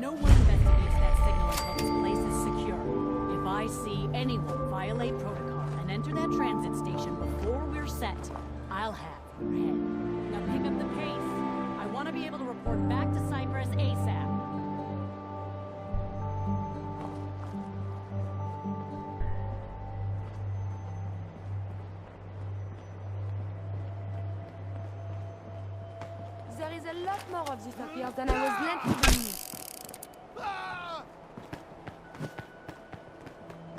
No one investigates that signal until this place is secure. If I see anyone violate protocol and enter that transit station before we're set, I'll have your head. Now pick up the pace. I want to be able to report back to Cyprus ASAP. There is a lot more of this up here than I was led to believe.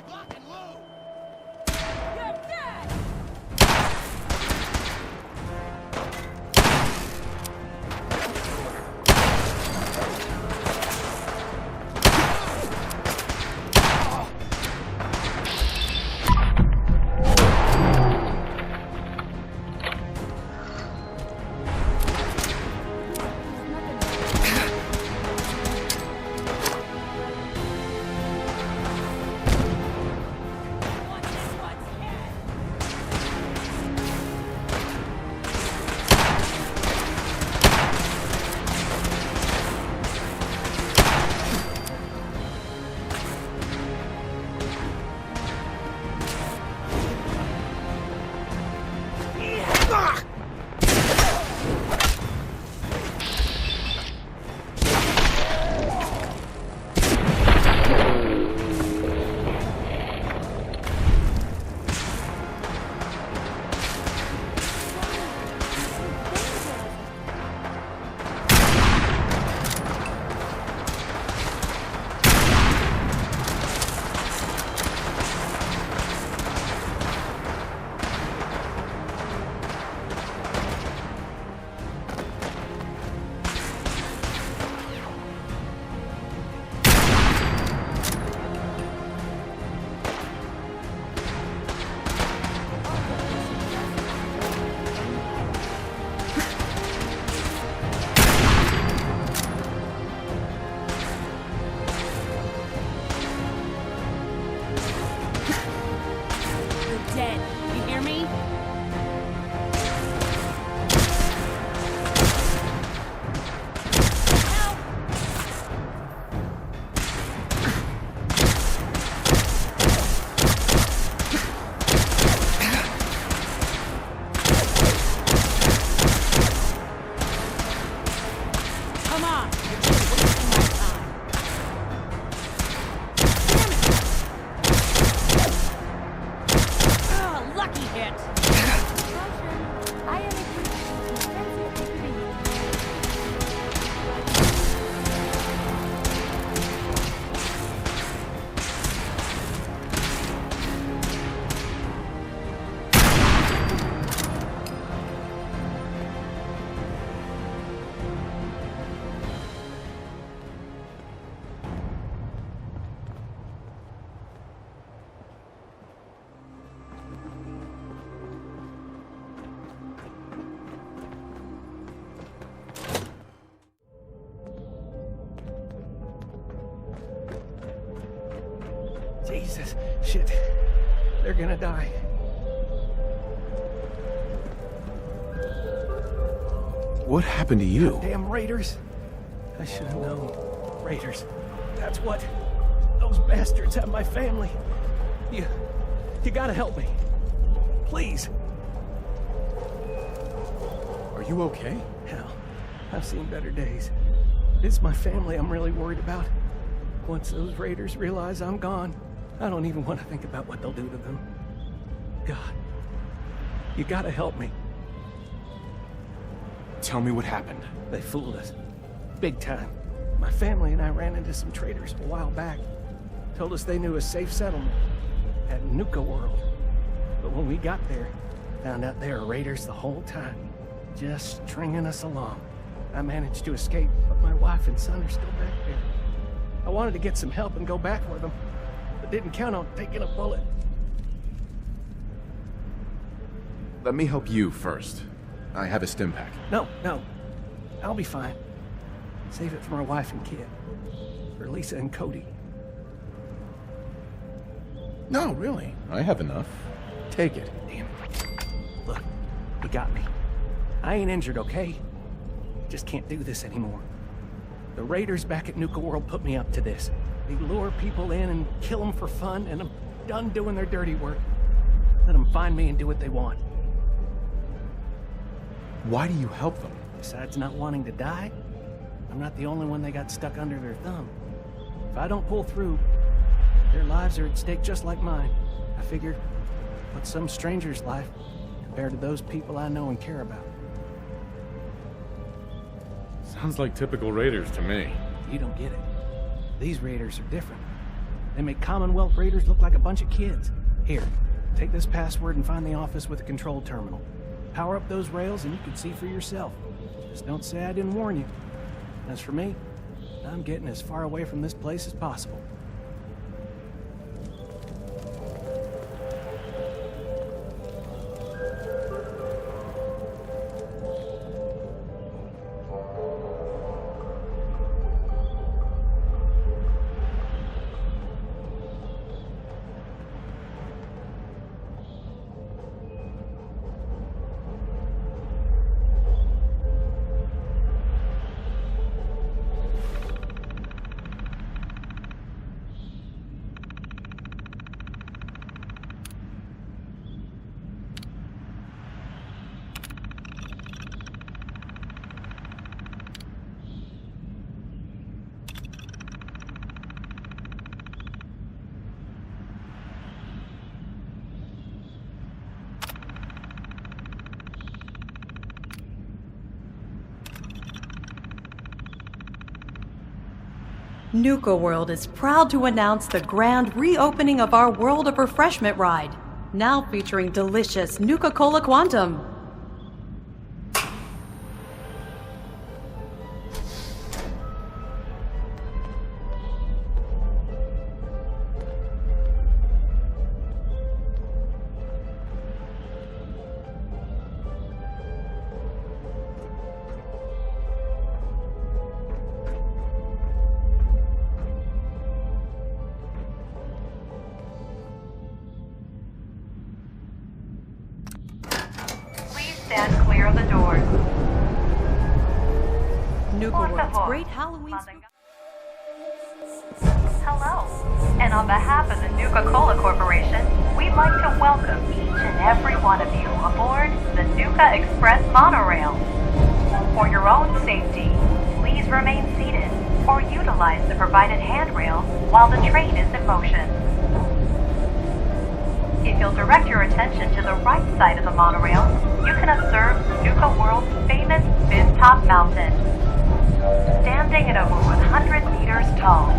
Lock and load! You're dead! Dead. You hear me? Help! Come on! You're just wasting my time. Oh, lucky hit! I am equipped with defensive capabilities. Jesus, shit. They're gonna die. What happened to you? Damn raiders. I should have known. Raiders. That's what. Those bastards have my family. You gotta help me. Please. Are you okay? Hell, I've seen better days. It's my family I'm really worried about. Once those raiders realize I'm gone, I don't even want to think about what they'll do to them. God, you gotta help me. Tell me what happened. They fooled us. Big time. My family and I ran into some traders a while back. Told us they knew a safe settlement at Nuka world. But when we got there, found out they were raiders the whole time. Just stringing us along. I managed to escape, but my wife and son are still back there. I wanted to get some help and go back with them, but didn't count on taking a bullet. Let me help you first. I have a stim pack. No. I'll be fine. Save it for my wife and kid. For Lisa and Cody. No, really. I have enough. Take it. Damn it. Look, you got me. I ain't injured, okay? Just can't do this anymore. The raiders back at Nuka World put me up to this. They lure people in and kill them for fun, and I'm done doing their dirty work. Let them find me and do what they want. Why do you help them? Besides not wanting to die, I'm not the only one they got stuck under their thumb. If I don't pull through, their lives are at stake just like mine. I figure, what's some stranger's life compared to those people I know and care about? Sounds like typical raiders to me. You don't get it. These raiders are different. They make Commonwealth raiders look like a bunch of kids. Here, take this password and find the office with a control terminal. Power up those rails and you can see for yourself. Just don't say I didn't warn you. As for me, I'm getting as far away from this place as possible. Nuka World is proud to announce the grand reopening of our World of Refreshment ride, now featuring delicious Nuka-Cola Quantum. Stand clear of the doors. Nuka World's great Halloween. Hello, and on behalf of the Nuka-Cola Corporation, we'd like to welcome each and every one of you aboard the Nuka Express monorail. For your own safety, please remain seated or utilize the provided handrail while the train is in motion. If you'll direct your attention to the right side of the monorail, you can observe Nuka World's famous Fizz-Top Mountain. Standing at over 100 meters tall,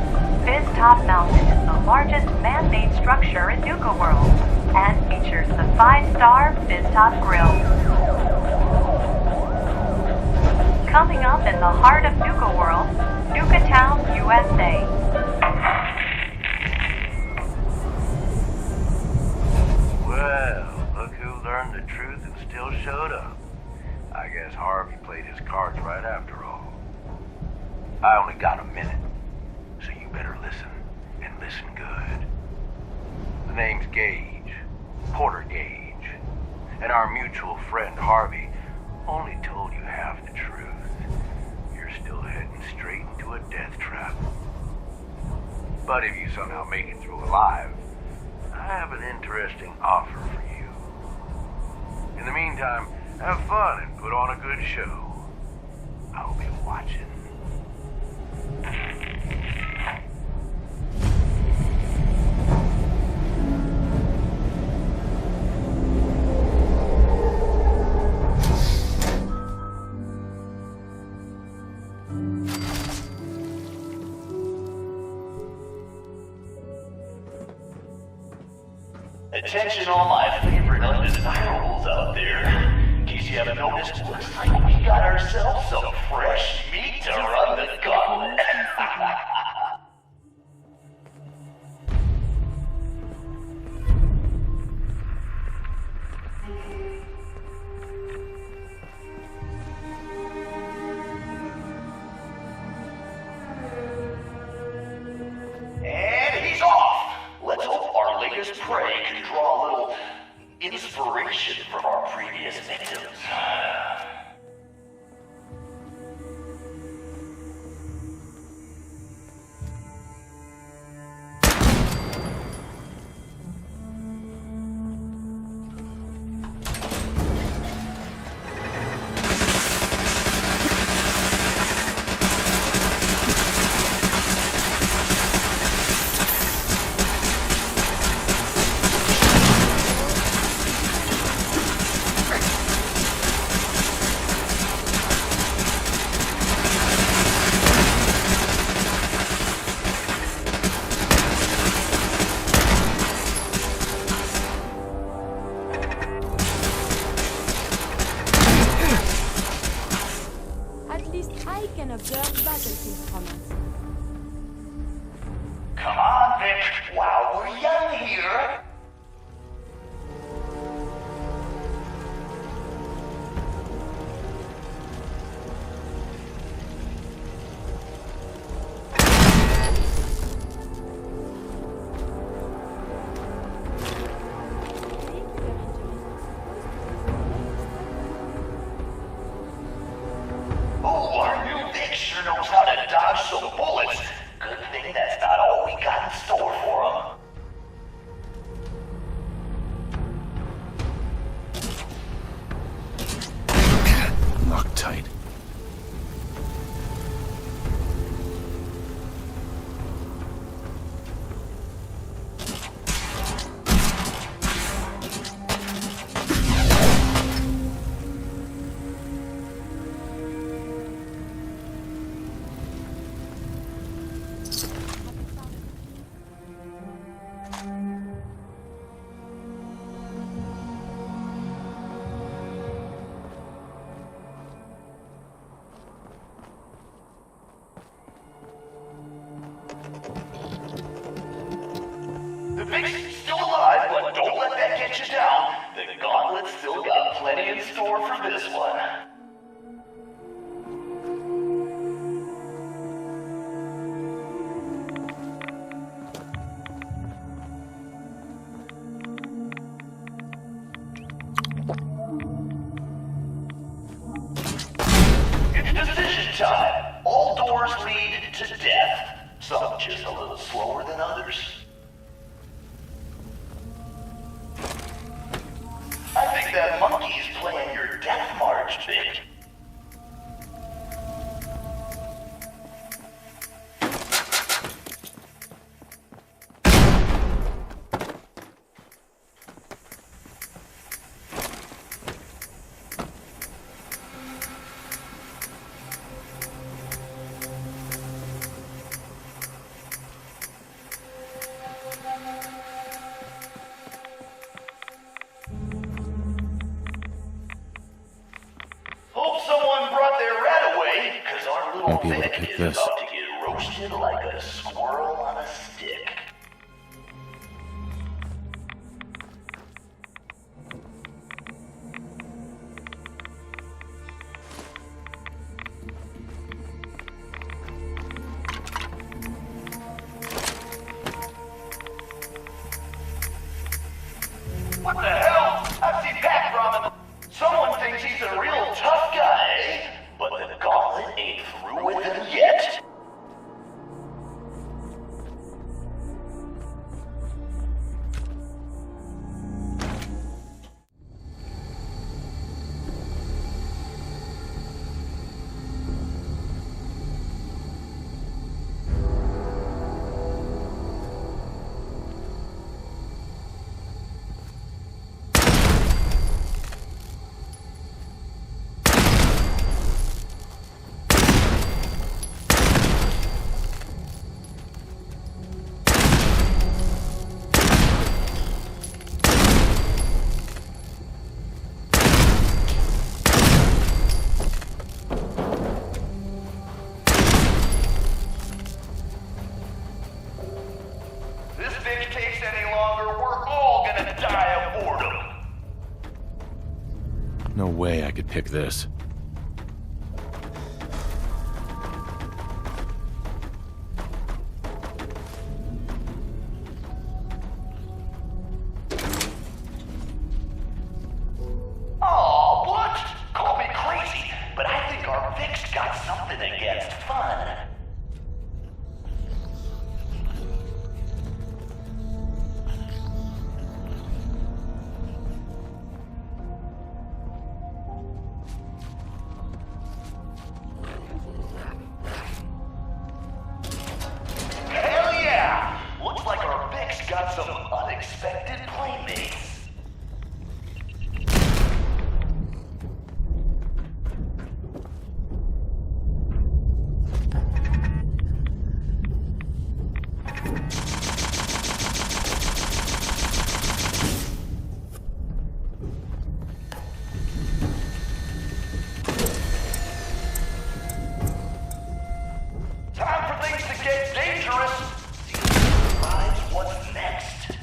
Fizz-Top Mountain is the largest man-made structure in Nuka World and features the 5-star Fizz-Top Grill. Coming up in the heart of Nuka World, Nuka Town, USA. Well, look who learned the truth and still showed up. I guess Harvey played his cards right after all. I only got a minute, so you better listen, and listen good. The name's Gage, Porter Gage, and our mutual friend Harvey only told you half the truth. You're still heading straight into a death trap. But if you somehow make it through alive, I have an interesting offer for you. In the meantime, have fun and put on a good show. I'll be watching. Attention all my favorite undesirables out there. In case you haven't noticed, looks like we got ourselves some fresh meat to run the gauntlet. And he's off! Let's hope our latest prey can draw a little inspiration from our previous victims. Vic's still alive, but don't let that get you down. The gauntlet's still got plenty in store for this one. It's decision time. All doors lead to death. Some just a little slower than others. I think that monkey's playing your death march, Vic. Hope someone brought their rat away, cause our little Won't be able to Vic pick is this. about to get roasted like a squirrel on a stick. What the hell? I've seen Pack Ramen. Someone thinks he's a real tough guy, eh? But the gauntlet ain't through with him yet. This bitch takes any longer, we're all gonna die of boredom. No way I could pick this. Aw, what? Call me crazy, but I think our Vic's got something against fun. Hell yeah! Looks like our Vic's got some unexpected playmates. Time for things to get dangerous. See what's next.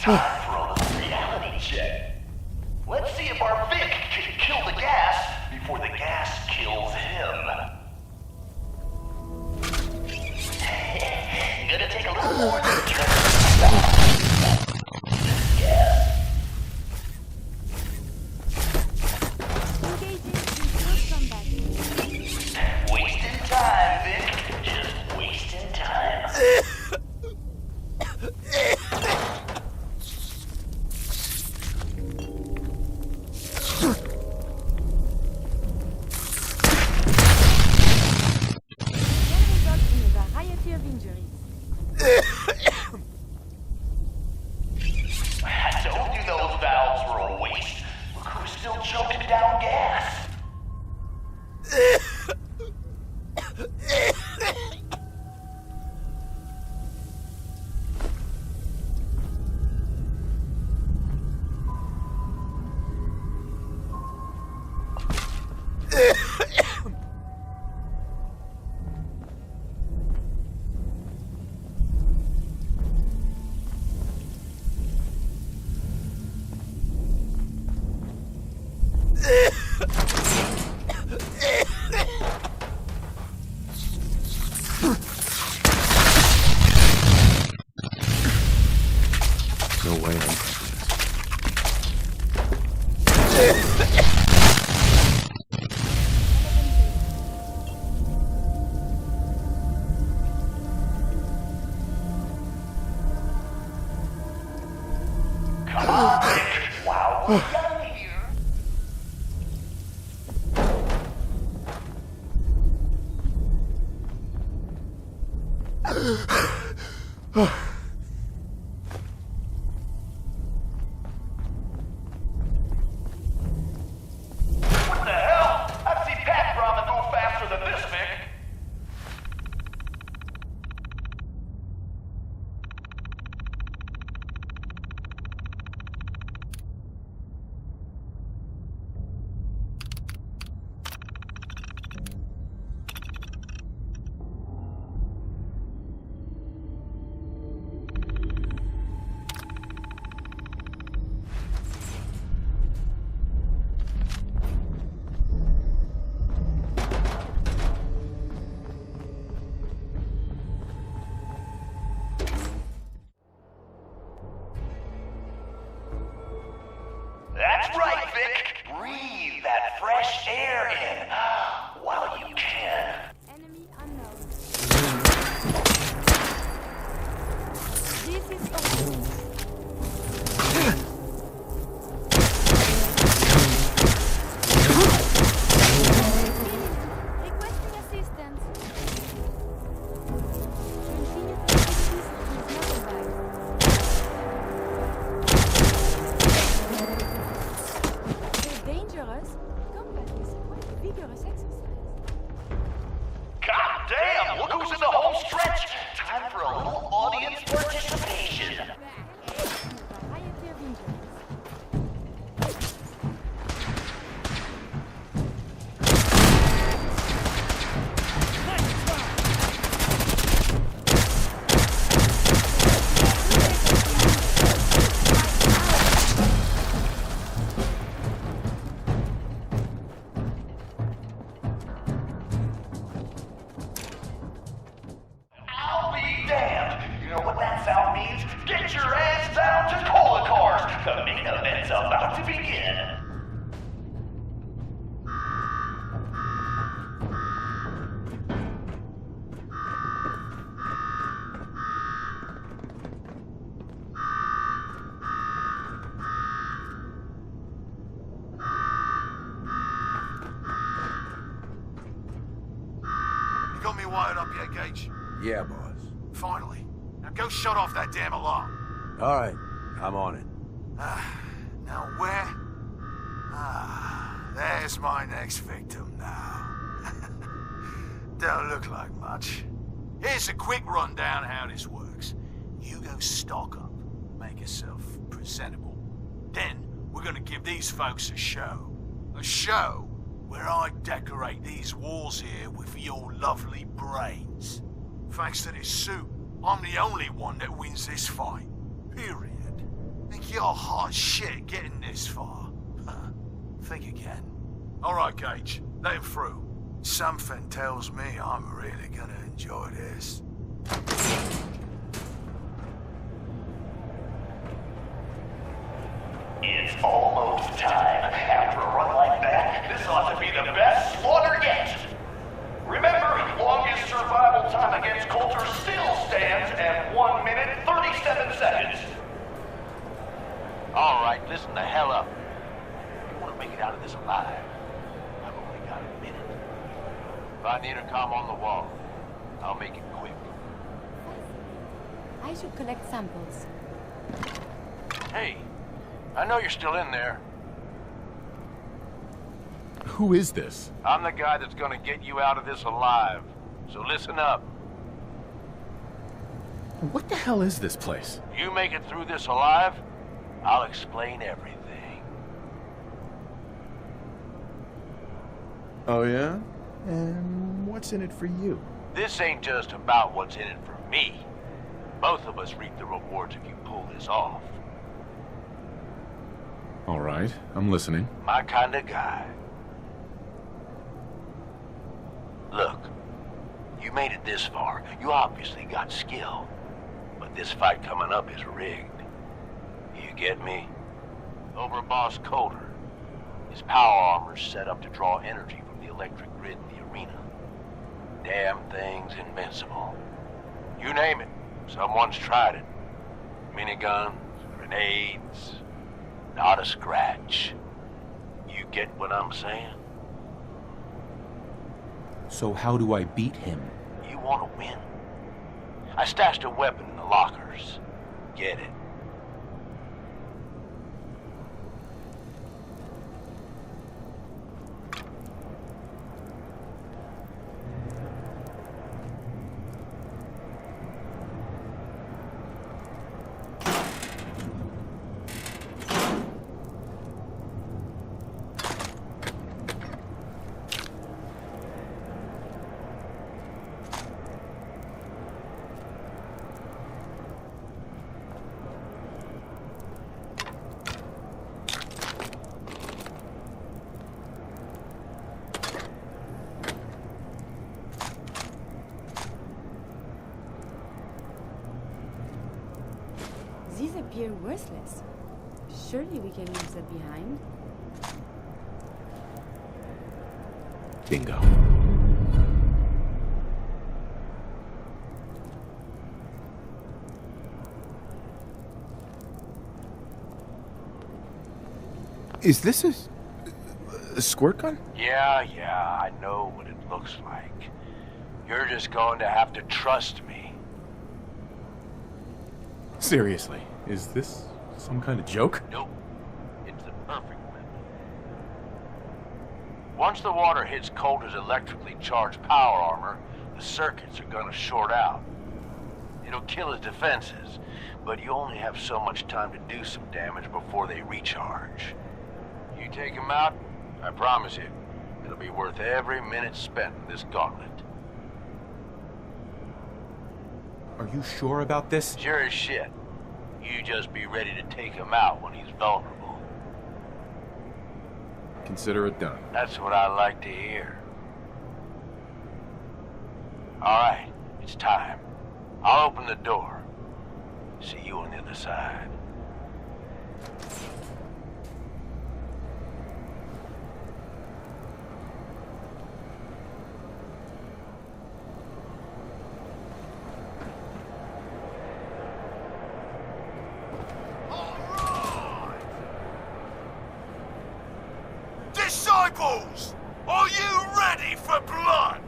Time for a little reality check. Let's see if our Vic can kill the gas before the gas kills him. Gonna take a little more than just gas. Engaging in close combat. Wasting time, Vic. Just wasting time. Can result in a variety of injuries. I told you those valves were a waste. Look who's still choking down gas. No way I'm taking this. Come on, Vic. Wow, we're done here. What the hell? I've seen Pat Ramen go faster than this, Vic. That's right, Vic. Breathe that fresh air in while you can. Enemy unknown. This is over. Requesting assistance. Continue to activities with motorbike. They're dangerous. Combat is quite a vigorous exercise. God damn, look who's in the home stretch. Time for a little audience participation. And a variety of injuries. I'll be damned. You know what that sound means? Get your ass down to Cola Cars. The main event's about to begin. You got me wired up yet, Gage? Yeah, boss. Finally. Now go shut off that damn alarm. All right, I'm on it. Now where? There's my next victim now. Don't look like much. Here's a quick rundown how this works. You go stock up, make yourself presentable. Then we're gonna give these folks a show. A show where I decorate these walls here with your lovely brains. Thanks to this suit, I'm the only one that wins this fight. Period. Think you're hot shit getting this far? Think again. All right, Gage. Let him through. Something tells me I'm really gonna enjoy this. It's almost time. After a run like that, this ought to be the best slaughter yet. Remember, longest survival time against Coulter still stands at 1 minute 37 seconds. All right, listen the hell up. You want to make it out of this alive? I've only got a minute. Find the intercom on the wall. I'll make it quick. I should collect samples. Hey, I know you're still in there. Who is this? I'm the guy that's gonna get you out of this alive. So listen up. What the hell is this place? You make it through this alive, I'll explain everything. Oh yeah? And what's in it for you? This ain't just about what's in it for me. Both of us reap the rewards if you pull this off. All right, I'm listening. My kind of guy. Look, you made it this far. You obviously got skill. But this fight coming up is rigged. You get me? Over Boss Coulter. His power armor's set up to draw energy from the electric grid in the arena. Damn thing's invincible. You name it, someone's tried it. Miniguns, grenades, not a scratch. You get what I'm saying? So how do I beat him? You want to win? I stashed a weapon in the lockers. Get it. These appear worthless. Surely we can leave that behind. Bingo. Is this a squirt gun? Yeah, I know what it looks like. You're just going to have to trust me. Seriously, is this some kind of joke? Nope. It's the perfect weapon. Once the water hits Coulter's electrically charged power armor, the circuits are gonna short out. It'll kill his defenses, but you only have so much time to do some damage before they recharge. You take him out, I promise you, it'll be worth every minute spent in this gauntlet. Are you sure about this? Sure as shit. You just be ready to take him out when he's vulnerable. Consider it done. That's what I like to hear. All right, it's time. I'll open the door. See you on the other side. Disciples, are you ready for blood?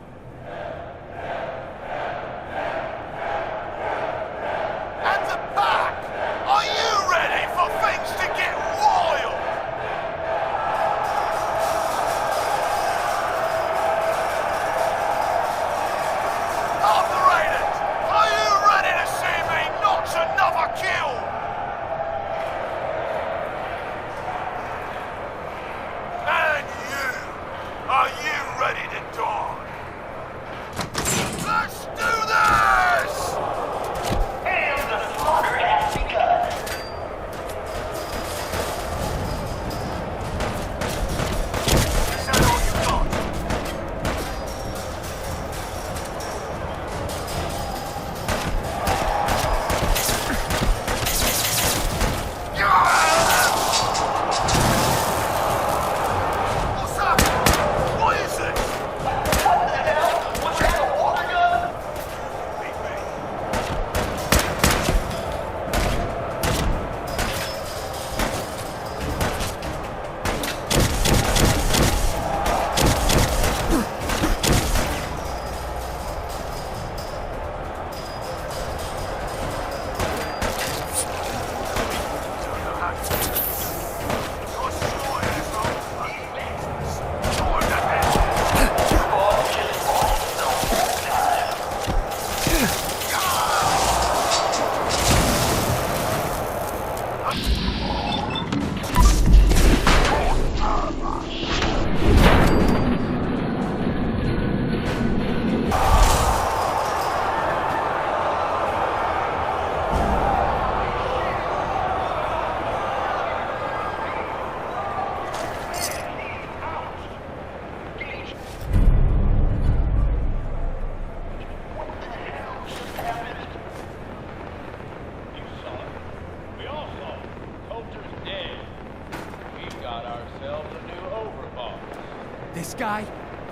At the back, are you ready for things to get wild? Operators, are you ready to see me notch another kill? And you, are you ready to die? Let's do this! And the slaughter has begun.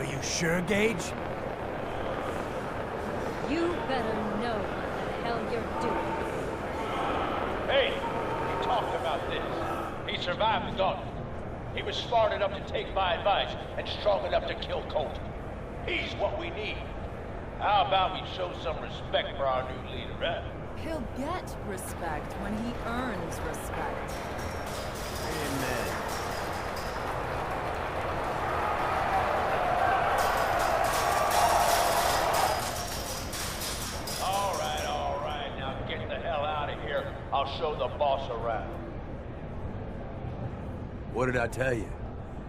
Are you sure, Gage? You better know what the hell you're doing. Hey, we talked about this. He survived the gauntlet. He was smart enough to take my advice and strong enough to kill Colt. He's what we need. How about we show some respect for our new leader, huh? He'll get respect when he earns respect. Amen. All right. Now get the hell out of here. I'll show the boss around. What did I tell you?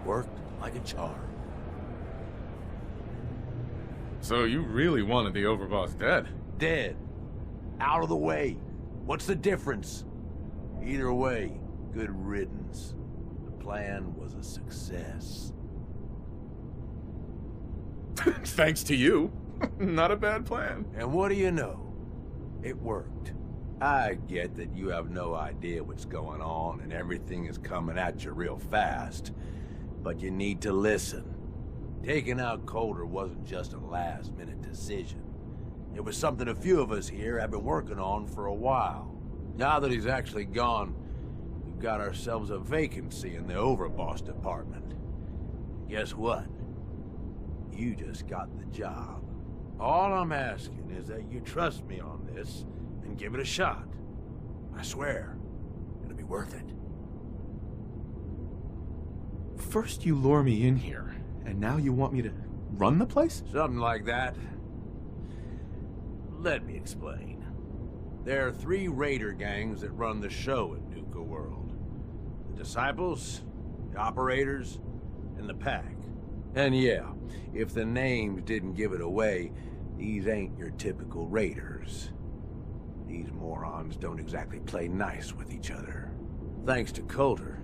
Worked like a charm. So you really wanted the overboss dead? Dead. Out of the way. What's the difference? Either way, good riddance. The plan was a success. Thanks to you. Not a bad plan. And what do you know? It worked. I get that you have no idea what's going on and everything is coming at you real fast. But you need to listen. Taking out Coulter wasn't just a last-minute decision. It was something a few of us here have been working on for a while. Now that he's actually gone, we've got ourselves a vacancy in the overboss department. Guess what? You just got the job. All I'm asking is that you trust me on this and give it a shot. I swear, it'll be worth it. First you lure me in here, and now you want me to run the place? Something like that. Let me explain. There are 3 raider gangs that run the show at Nuka World. The Disciples, the Operators, and the Pack. And yeah, if the names didn't give it away, these ain't your typical raiders. These morons don't exactly play nice with each other. Thanks to Coulter,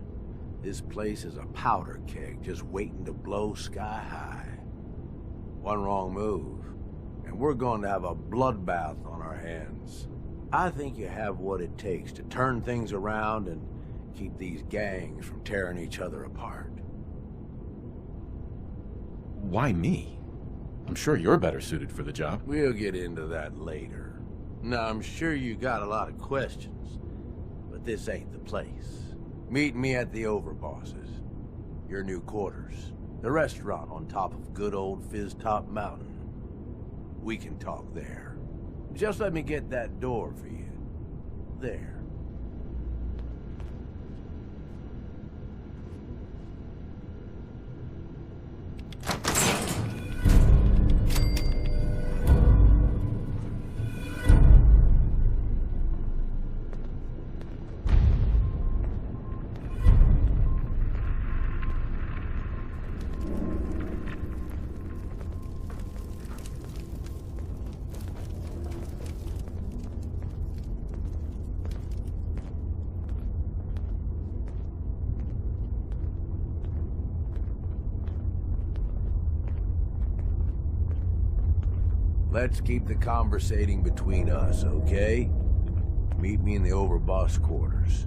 this place is a powder keg just waiting to blow sky high. One wrong move, and we're going to have a bloodbath on our hands. I think you have what it takes to turn things around and keep these gangs from tearing each other apart. Why me? I'm sure you're better suited for the job. We'll get into that later. Now, I'm sure you got a lot of questions, but this ain't the place. Meet me at the Overbosses, your new quarters, the restaurant on top of good old Fizztop Mountain. We can talk there. Just let me get that door for you. There. Let's keep the conversating between us, okay? Meet me in the Overboss quarters.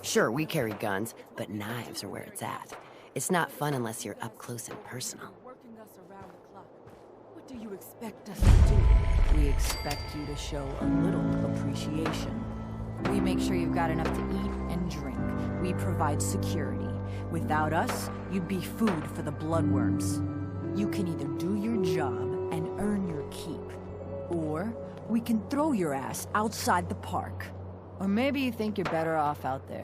Sure, we carry guns, but knives are where it's at. It's not fun unless you're up close and personal. Working us around the clock. What do you expect us to do? We expect you to show a little appreciation. We make sure you've got enough to eat and drink. We provide security. Without us, you'd be food for the bloodworms. You can either do your job and earn your keep, or we can throw your ass outside the park. Or maybe you think you're better off out there,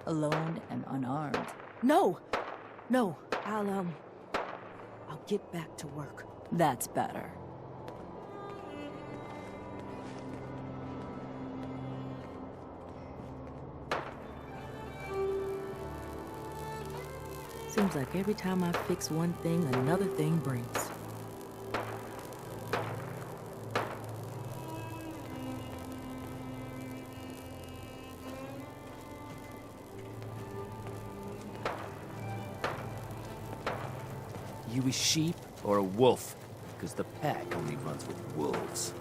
alone and unarmed. No! No, I'll get back to work. That's better. Seems like every time I fix one thing, another thing breaks. You a sheep or a wolf? Because the pack only runs with wolves.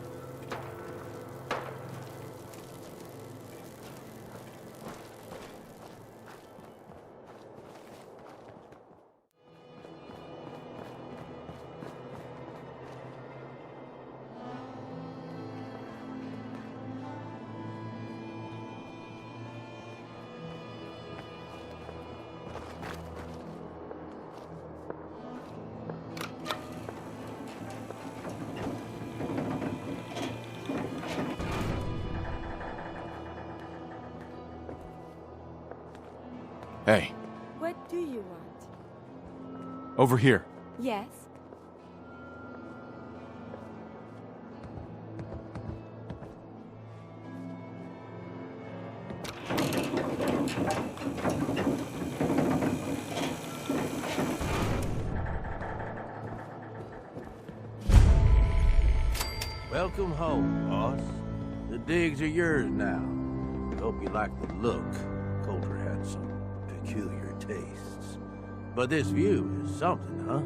Hey, What do you want? over here. Yes? Welcome home, boss. The digs are yours now. Hope you like the look. Coulter had some peculiar tastes. But this view is something, huh?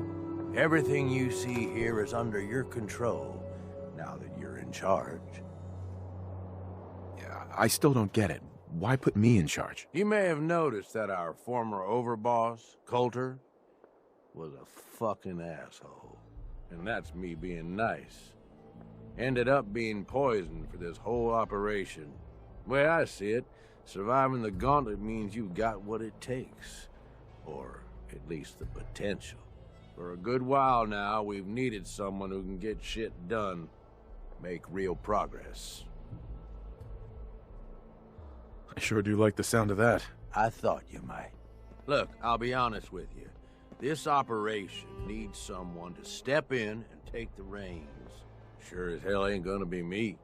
Everything you see here is under your control, now that you're in charge. Yeah, I still don't get it. Why put me in charge? You may have noticed that our former overboss, Coulter, was a fucking asshole. And that's me being nice. Ended up being poisoned for this whole operation. The way I see it, surviving the gauntlet means you've got what it takes. Or at least the potential. For a good while now, we've needed someone who can get shit done. Make real progress. I sure do like the sound of that. I thought you might. Look, I'll be honest with you. This operation needs someone to step in and take the reins. Sure as hell ain't gonna be me.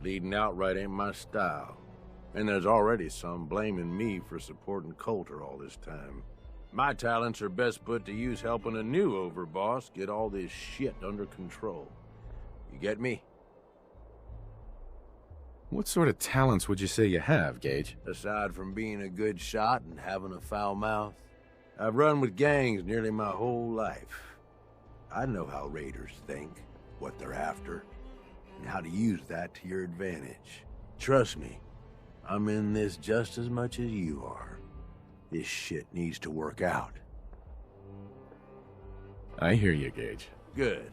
Leading outright ain't my style. And there's already some blaming me for supporting Coulter all this time. My talents are best put to use helping a new overboss get all this shit under control. You get me? What sort of talents would you say you have, Gage? Aside from being a good shot and having a foul mouth, I've run with gangs nearly my whole life. I know how raiders think, what they're after, and how to use that to your advantage. Trust me, I'm in this just as much as you are. This shit needs to work out. I hear you, Gage. Good.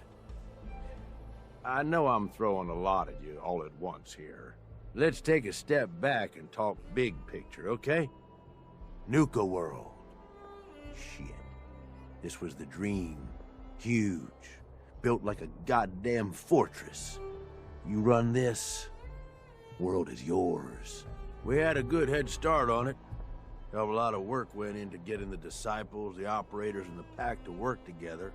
I know I'm throwing a lot at you all at once here. Let's take a step back and talk big picture, okay? Nuka world. Shit. This was the dream. Huge. Built like a goddamn fortress. You run this, world is yours. We had a good head start on it. Hell of a lot of work went into getting the disciples, the operators, and the pack to work together.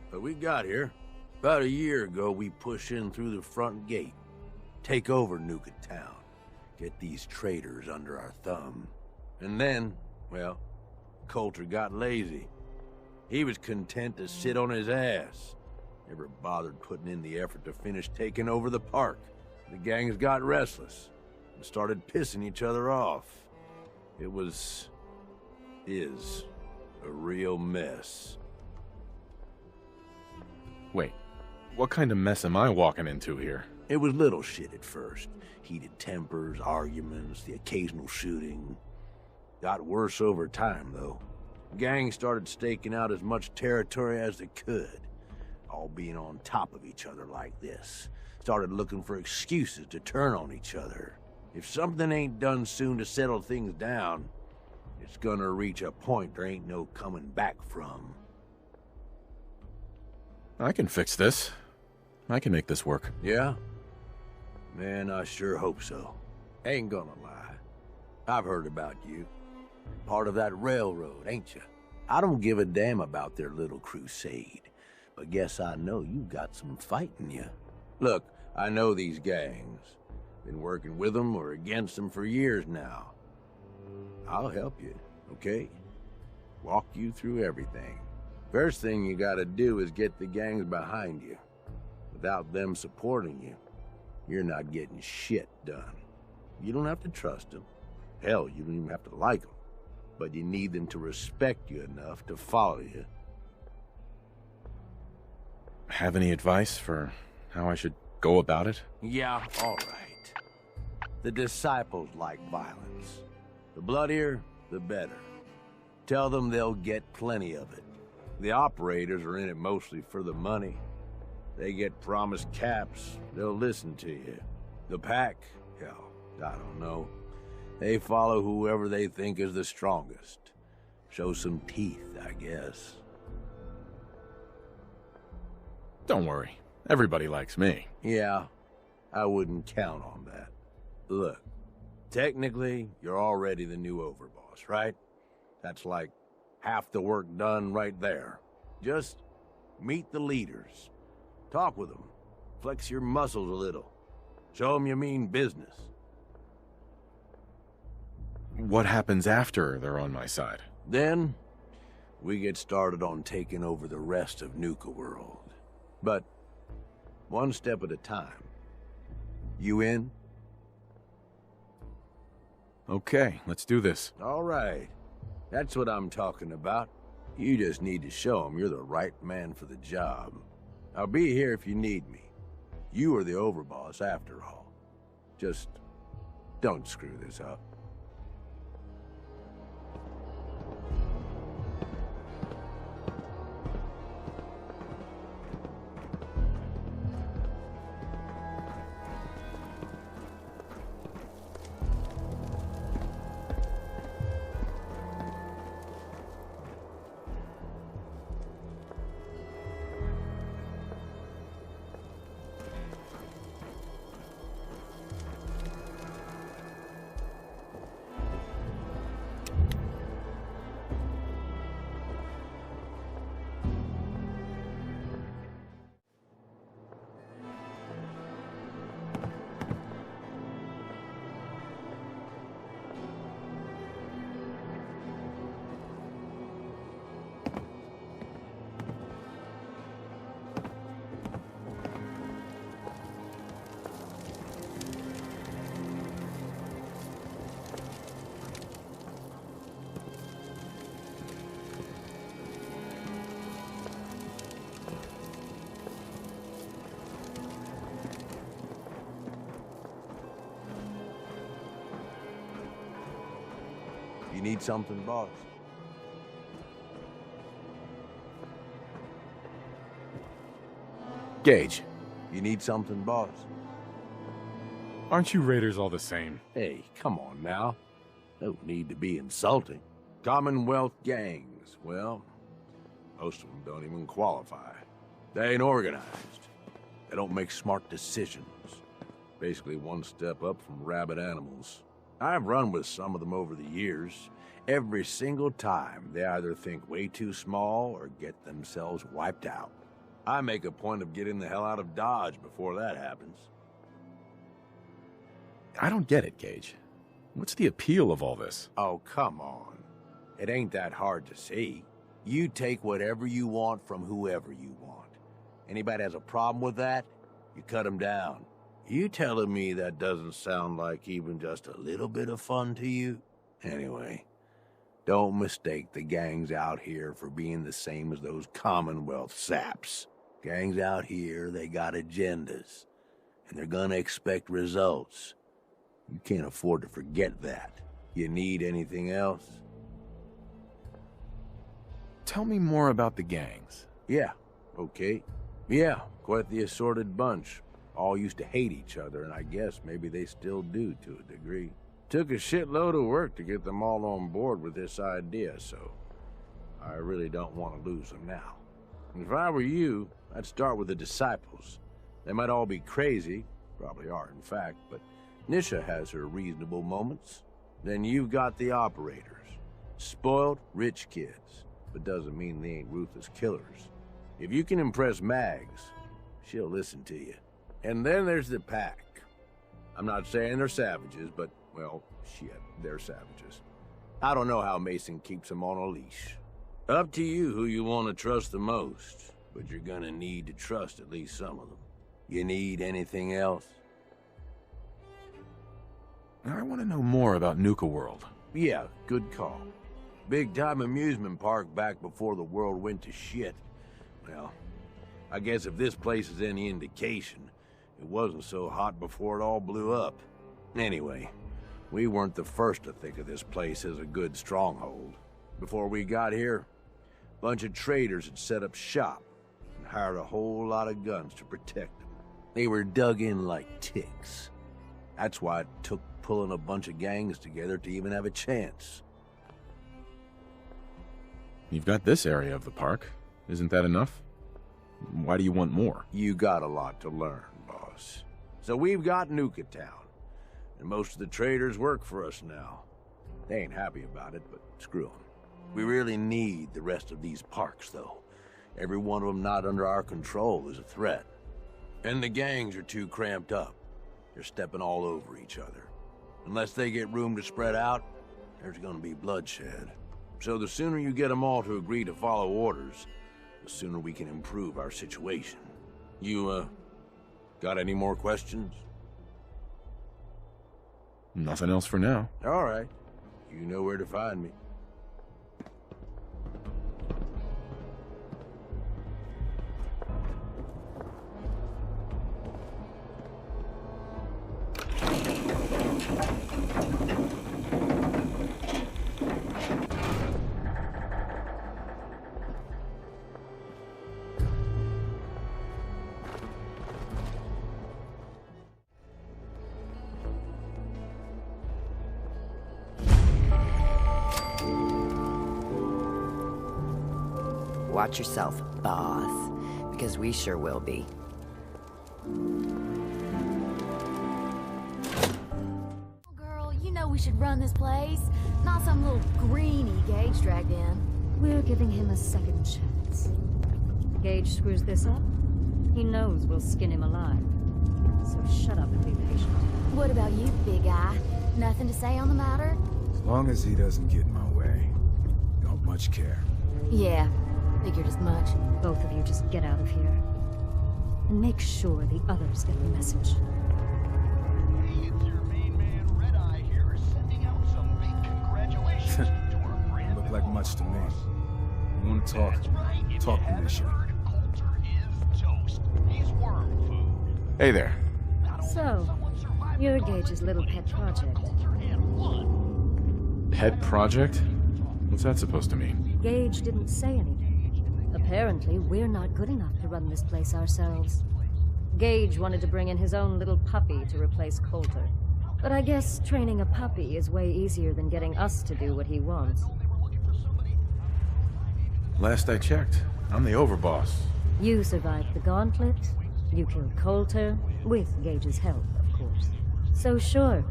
But we got here. About a year ago, we pushed in through the front gate. Take over Nuka Town. Get these traitors under our thumb. And then, well, Coulter got lazy. He was content to sit on his ass. Never bothered putting in the effort to finish taking over the park. The gangs got restless and started pissing each other off. It is a real mess. Wait, what kind of mess am I walking into here? It was little shit at first. Heated tempers, arguments, the occasional shooting. Got worse over time, though. Gangs started staking out as much territory as they could, all being on top of each other like this. Started looking for excuses to turn on each other. If something ain't done soon to settle things down, it's gonna reach a point there ain't no coming back from. I can fix this. I can make this work. Yeah? Man, I sure hope so. Ain't gonna lie. I've heard about you. Part of that railroad, ain't you? I don't give a damn about their little crusade, but guess I know you got some fight in you. Look, I know these gangs. Been working with them or against them for years now. I'll help you, okay? walk you through everything. First thing you gotta do is get the gangs behind you. Without them supporting you, you're not getting shit done. You don't have to trust them. Hell, you don't even have to like them. But you need them to respect you enough to follow you. Have any advice for how I should go about it? Yeah, all right. The disciples like violence. The bloodier, the better. Tell them they'll get plenty of it. The operators are in it mostly for the money. They get promised caps, they'll listen to you. The pack, hell, I don't know. They follow whoever they think is the strongest. Show some teeth, I guess. Don't worry. Everybody likes me. Yeah, I wouldn't count on that. Look, technically, you're already the new overboss, right? That's like half the work done right there. Just meet the leaders. Talk with them. Flex your muscles a little. Show them you mean business. What happens after they're on my side? Then, we get started on taking over the rest of Nuka World. But, one step at a time. You in? Okay, let's do this. All right. That's what I'm talking about. You just need to show them you're the right man for the job. I'll be here if you need me. You are the overboss after all. Just don't screw this up. You need something, boss? Gage. You need something, boss? Aren't you raiders all the same? Hey, come on now. No need to be insulting. Commonwealth gangs, well, most of them don't even qualify. They ain't organized. They don't make smart decisions. Basically one step up from rabid animals. I've run with some of them over the years. Every single time, they either think way too small or get themselves wiped out. I make a point of getting the hell out of Dodge before that happens. I don't get it, Gage. What's the appeal of all this? Oh, come on. It ain't that hard to see. You take whatever you want from whoever you want. Anybody has a problem with that, you cut them down. You telling me that doesn't sound like even just a little bit of fun to you? Anyway, don't mistake the gangs out here for being the same as those Commonwealth saps. Gangs out here, they got agendas, and they're gonna expect results. You can't afford to forget that. You need anything else? Tell me more about the gangs. Yeah, okay. Yeah, quite the assorted bunch. All used to hate each other, and I guess maybe they still do to a degree. Took a shitload of work to get them all on board with this idea, so I really don't want to lose them now. If I were you, I'd start with the disciples. They might all be crazy, probably are in fact, but Nisha has her reasonable moments. Then you've got the operators. Spoiled, rich kids, but doesn't mean they ain't ruthless killers. If you can impress Mags, she'll listen to you. And then there's the pack. I'm not saying they're savages, but, well, shit, they're savages. I don't know how Mason keeps them on a leash. Up to you who you want to trust the most, but you're gonna need to trust at least some of them. You need anything else? I want to know more about Nuka World. Yeah, good call. Big-time amusement park back before the world went to shit. Well, I guess if this place is any indication, it wasn't so hot before it all blew up. Anyway, we weren't the first to think of this place as a good stronghold. Before we got here, a bunch of traders had set up shop and hired a whole lot of guns to protect them. They were dug in like ticks. That's why it took pulling a bunch of gangs together to even have a chance. You've got this area of the park. Isn't that enough? Why do you want more? You got a lot to learn, boss. So we've got Nuka Town, and most of the traders work for us now. They ain't happy about it, but screw them. We really need the rest of these parks, though. Every one of them not under our control is a threat. And the gangs are too cramped up. They're stepping all over each other. Unless they get room to spread out, there's gonna be bloodshed. So the sooner you get them all to agree to follow orders, the sooner we can improve our situation. You, got any more questions? Nothing else for now. All right. You know where to find me. Watch yourself, boss, because we sure will be. Girl, you know we should run this place. Not some little greenie Gage dragged in. We're giving him a second chance. Gage screws this up, he knows we'll skin him alive. So shut up and be patient. What about you, big eye? Nothing to say on the matter? As long as he doesn't get in my way, don't much care. Yeah, figured as much. Both of you just get out of here. And make sure the others get the message. Hey, it's your main man, Red Eye here, sending out some big congratulations to our brand Look like much to me. You want to talk? Talk permission. Coulter is toast. He's worm food. Hey there. So, you're Gage's little pet project. Pet project? What's that supposed to mean? Gage didn't say anything. Apparently, we're not good enough to run this place ourselves. Gage wanted to bring in his own little puppy to replace Coulter. But I guess training a puppy is way easier than getting us to do what he wants. Last I checked, I'm the overboss. You survived the gauntlet. You killed Coulter, with Gage's help, of course. So sure,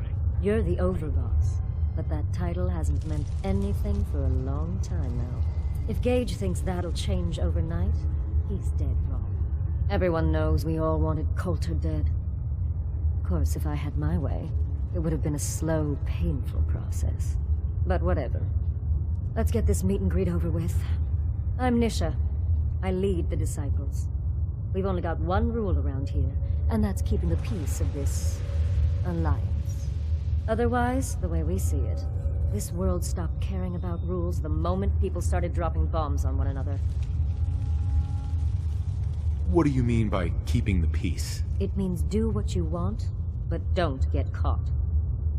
you're the overboss. But that title hasn't meant anything for a long time now. If Gage thinks that'll change overnight, he's dead wrong. Everyone knows we all wanted Coulter dead. Of course, if I had my way, it would have been a slow, painful process. But whatever. Let's get this meet and greet over with. I'm Nisha. I lead the Disciples. We've only got one rule around here, and that's keeping the peace of this alliance. Otherwise, the way we see it, this world stopped caring about rules the moment people started dropping bombs on one another. What do you mean by keeping the peace? It means do what you want, but don't get caught.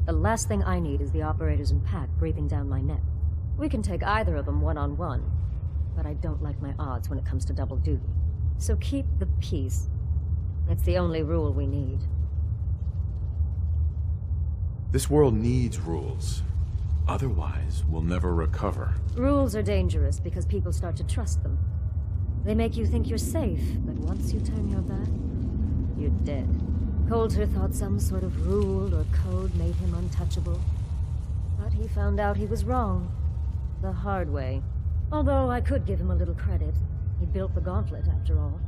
The last thing I need is the operators and Pack breathing down my neck. We can take either of them one-on-one, but I don't like my odds when it comes to double duty. So keep the peace. It's the only rule we need. This world needs rules. Otherwise, we'll never recover. Rules are dangerous because people start to trust them. They make you think you're safe, but once you turn your back, you're dead. Coulter thought some sort of rule or code made him untouchable. But he found out he was wrong. The hard way. Although I could give him a little credit. He built the gauntlet, after all.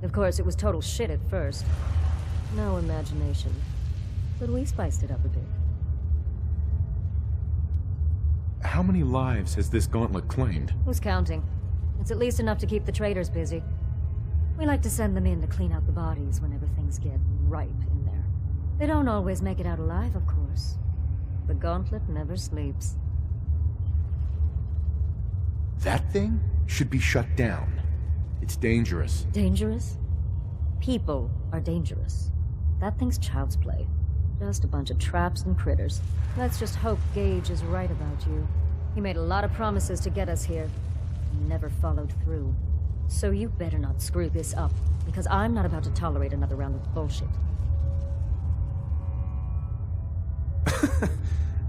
Of course, it was total shit at first. No imagination. But we spiced it up a bit. How many lives has this gauntlet claimed? Who's counting? It's at least enough to keep the traders busy. We like to send them in to clean out the bodies whenever things get ripe in there. They don't always make it out alive, of course. The gauntlet never sleeps. That thing should be shut down. It's dangerous. Dangerous? People are dangerous. That thing's child's play. Just a bunch of traps and critters. Let's just hope Gage is right about you. He made a lot of promises to get us here. And never followed through. So you better not screw this up, because I'm not about to tolerate another round of bullshit.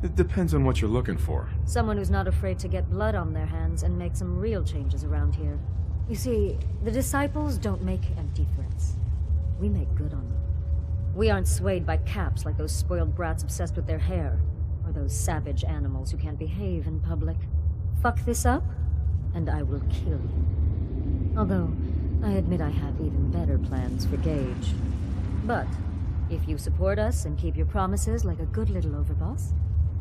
It depends on what you're looking for. Someone who's not afraid to get blood on their hands and make some real changes around here. You see, the disciples don't make empty threats. We make good on them. We aren't swayed by caps like those spoiled brats obsessed with their hair, or those savage animals who can't behave in public. Fuck this up, and I will kill you. Although, I admit I have even better plans for Gage. But, if you support us and keep your promises like a good little overboss,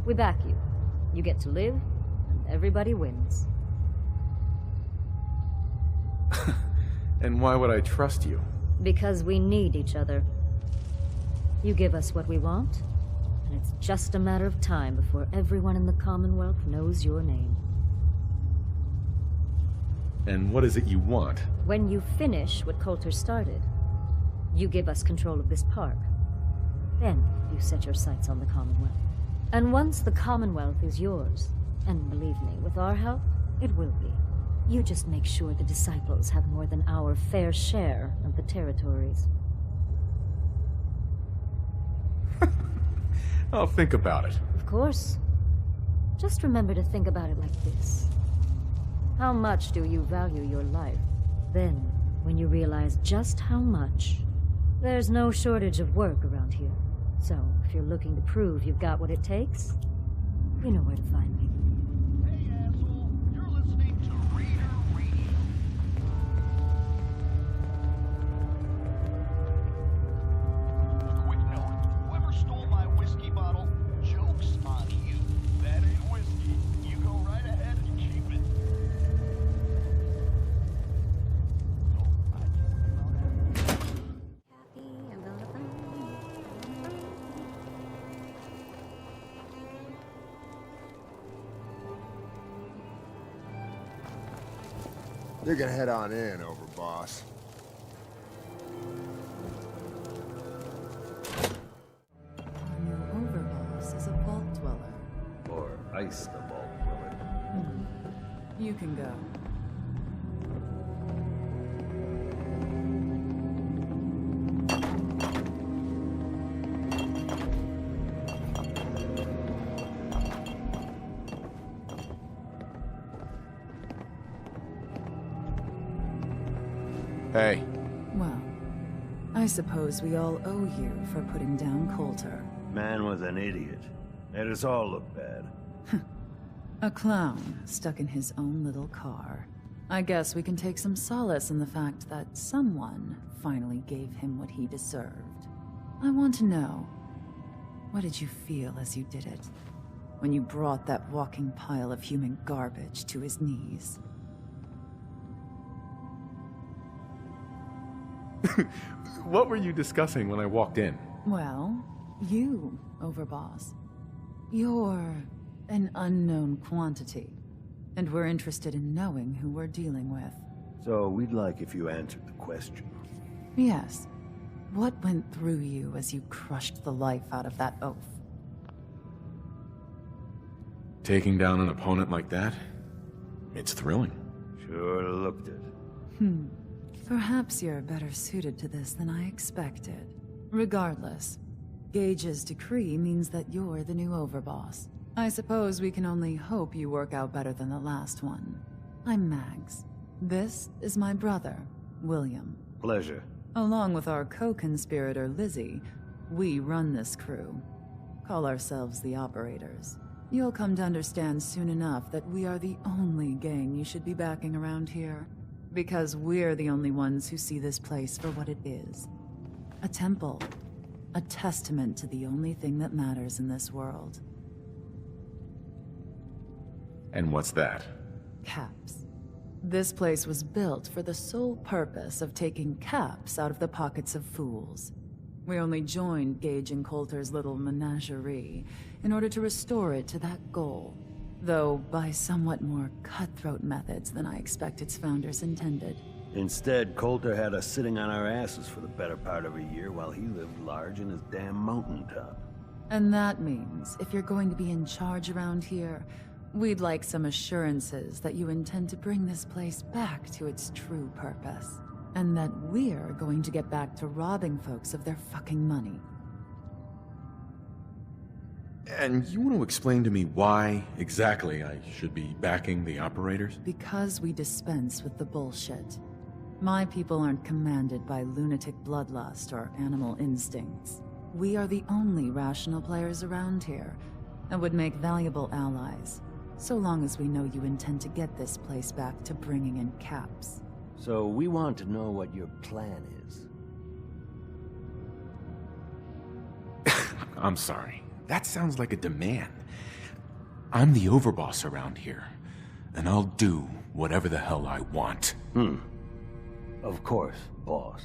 we back you. You get to live, and everybody wins. And why would I trust you? Because we need each other. You give us what we want, and it's just a matter of time before everyone in the Commonwealth knows your name. And what is it you want? When you finish what Coulter started, you give us control of this park. Then you set your sights on the Commonwealth. And once the Commonwealth is yours, and believe me, with our help, it will be. You just make sure the disciples have more than our fair share of the territories. I'll think about it. Of course. Just remember to think about it like this. How much do you value your life? Then, when you realize just how much, there's no shortage of work around here. So, if you're looking to prove you've got what it takes, you know where to find me. You can head on in, overboss. Our new overboss is a vault dweller. Or ice the vault dweller. You can go. Hey. Well, I suppose we all owe you for putting down Coulter. Man was an idiot. Made us all look bad. A clown stuck in his own little car. I guess we can take some solace in the fact that someone finally gave him what he deserved. I want to know, what did you feel as you did it? When you brought that walking pile of human garbage to his knees? What were you discussing when I walked in? Well, you, overboss. You're an unknown quantity, and we're interested in knowing who we're dealing with. So we'd like if you answered the question. Yes. What went through you as you crushed the life out of that oaf? Taking down an opponent like that? It's thrilling. Sure looked it. Perhaps you're better suited to this than I expected. Regardless, Gage's decree means that you're the new overboss. I suppose we can only hope you work out better than the last one. I'm Mags. This is my brother, William. Pleasure. Along with our co-conspirator, Lizzie, we run this crew. Call ourselves the Operators. You'll come to understand soon enough that we are the only gang you should be backing around here. Because we're the only ones who see this place for what it is. A temple. A testament to the only thing that matters in this world. And what's that? Caps. This place was built for the sole purpose of taking caps out of the pockets of fools. We only joined Gage and Coulter's little menagerie in order to restore it to that goal, though by somewhat more cutthroat methods than I expect its founders intended. Instead, Coulter had us sitting on our asses for the better part of a year while he lived large in his damn mountaintop. And that means, if you're going to be in charge around here, we'd like some assurances that you intend to bring this place back to its true purpose. And that we're going to get back to robbing folks of their fucking money. And you want to explain to me why exactly I should be backing the operators? Because we dispense with the bullshit. My people aren't commanded by lunatic bloodlust or animal instincts. We are the only rational players around here, and would make valuable allies, so long as we know you intend to get this place back to bringing in caps. So we want to know what your plan is. I'm sorry. That sounds like a demand. I'm the overboss around here, and I'll do whatever the hell I want. Of course, boss.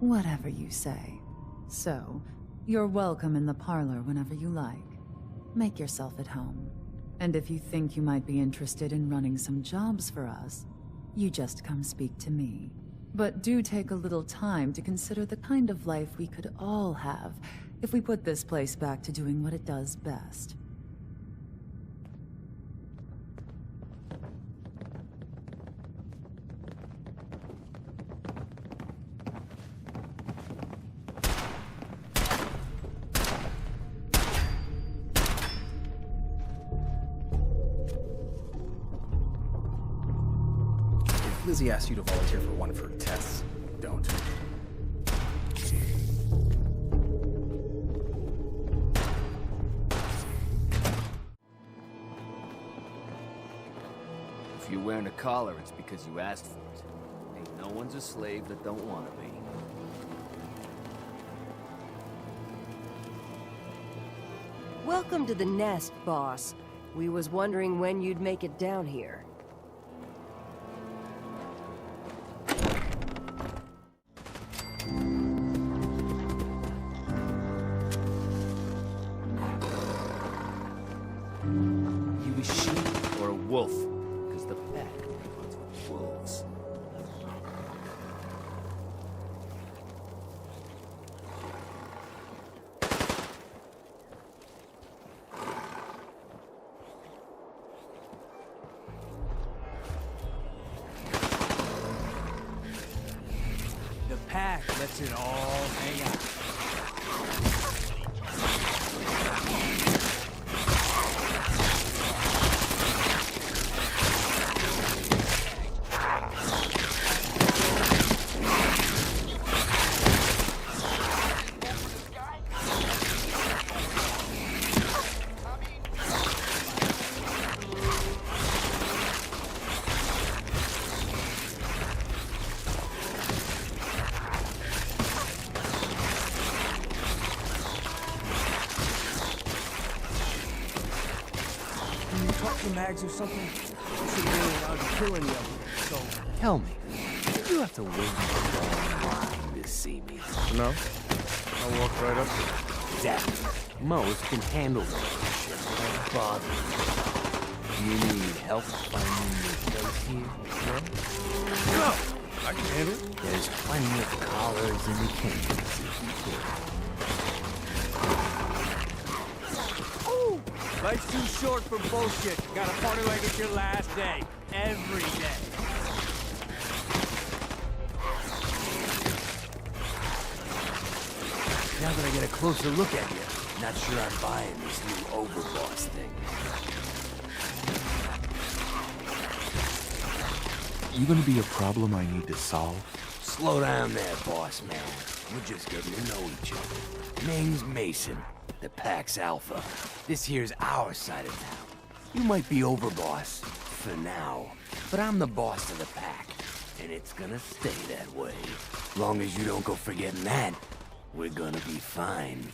Whatever you say. So, you're welcome in the parlor whenever you like. Make yourself at home. And if you think you might be interested in running some jobs for us, you just come speak to me. But do take a little time to consider the kind of life we could all have if we put this place back to doing what it does best. Lizzie asked you to volunteer for one of her tests. Don't. If you're wearing a collar, it's because you asked for it. Ain't no one's a slave that don't want to be. Welcome to the nest, boss. We was wondering when you'd make it down here. You a sheep or a wolf? Because the pack runs with wolves. The pack lets it all hang out. Mags or something? You should have been allowed to kill any of them, so... Tell me, did you have to wait a long line to see me? No. I'll walk right up to you. Exactly. Most can handle this shit without bothering you. You need help finding your place here? No! I can handle it. There's plenty of collars in the cages if you care. Life's too short for bullshit. Gotta party like it's your last day. Every day. Now that I get a closer look at you, not sure I'm buying this new overboss thing. You gonna be a problem I need to solve? Slow down there, boss man. We're just getting to know each other. Name's Mason. The Pack's Alpha. This here's our side of town. You might be overboss, for now, but I'm the boss of the Pack, and it's gonna stay that way. Long as you don't go forgetting that, we're gonna be fine.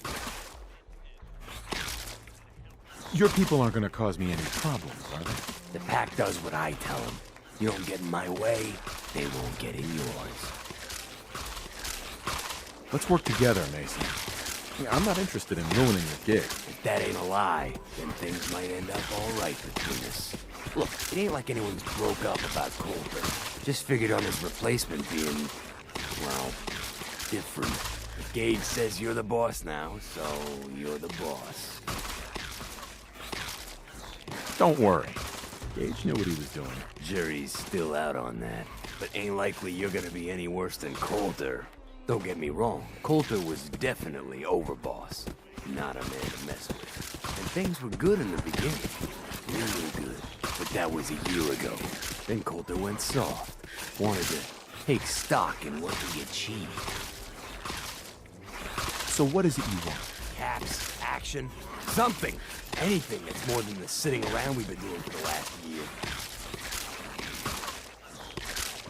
Your people aren't gonna cause me any problems, are they? The pack does what I tell them. You don't get in my way, they won't get in yours. Let's work together, Mason. Yeah, I'm not interested in ruining your gig. If that ain't a lie, then things might end up all right between us. Look, it ain't like anyone's broke up about Coulter. Just figured on his replacement being, well, different. But Gage says you're the boss now, so you're the boss. Don't worry. Gage knew what he was doing. Jury's still out on that, but ain't likely you're gonna be any worse than Coulter. Don't get me wrong, Coulter was definitely overboss. Not a man to mess with. And things were good in the beginning. Really good. But that was a year ago. Then Coulter went soft. Wanted to take stock in what he achieved. So what is it you want? Caps, action, something. Anything that's more than the sitting around we've been doing for the last year.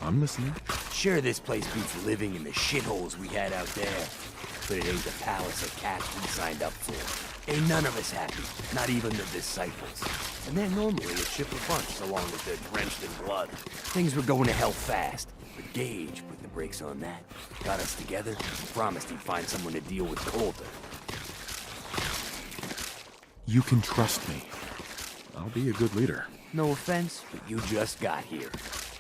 I'm listening. Sure, this place beats living in the shitholes we had out there. But it ain't the palace of cats we signed up for. Ain't none of us happy, not even the disciples. And they're normally a chipper bunch, so long as they're drenched in blood. Things were going to hell fast, but Gage put the brakes on that. Got us together and promised he'd find someone to deal with Coulter. You can trust me. I'll be a good leader. No offense, but you just got here.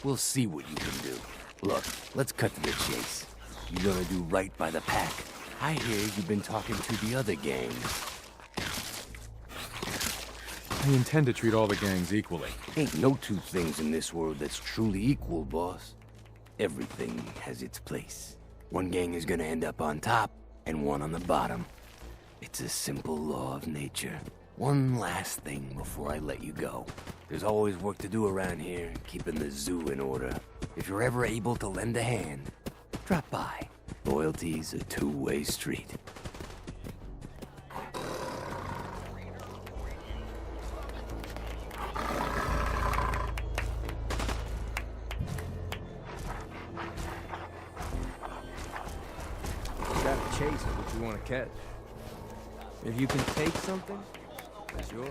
We'll see what you can do. Look, let's cut to the chase. You gonna do right by the pack? I hear you've been talking to the other gangs. I intend to treat all the gangs equally. Ain't no two things in this world that's truly equal, boss. Everything has its place. One gang is gonna end up on top, and one on the bottom. It's a simple law of nature. One last thing before I let you go. There's always work to do around here, keeping the zoo in order. If you're ever able to lend a hand, drop by. Loyalty's a two-way street. Gotta chase what you want to catch. If you can take something, that's yours.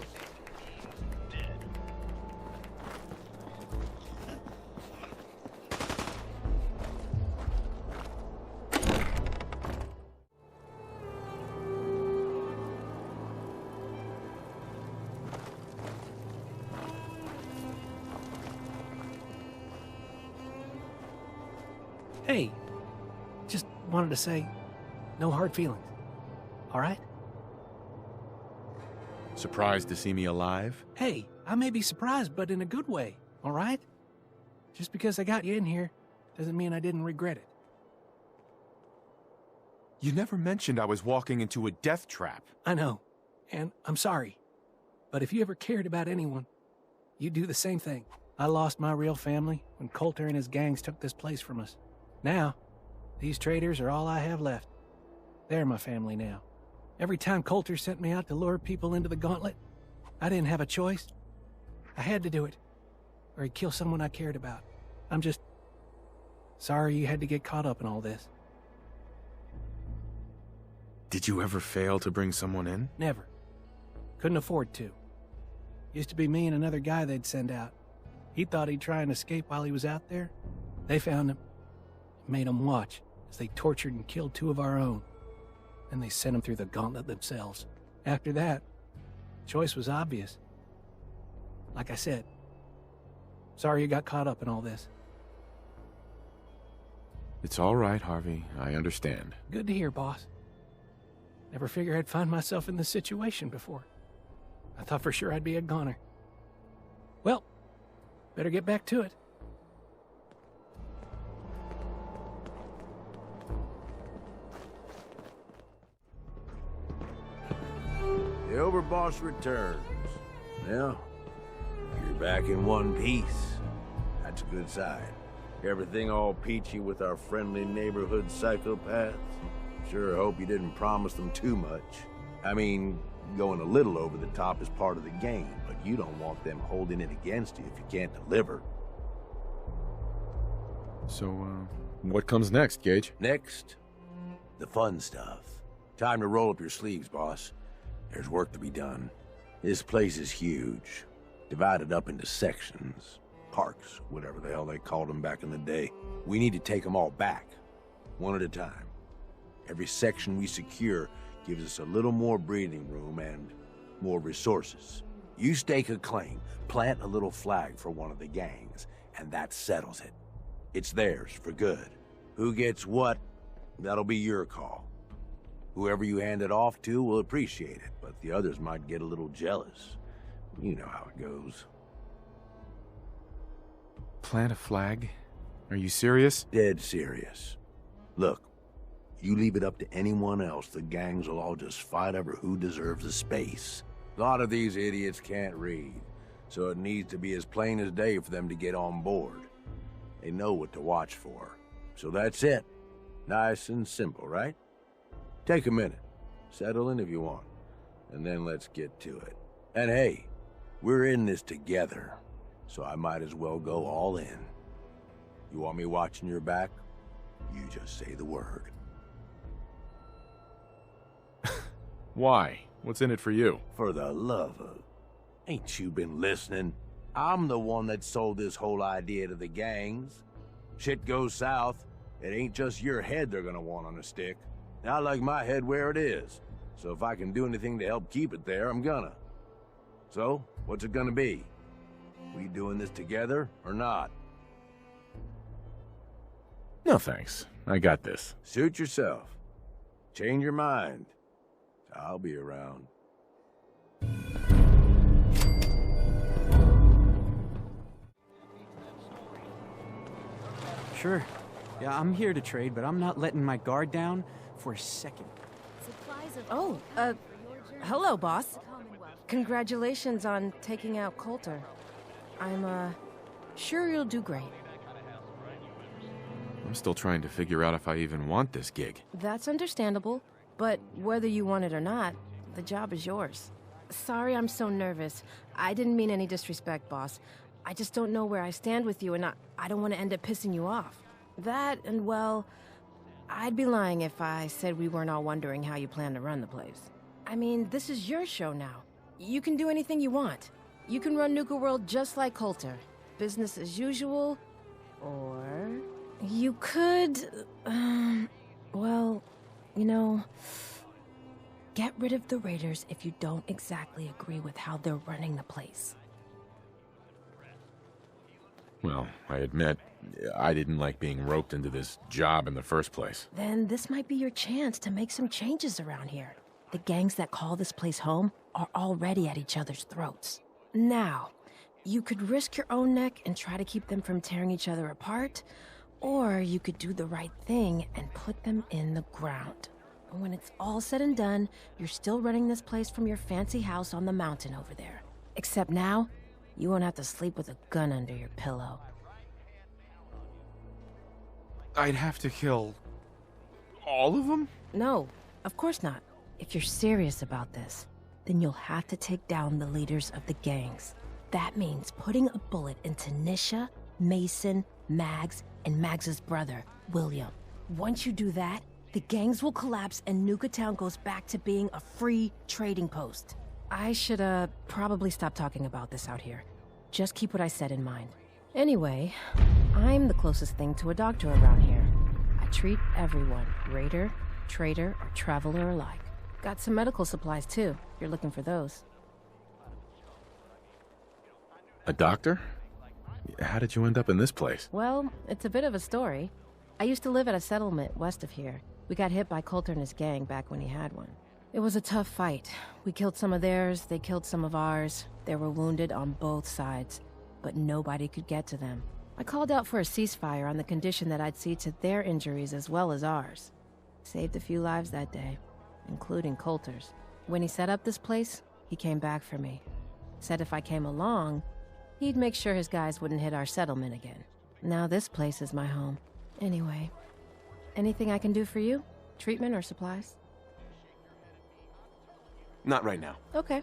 Hey, just wanted to say, no hard feelings. All right? Surprised to see me alive? Hey, I may be surprised, but in a good way, all right? Just because I got you in here doesn't mean I didn't regret it. You never mentioned I was walking into a death trap. I know, and I'm sorry. But if you ever cared about anyone, you'd do the same thing. I lost my real family when Coulter and his gangs took this place from us. Now, these traitors are all I have left. They're my family now. Every time Coulter sent me out to lure people into the gauntlet, I didn't have a choice. I had to do it, or he'd kill someone I cared about. I'm just sorry you had to get caught up in all this. Did you ever fail to bring someone in? Never. Couldn't afford to. Used to be me and another guy they'd send out. He thought he'd try and escape while he was out there. They found him. Made him watch as they tortured and killed two of our own. Then they sent him through the gauntlet themselves. After that, choice was obvious. Like I said, sorry you got caught up in all this. It's all right, Harvey. I understand. Good to hear, boss. Never figured I'd find myself in this situation before. I thought for sure I'd be a goner. Well, better get back to it. The Overboss returns. Well, you're back in one piece. That's a good sign. Everything all peachy with our friendly neighborhood psychopaths? Sure hope you didn't promise them too much. I mean, going a little over the top is part of the game, but you don't want them holding it against you if you can't deliver. So, what comes next, Gage? Next, the fun stuff. Time to roll up your sleeves, boss. There's work to be done. This place is huge, divided up into sections, parks, whatever the hell they called them back in the day. We need to take them all back, one at a time. Every section we secure gives us a little more breathing room and more resources. You stake a claim, plant a little flag for one of the gangs, and that settles it. It's theirs for good. Who gets what, that'll be your call. Whoever you hand it off to will appreciate it, but the others might get a little jealous. You know how it goes. Plant a flag? Are you serious? Dead serious. Look, you leave it up to anyone else, the gangs will all just fight over who deserves the space. A lot of these idiots can't read, so it needs to be as plain as day for them to get on board. They know what to watch for. So that's it. Nice and simple, right? Take a minute. Settle in if you want. And then let's get to it. And hey, we're in this together, so I might as well go all in. You want me watching your back? You just say the word. Why? What's in it for you? For the love of... Ain't you been listening? I'm the one that sold this whole idea to the gangs. Shit goes south, it ain't just your head they're gonna want on a stick. I like my head where it is, so if I can do anything to help keep it there, I'm gonna. So, what's it gonna be? We doing this together, or not? No thanks. I got this. Suit yourself. Change your mind. I'll be around. Sure. Yeah, I'm here to trade, but I'm not letting my guard down for a second. Oh, hello, boss. Congratulations on taking out Coulter. I'm, sure you'll do great. I'm still trying to figure out if I even want this gig. That's understandable, but whether you want it or not, the job is yours. Sorry I'm so nervous. I didn't mean any disrespect, boss. I just don't know where I stand with you, and I don't want to end up pissing you off. That, and well, I'd be lying if I said we weren't all wondering how you plan to run the place. I mean, this is your show now. You can do anything you want. You can run Nuka World just like Coulter. Business as usual, or... You could... well, you know... Get rid of the Raiders if you don't exactly agree with how they're running the place. Well, I admit, I didn't like being roped into this job in the first place. Then this might be your chance to make some changes around here. The gangs that call this place home are already at each other's throats. Now, you could risk your own neck and try to keep them from tearing each other apart, or you could do the right thing and put them in the ground. When it's all said and done, you're still running this place from your fancy house on the mountain over there. Except now, you won't have to sleep with a gun under your pillow. I'd have to kill... all of them? No, of course not. If you're serious about this, then you'll have to take down the leaders of the gangs. That means putting a bullet into Nisha, Mason, Mags, and Mags's brother, William. Once you do that, the gangs will collapse and Nuka Town goes back to being a free trading post. I should, probably stop talking about this out here. Just keep what I said in mind. Anyway, I'm the closest thing to a doctor around here. I treat everyone, raider, trader, or traveler alike. Got some medical supplies, too. You're looking for those. A doctor? How did you end up in this place? Well, it's a bit of a story. I used to live at a settlement west of here. We got hit by Coulter and his gang back when he had one. It was a tough fight. We killed some of theirs, they killed some of ours. They were wounded on both sides, but nobody could get to them. I called out for a ceasefire on the condition that I'd see to their injuries as well as ours. Saved a few lives that day, including Coulter's. When he set up this place, he came back for me. Said if I came along, he'd make sure his guys wouldn't hit our settlement again. Now this place is my home. Anyway, anything I can do for you? Treatment or supplies? Not right now. Okay.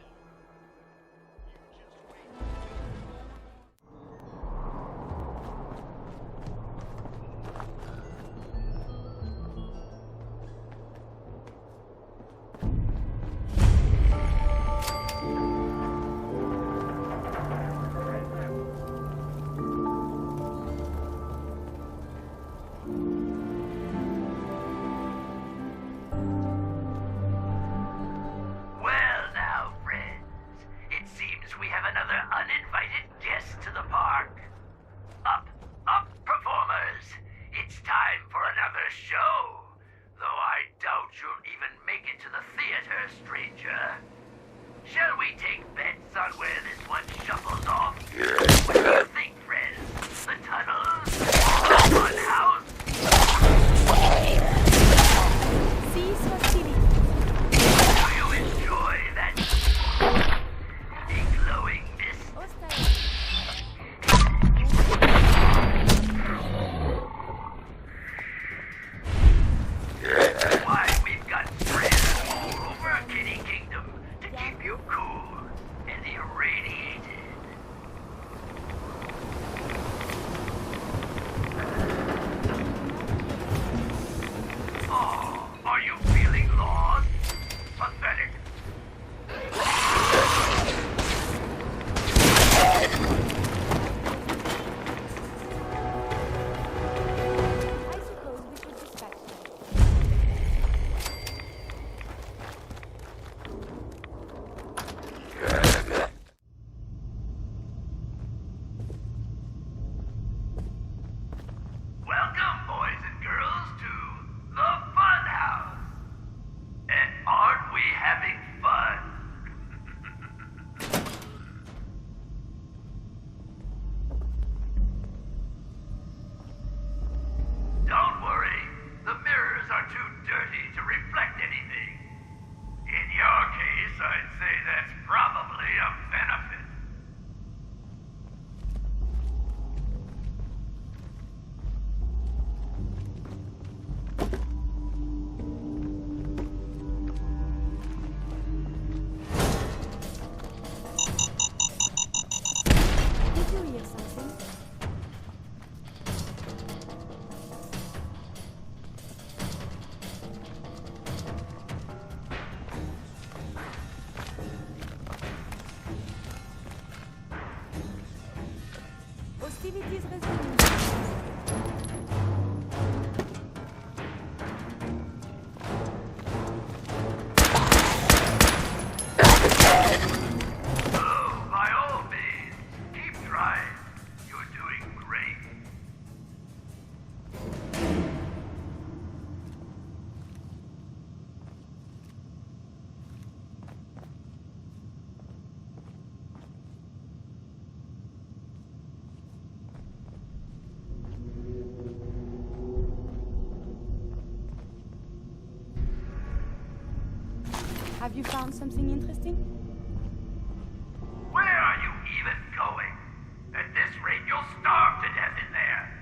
Activities resumed. By all means, keep trying. You're doing great. Have you found something interesting? Where are you even going? At this rate, you'll starve to death in there.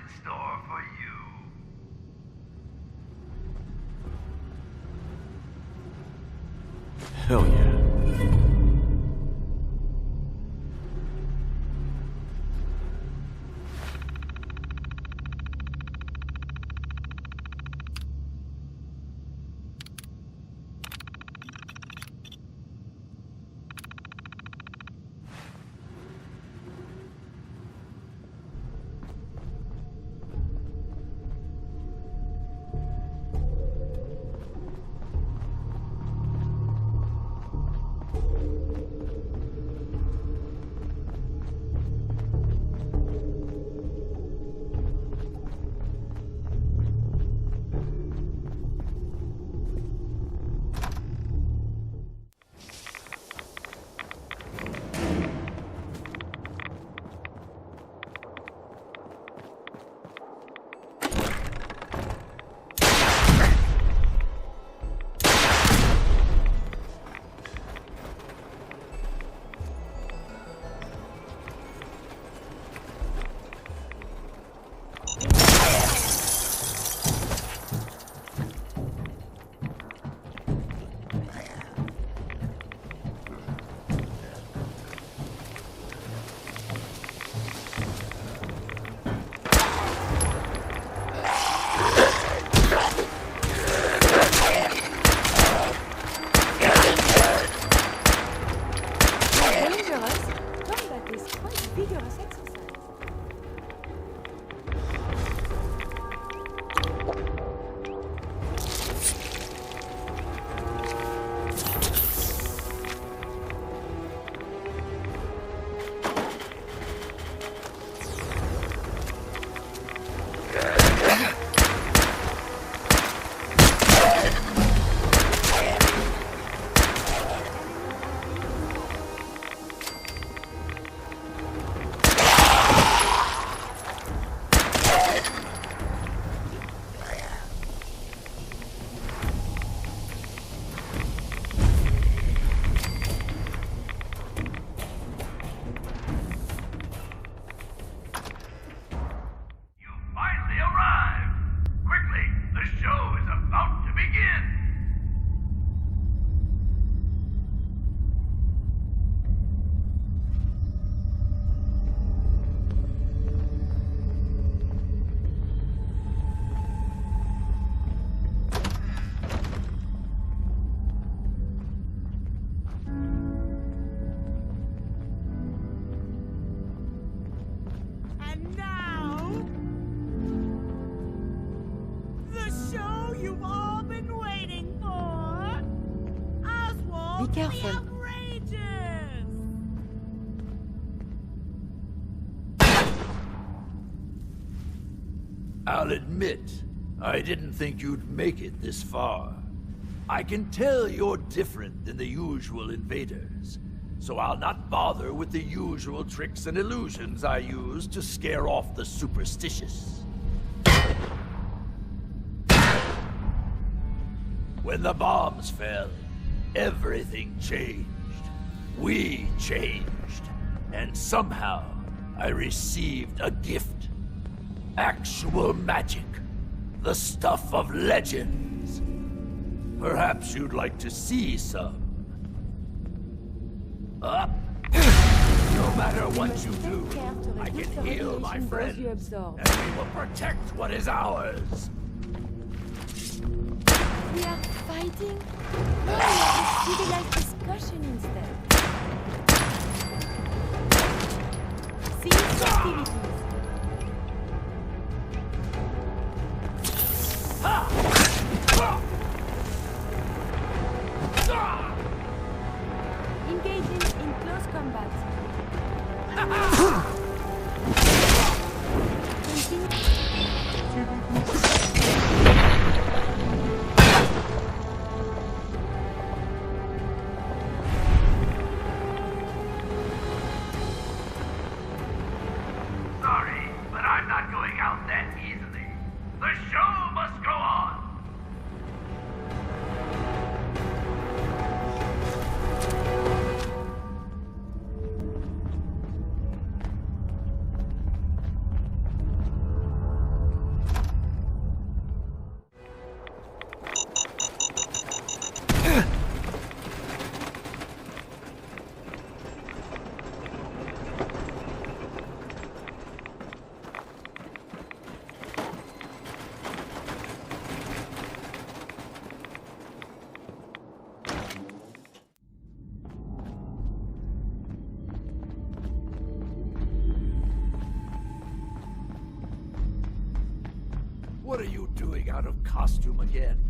in store for you. Hell yeah. Be careful. I'll admit, I didn't think you'd make it this far. I can tell you're different than the usual invaders, so I'll not bother with the usual tricks and illusions I use to scare off the superstitious. When the bombs fell, everything changed. We changed. And somehow, I received a gift. Actual magic. The stuff of legends. Perhaps you'd like to see some. No matter what you do, I can heal my friends, and we will protect what is ours. We are fighting? No, let's civilized discussion instead. Cease activities. Engaging in close combat. What are you doing out of costume again?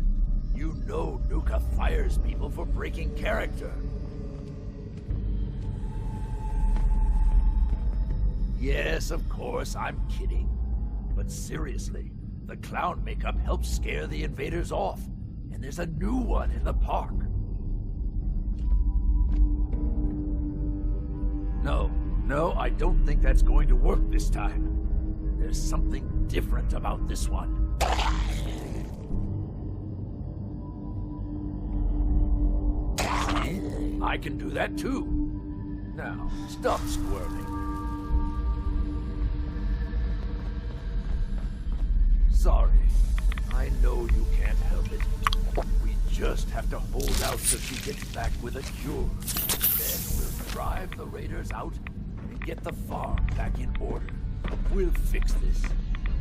You know Nuka fires people for breaking character. Yes, of course, I'm kidding. But seriously, the clown makeup helps scare the invaders off. And there's a new one in the park. No, I don't think that's going to work this time. There's something different about this one. See? I can do that too. Now, stop squirming. Sorry. I know you can't help it. We just have to hold out till she gets back with a cure. Then we'll drive the raiders out and get the farm back in order. We'll fix this.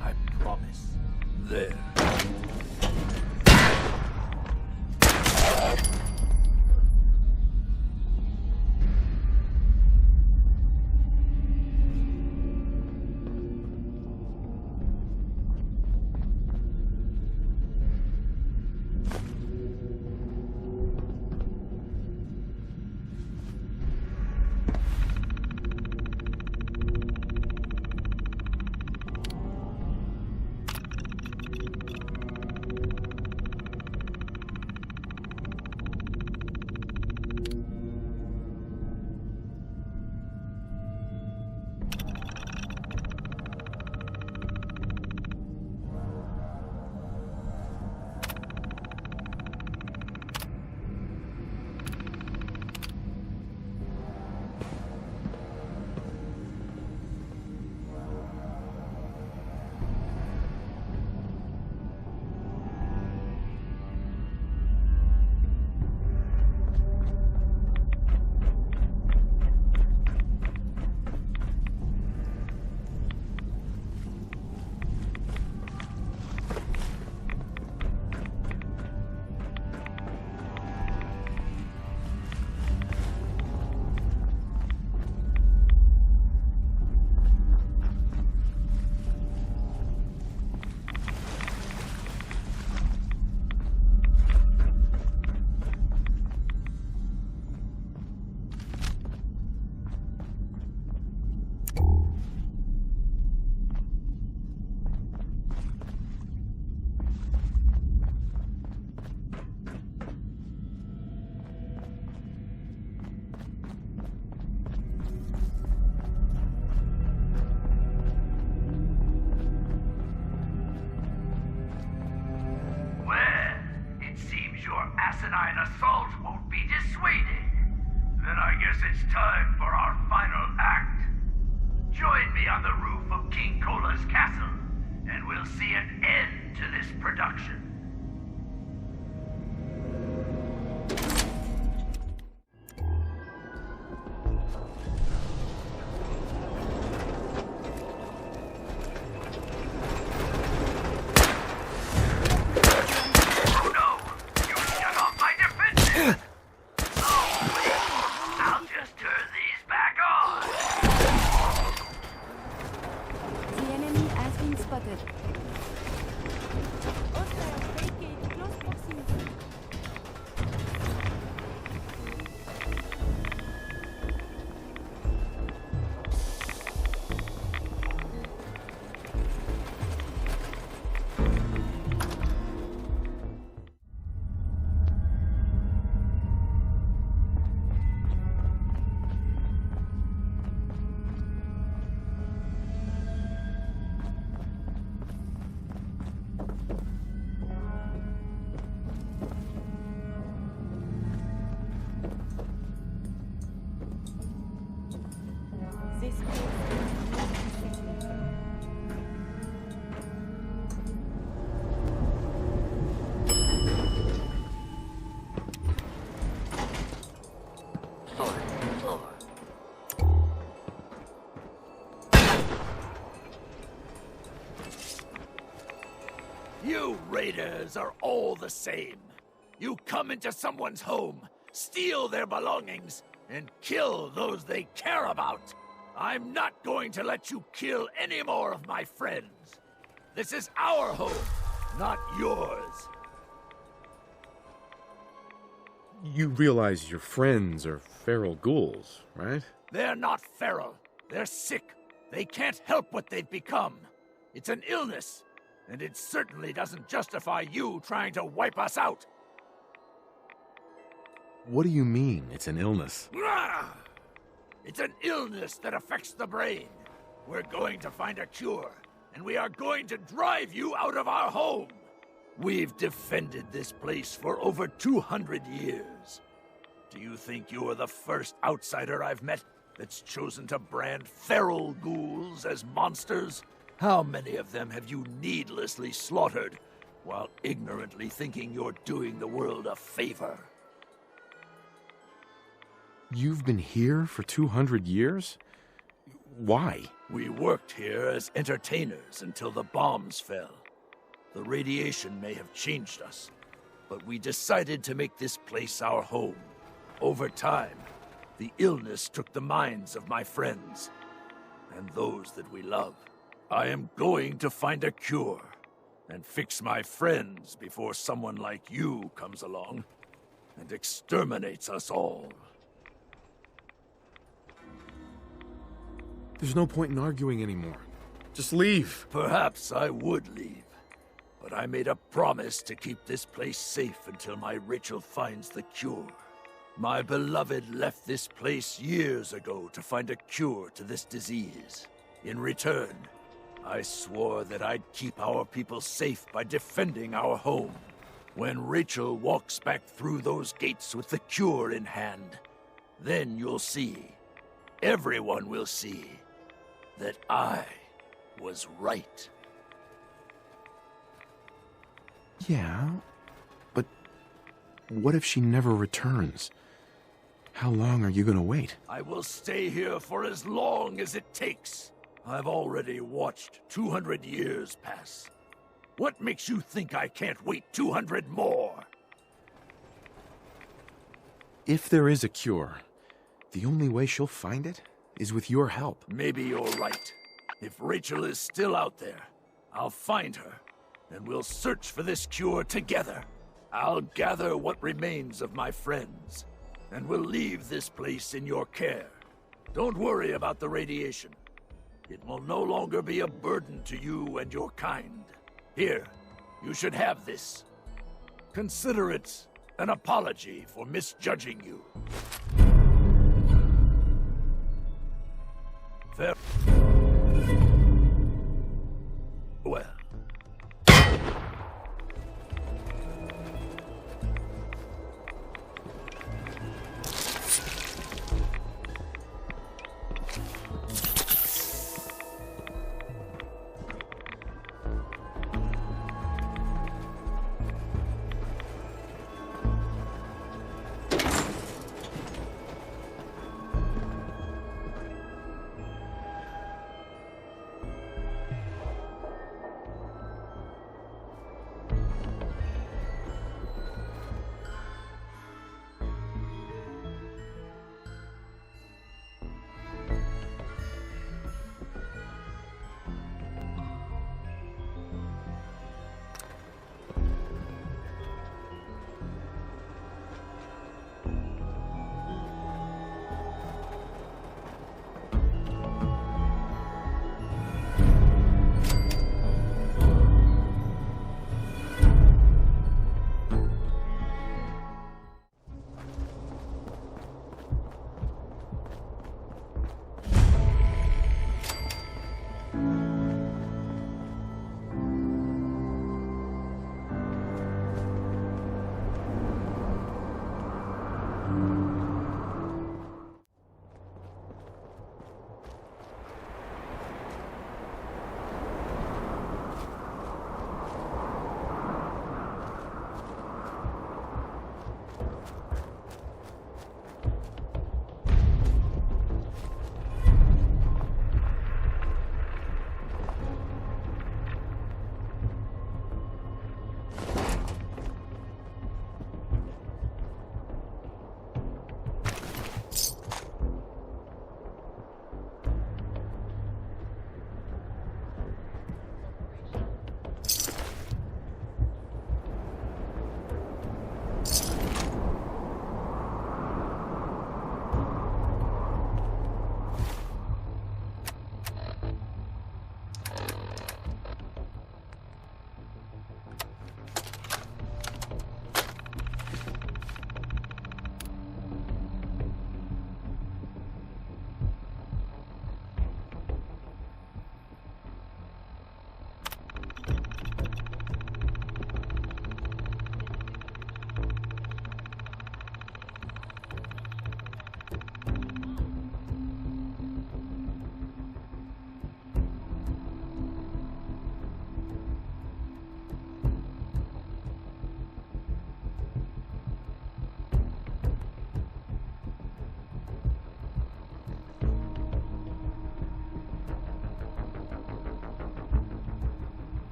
I promise. There. You raiders are all the same. You come into someone's home, steal their belongings, and kill those they care about. I'm not going to let you kill any more of my friends. This is our home, not yours. You realize your friends are feral ghouls, right? They're not feral. They're sick. They can't help what they've become. It's an illness, and it certainly doesn't justify you trying to wipe us out. What do you mean, it's an illness? It's an illness that affects the brain. We're going to find a cure, and we are going to drive you out of our home. We've defended this place for over 200 years. Do you think you're the first outsider I've met that's chosen to brand feral ghouls as monsters? How many of them have you needlessly slaughtered while ignorantly thinking you're doing the world a favor? You've been here for 200 years? Why? We worked here as entertainers until the bombs fell. The radiation may have changed us, but we decided to make this place our home. Over time, the illness took the minds of my friends, and those that we love. I am going to find a cure, and fix my friends before someone like you comes along and exterminates us all. There's no point in arguing anymore. Just leave. Perhaps I would leave, but I made a promise to keep this place safe until my Rachel finds the cure. My beloved left this place years ago to find a cure to this disease. In return, I swore that I'd keep our people safe by defending our home. When Rachel walks back through those gates with the cure in hand, then you'll see, everyone will see, that I was right. Yeah, but what if she never returns? How long are you gonna wait? I will stay here for as long as it takes. I've already watched 200 years pass. What makes you think I can't wait 200 more? If there is a cure, the only way she'll find it is with your help. Maybe you're right. If Rachel is still out there, I'll find her, and we'll search for this cure together. I'll gather what remains of my friends, and we'll leave this place in your care. Don't worry about the radiation. It will no longer be a burden to you and your kind. Here, you should have this. Consider it an apology for misjudging you. Well.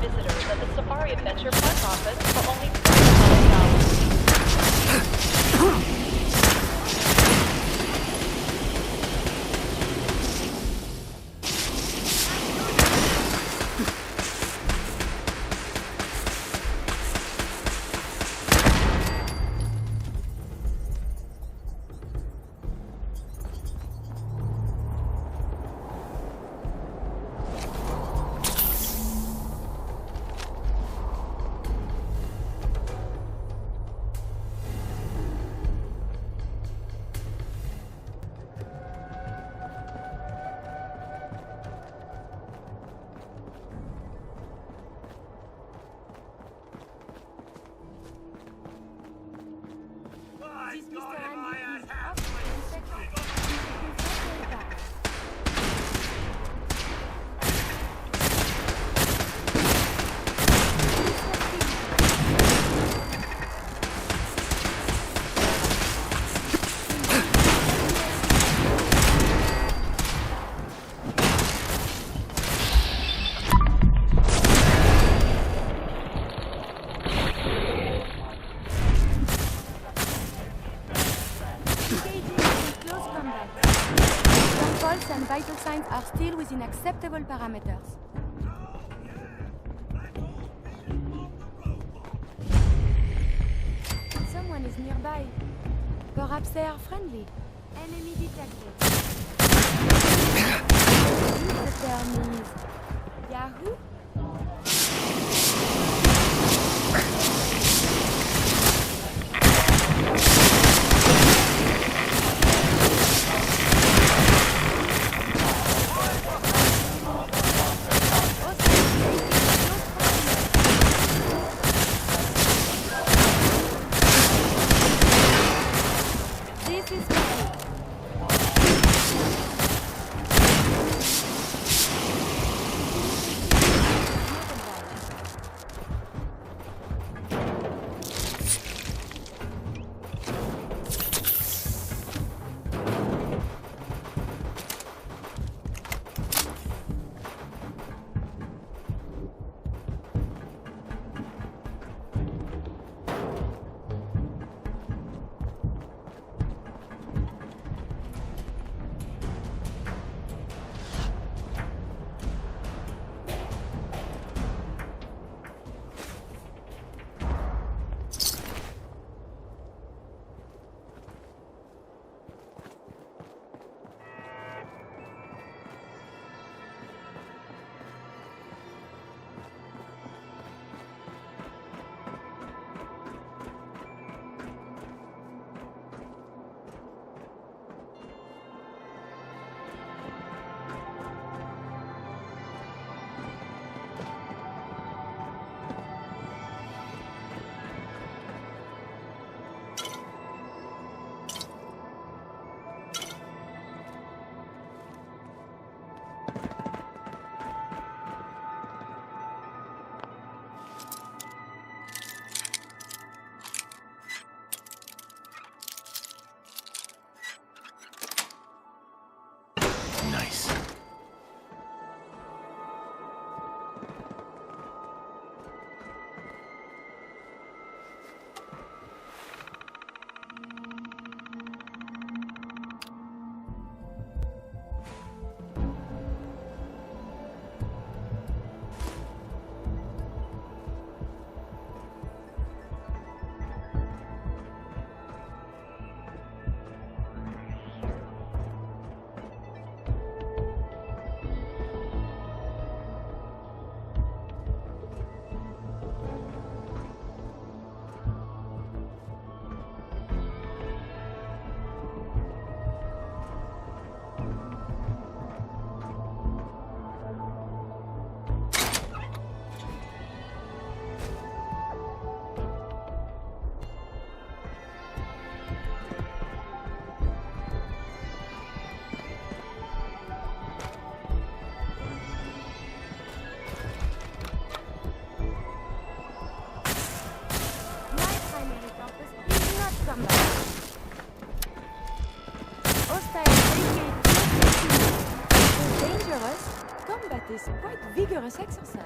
Visitors at the Safari Adventure Park office for only $5. Vital signs are still within acceptable parameters. Someone is nearby. Perhaps they are friendly. Enemy detected. The term is Yahoo? It is quite vigorous exercise.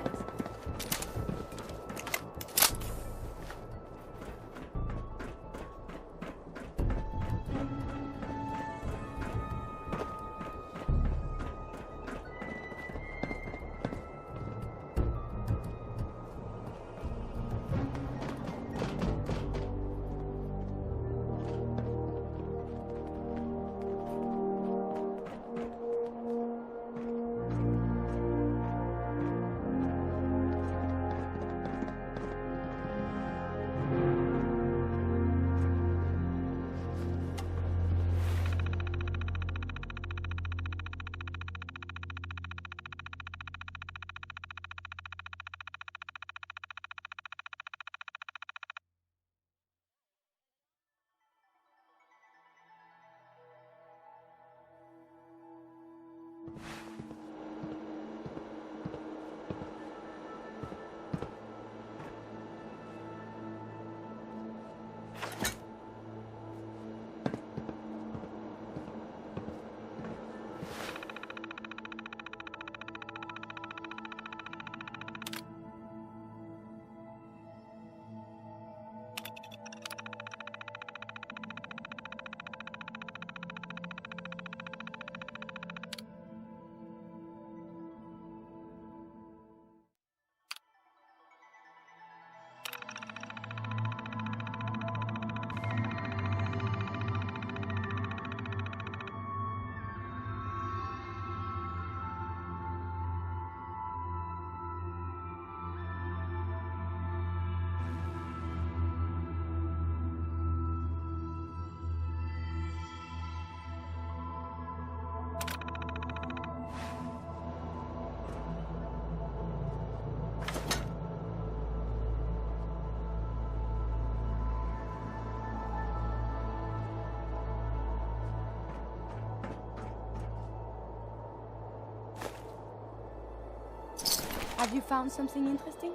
Have you found something interesting?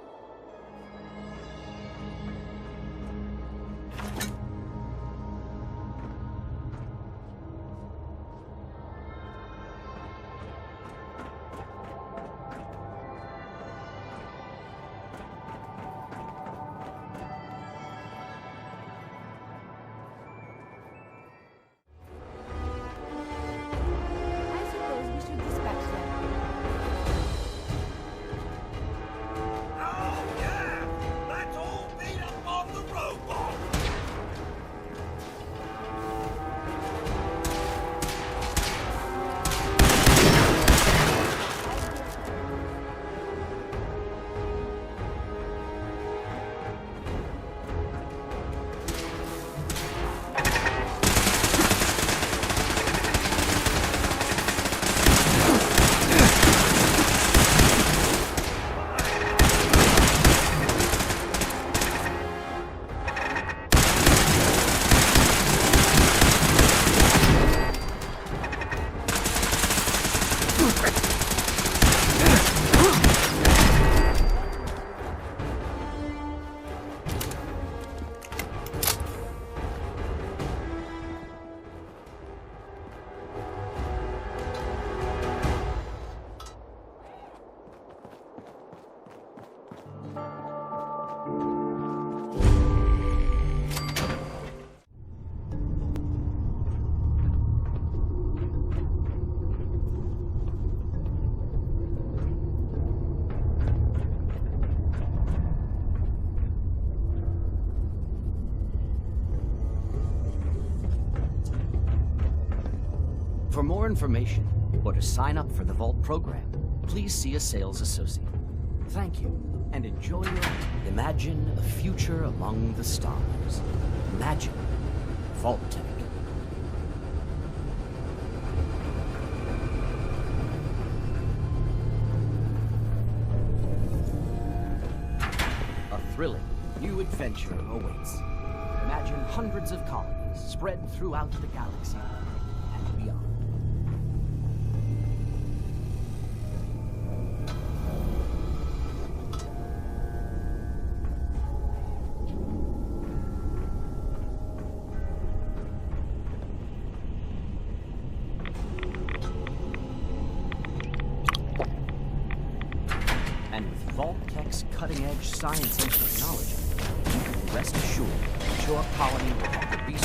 I suppose we should dispatch them. For more information, or to sign up for the Vault program, please see a sales associate. Thank you, and enjoy your... Imagine a future among the stars. Imagine Vault Tech. A thrilling new adventure awaits. Imagine hundreds of colonies spread throughout the galaxy and beyond. Vault-Tech's cutting-edge science and technology, you can rest assured that your colony will have the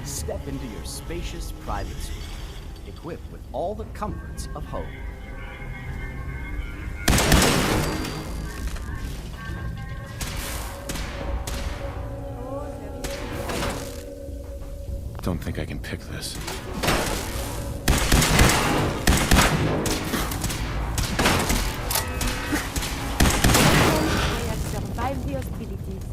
Step into your spacious private suite, equipped with all the comforts of home. Don't think I can pick this. I have survived the hostilities.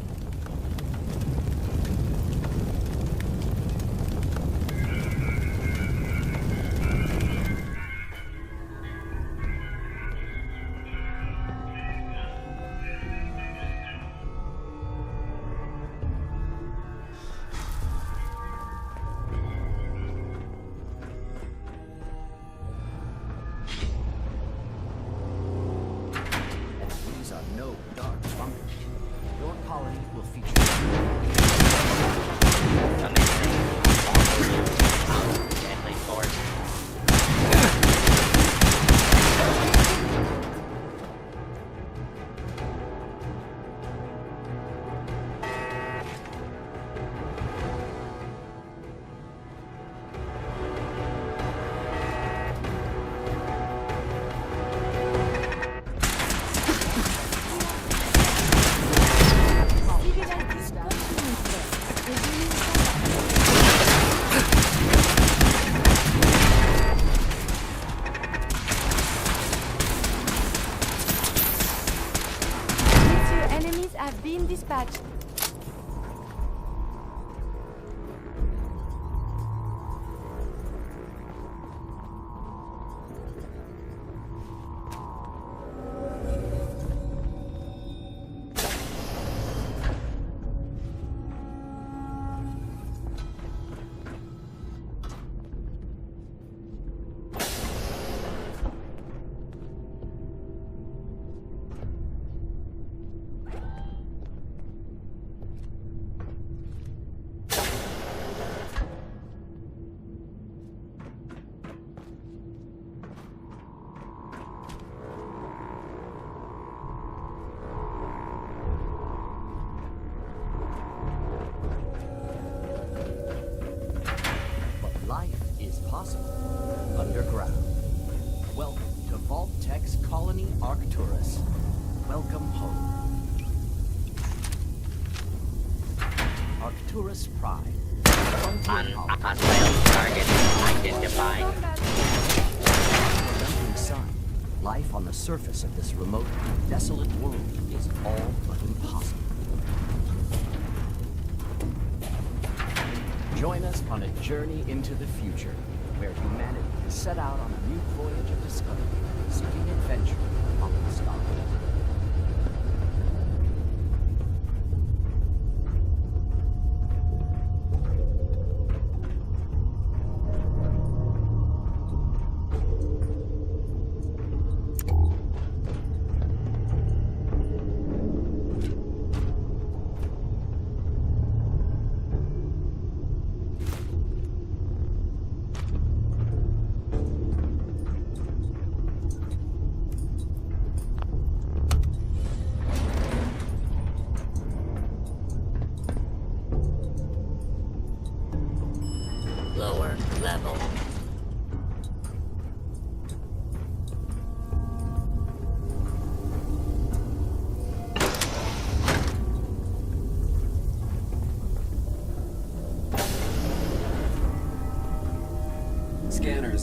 These are no dark bunkers. Your colony will feature deadly force. Enemies have been dispatched. life is possible underground. Welcome to Vault-Tech's colony Arcturus. Welcome home. Arcturus Prime. Unveiled target identified. Remembering sun, life on the surface of this remote, desolate world is all but impossible. Join us on a journey into the future, where humanity has set out on a new voyage of discovery, seeking adventure among the stars.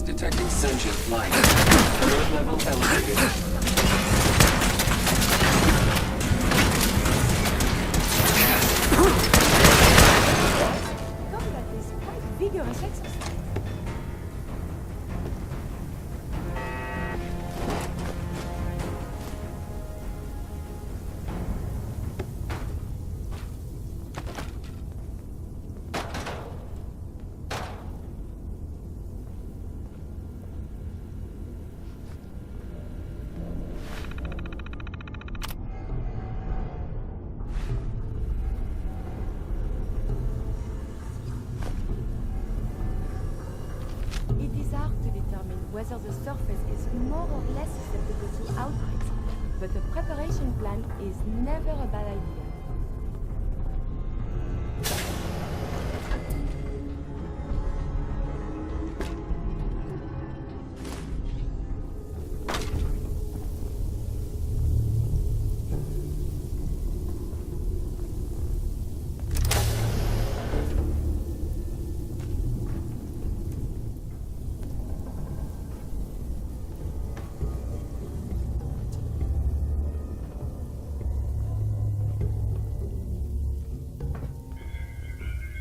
Detecting sentient life. Alert level elevated. Combat is quite vigorous exercise. It is hard to determine whether the surface is more or less susceptible to outbreaks, but a preparation plan is never a bad idea.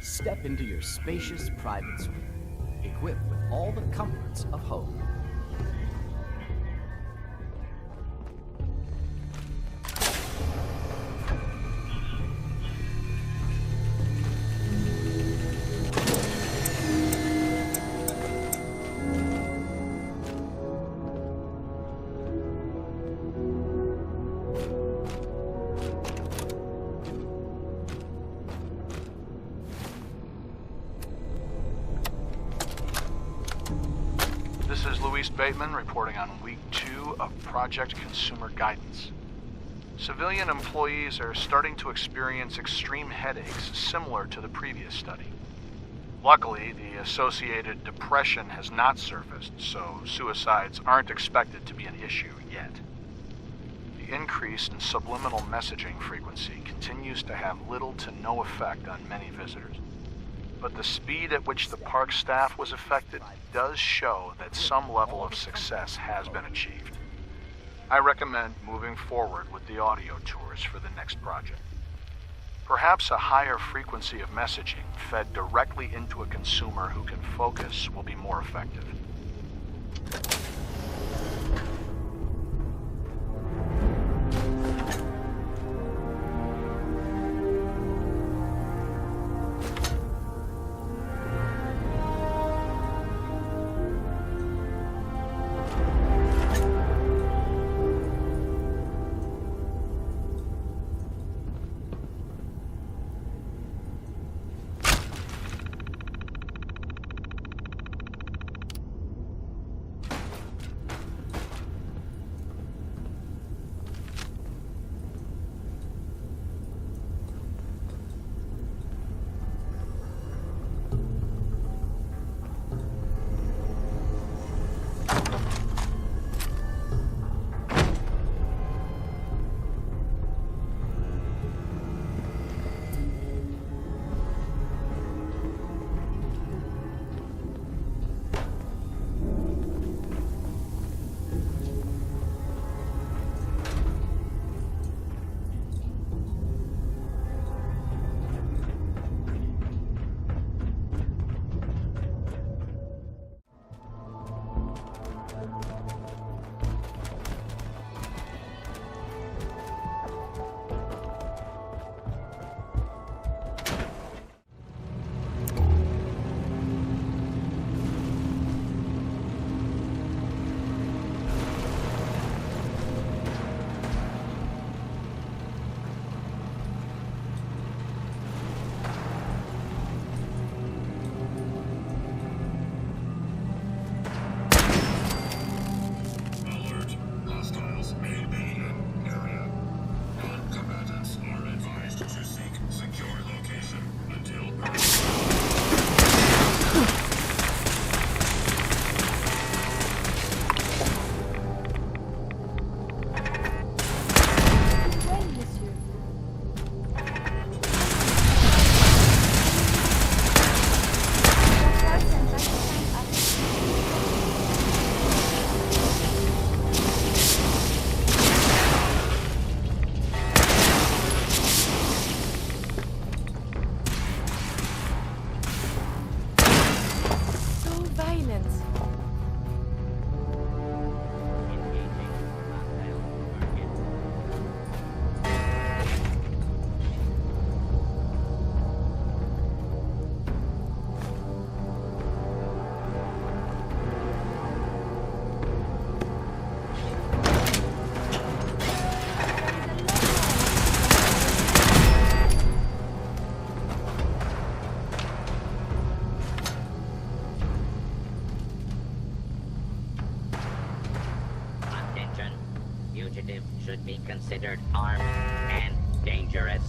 Step into your spacious private suite, equipped with all the comforts of home. This is Luis Bateman reporting on week 2 of Project Consumer Guidance. Civilian employees are starting to experience extreme headaches similar to the previous study. Luckily, the associated depression has not surfaced, so suicides aren't expected to be an issue yet. The increase in subliminal messaging frequency continues to have little to no effect on many visitors. But the speed at which the park staff was affected does show that some level of success has been achieved. I recommend moving forward with the audio tours for the next project. Perhaps a higher frequency of messaging fed directly into a consumer who can focus will be more effective. fugitive should be considered armed and dangerous.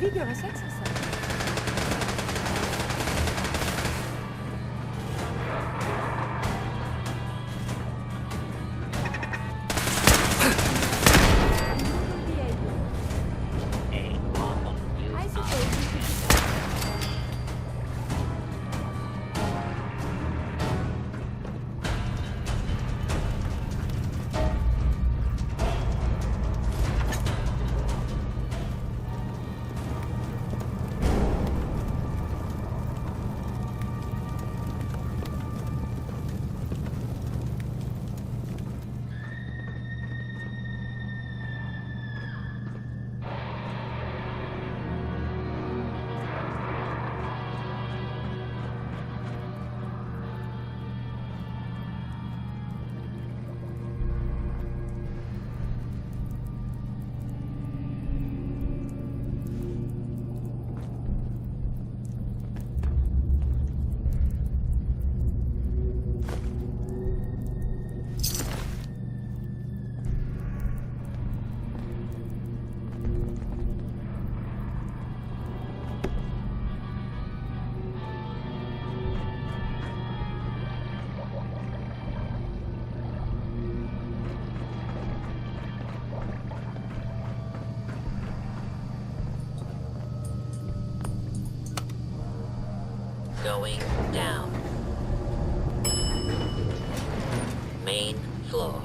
Vigorous exercise. I suppose you could do that. Going down. Main floor.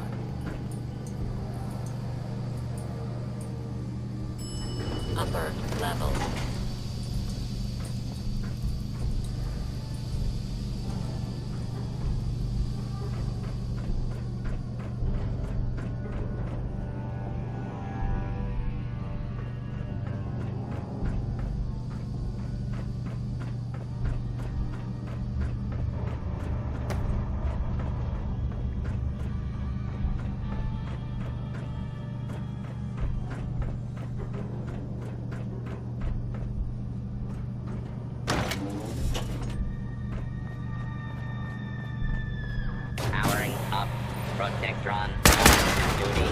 Upper level. Powering up. Protectron on duty.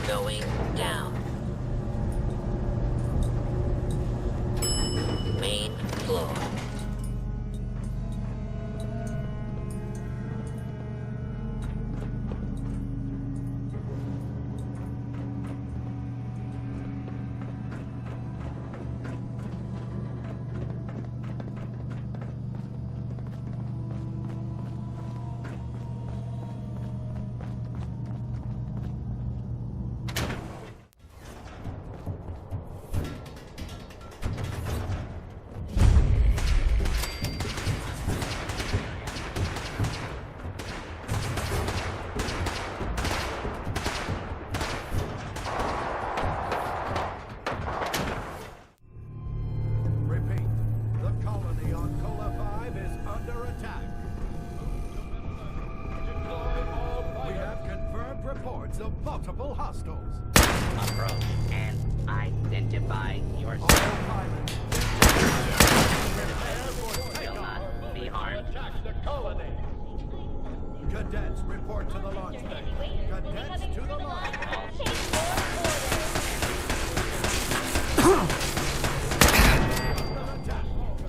Going down. Main floor. of multiple hostiles. Approach and identify yourself. Will not be harmed. Attack the colony. Cadets report to the launch bay. Cadets to the launch bay.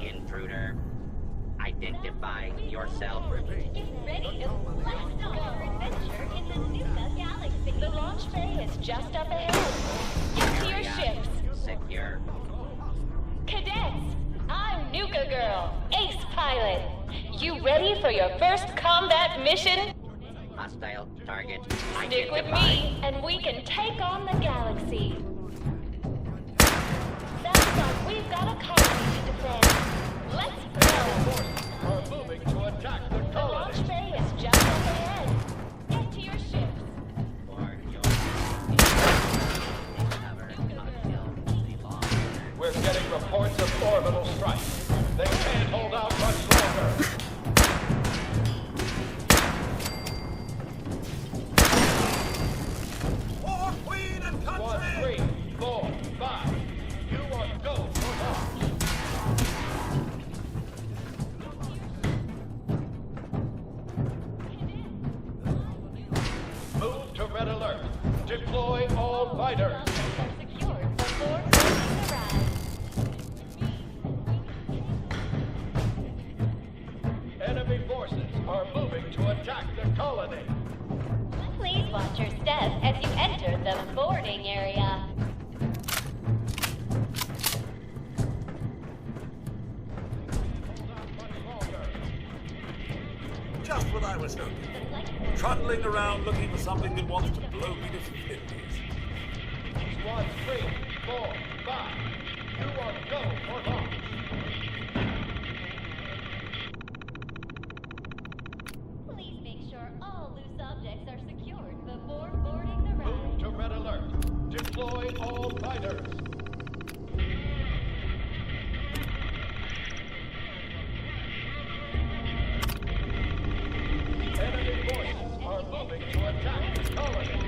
Intruder, identify yourself. Get ready to blast off our adventure in the Nuka galaxy. The launch bay is just up ahead. Get to your ships. Secure. Cadets, I'm Nuka Girl, ace pilot. You ready for your first combat mission? Hostile target. Stick with me, and we can take on the galaxy. Sounds like we've got a colony to defend. Let's go! Are moving to attack the The colony. launch bay is just up ahead. Get to your ships. We're getting reports of orbital strikes. They can't hold out much longer. For Queen and Country! 1, 3, 4, 5. You are go for launch. Move to red alert. Deploy all fighters. Secured before boarding arrives. Enemy forces are moving to attack the colony. Please watch your step as you enter the boarding area. Just what I was hoping. Trundling around looking for something that wants to blow me to fifties. Squad 3, 4, 5. You are go for launch. Please make sure all loose objects are secured before boarding the ride. Move to red alert. Deploy all fighters. Enemy forces are moving to attack the colony.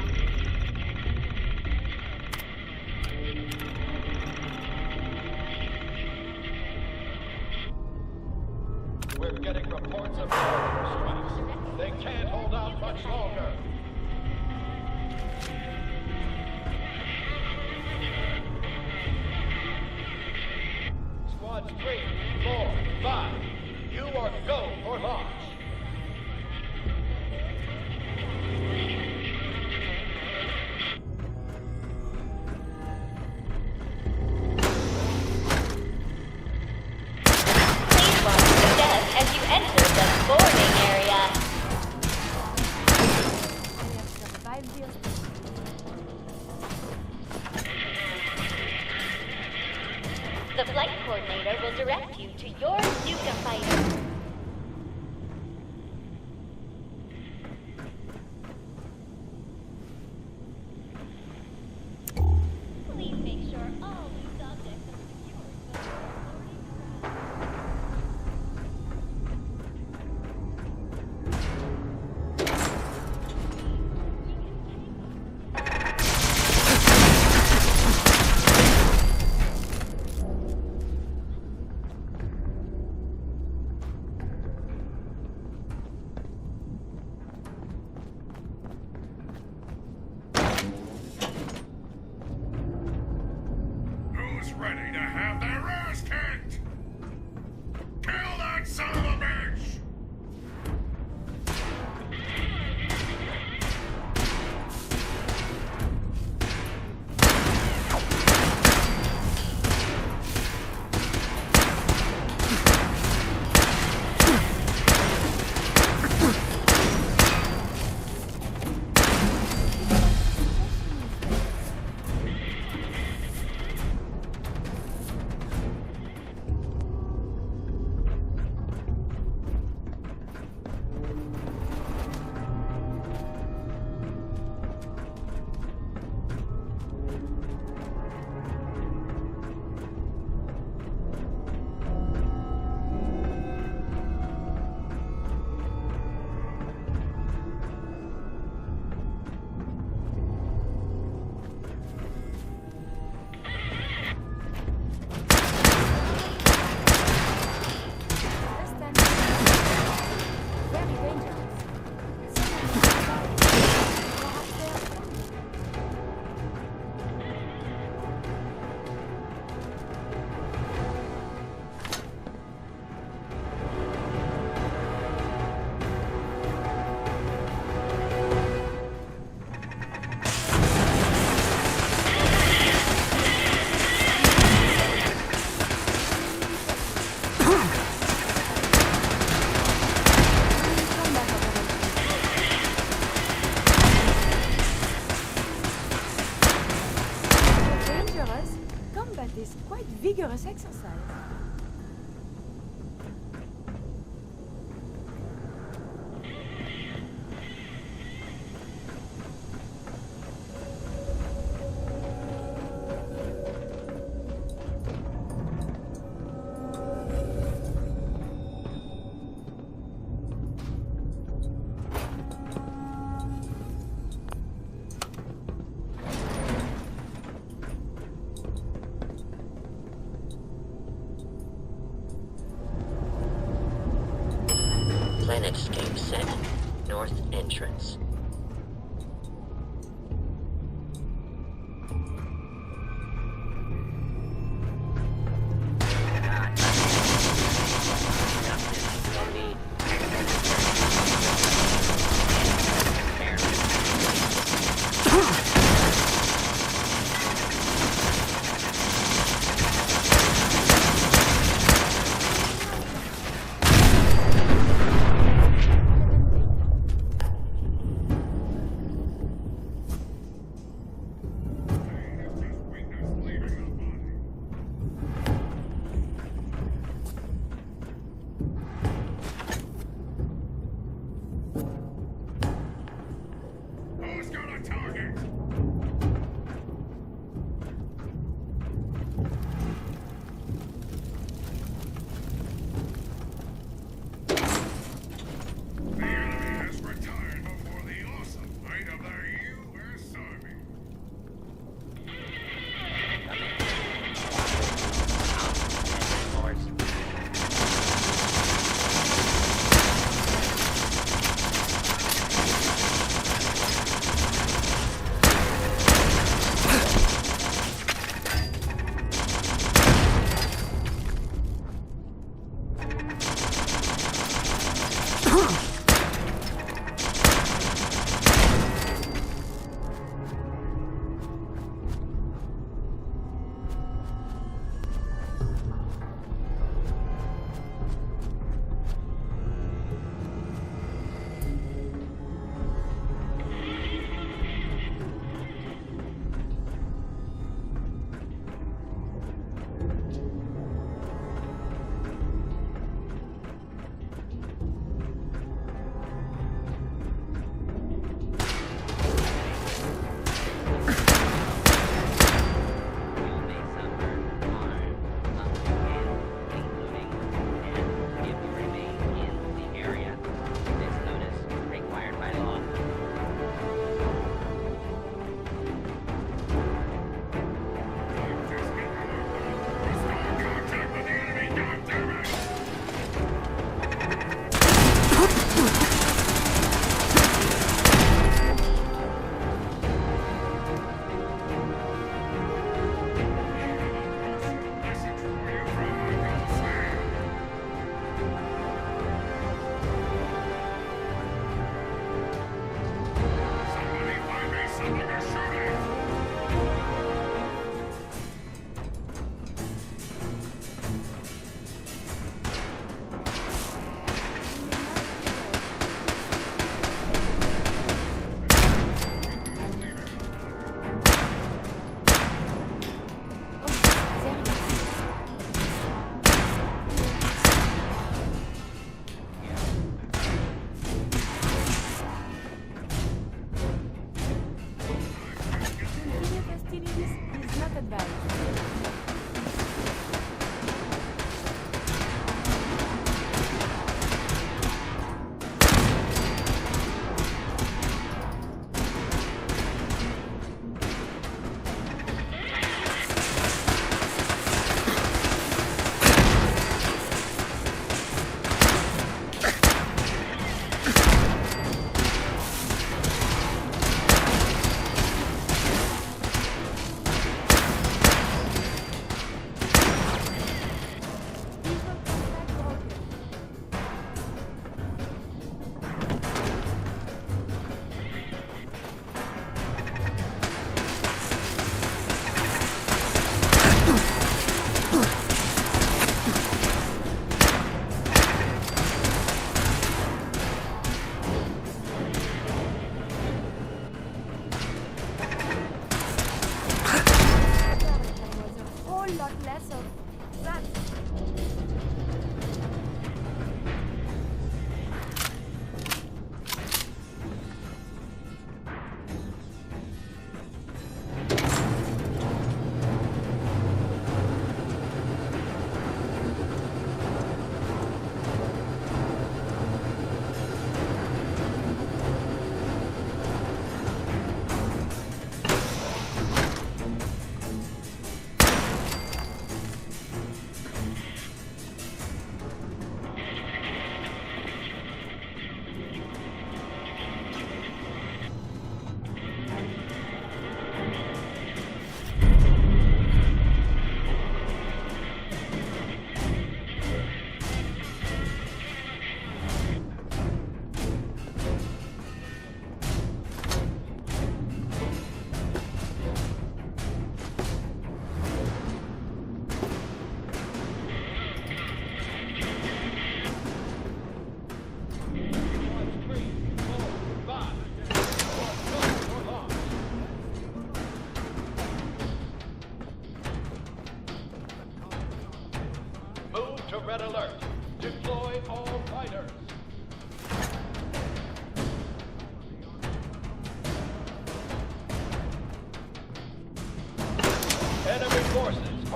We're getting reports of orbital strikes. They can't hold out much longer. Squads 3, 4, 5. You are go for launch. Please watch your step as you enter the boarding area. The flight coordinator will direct you to your Nuka fighter. Please make sure all loose objects are secured before Who's ready to have their ass kicked? Kill that son of a bitch! nice exercise. Planetscape set. North entrance.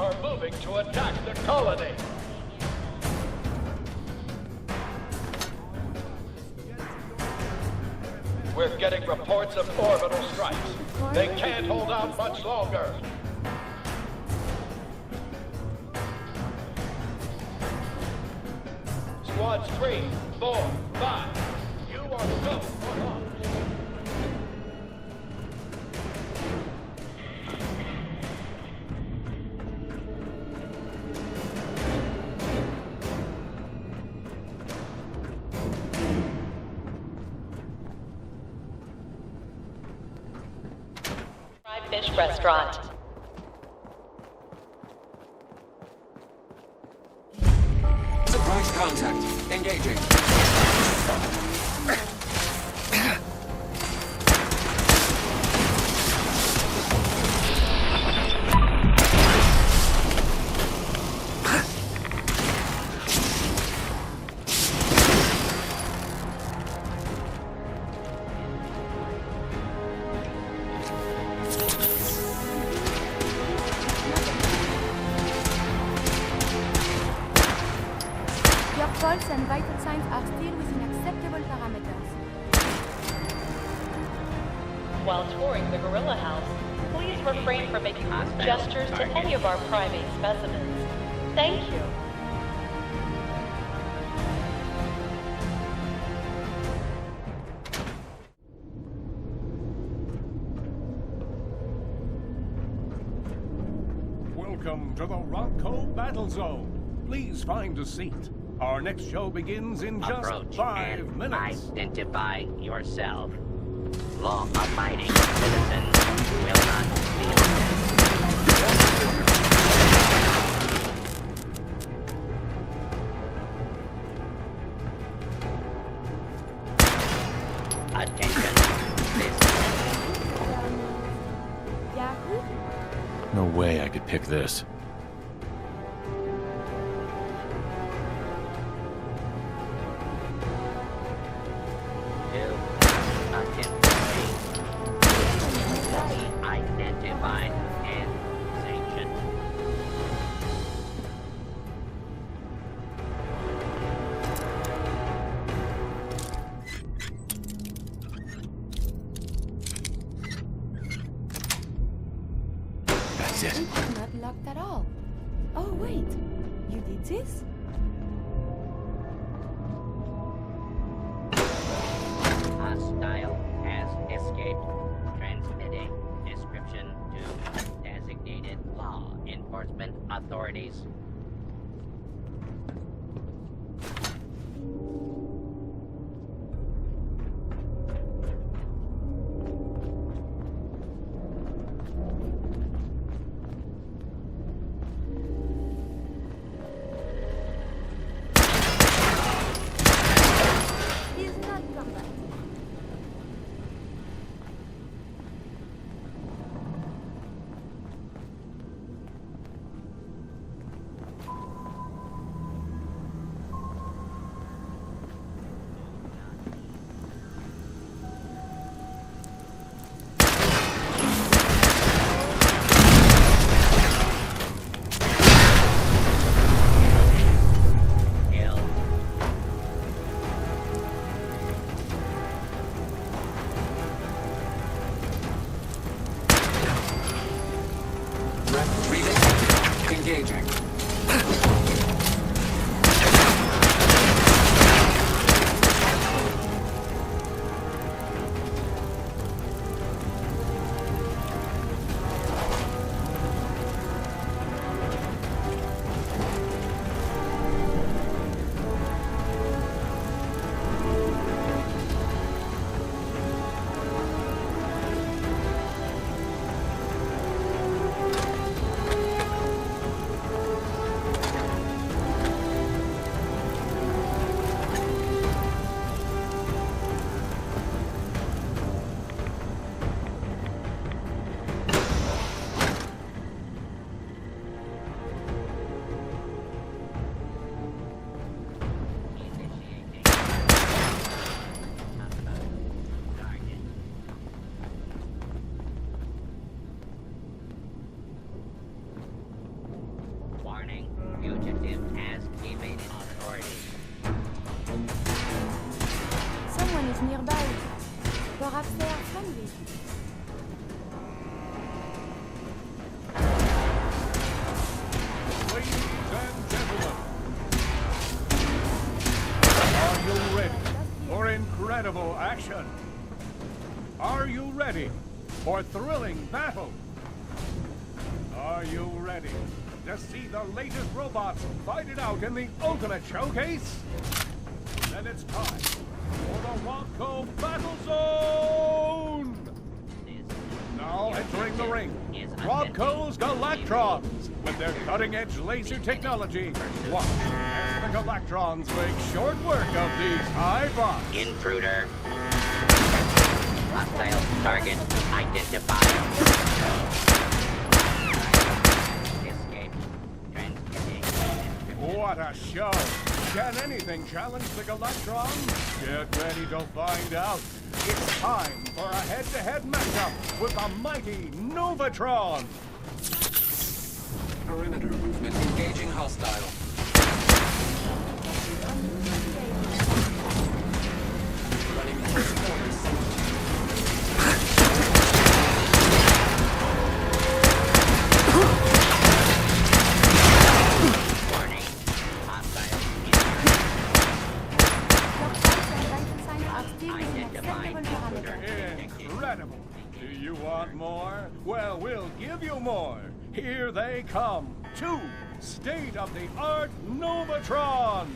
are moving to attack the colony. We're getting reports of orbital strikes. They can't hold out much longer. Squads 3, 4, 5. You are go for launch. Fish Restaurant. Surprise contact. Engaging. Pulse and vital signs are still within acceptable parameters. While touring the gorilla house, please refrain from making rude gestures to any of our primate specimens. Thank you. Welcome to the Rocco Battle Zone. Please find a seat. Our next show begins in just Approach 5 and minutes. Identify yourself. Law-abiding citizens will not be Attention. Yahoo? No way I could pick this. Identified and sanctioned. That's it. It's not locked at all. Oh, wait. You did this? Hostile has escaped. Transmitting description to designated law enforcement authorities. He's not combat. is nearby. Perhaps they are friendly. Ladies and gentlemen, are you ready for incredible action? Are you ready for thrilling battle? Are you ready to see the latest robots fight it out in the ultimate showcase? Then it's time for the Rodco Battle Zone! Now entering the ring, Rodco's Galactrons, with their cutting-edge laser technology. Watch as the Galactrons make short work of these high bars. Intruder. Hostile target identified. Escape. What a show! Can anything challenge the Galactrons? Get ready to find out. It's time for a head-to-head matchup with the mighty Novatron. Perimeter movement engaging hostile. Running first order sentry. Incredible! Do you want more? Well, we'll give you more. Here they come. 2 state-of-the-art Novatron!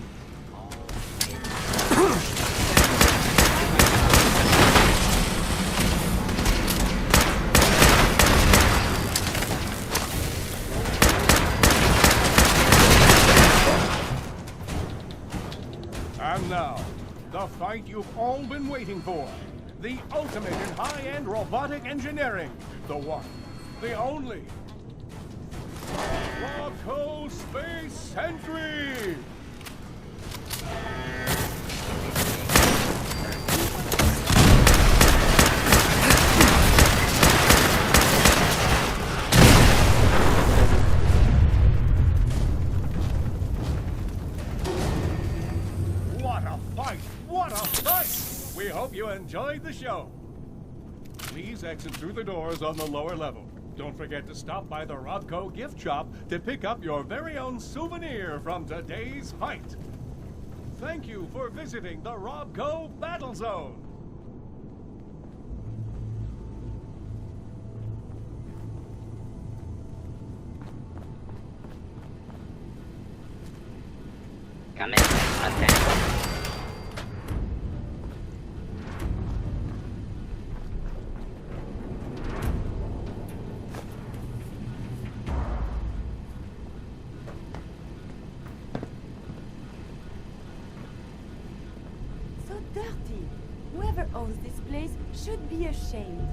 And now, the fight you've all been waiting for. The ultimate in high-end robotic engineering. The one, the only. Rodco Space Sentry! What a fight! What a fight! We hope you enjoyed the show. Please exit through the doors on the lower level. Don't forget to stop by the Rodco gift shop to pick up your very own souvenir from today's fight. Thank you for visiting the Rodco Battle Zone. Come in. Attack. Dirty. Whoever owns this place should be ashamed.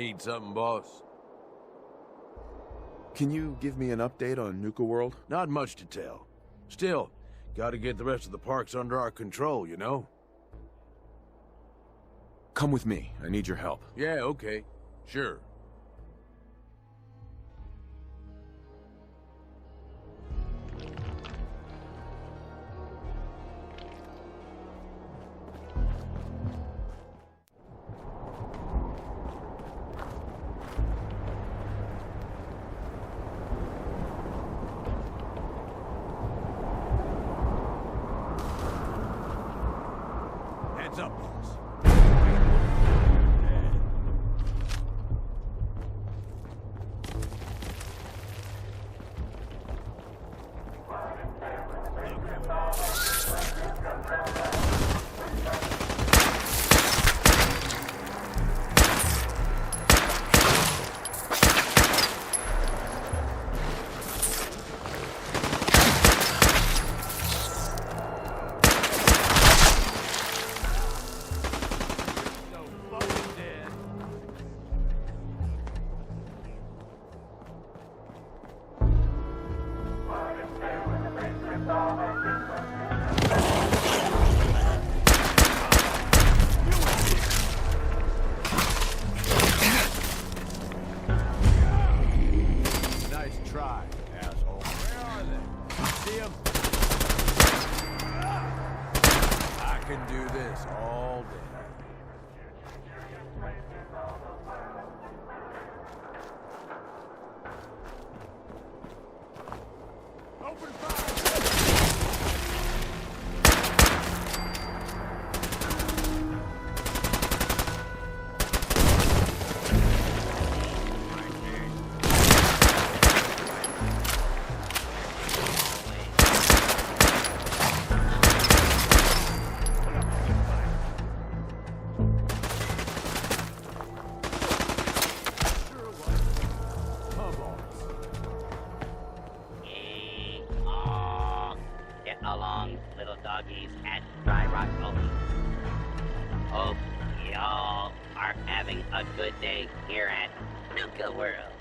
Need something, boss? Can you give me an update on Nuka World? Not much to tell. Still, gotta get the rest of the parks under our control, you know? Come with me. I need your help. Yeah, okay. Sure. Heads up, boss. Nice try, asshole. Where are they? See them? I can do this all day. Open fire! Get along, little doggies, at Dry Rock Gulch. Hope y'all are having a good day here at Nuka World.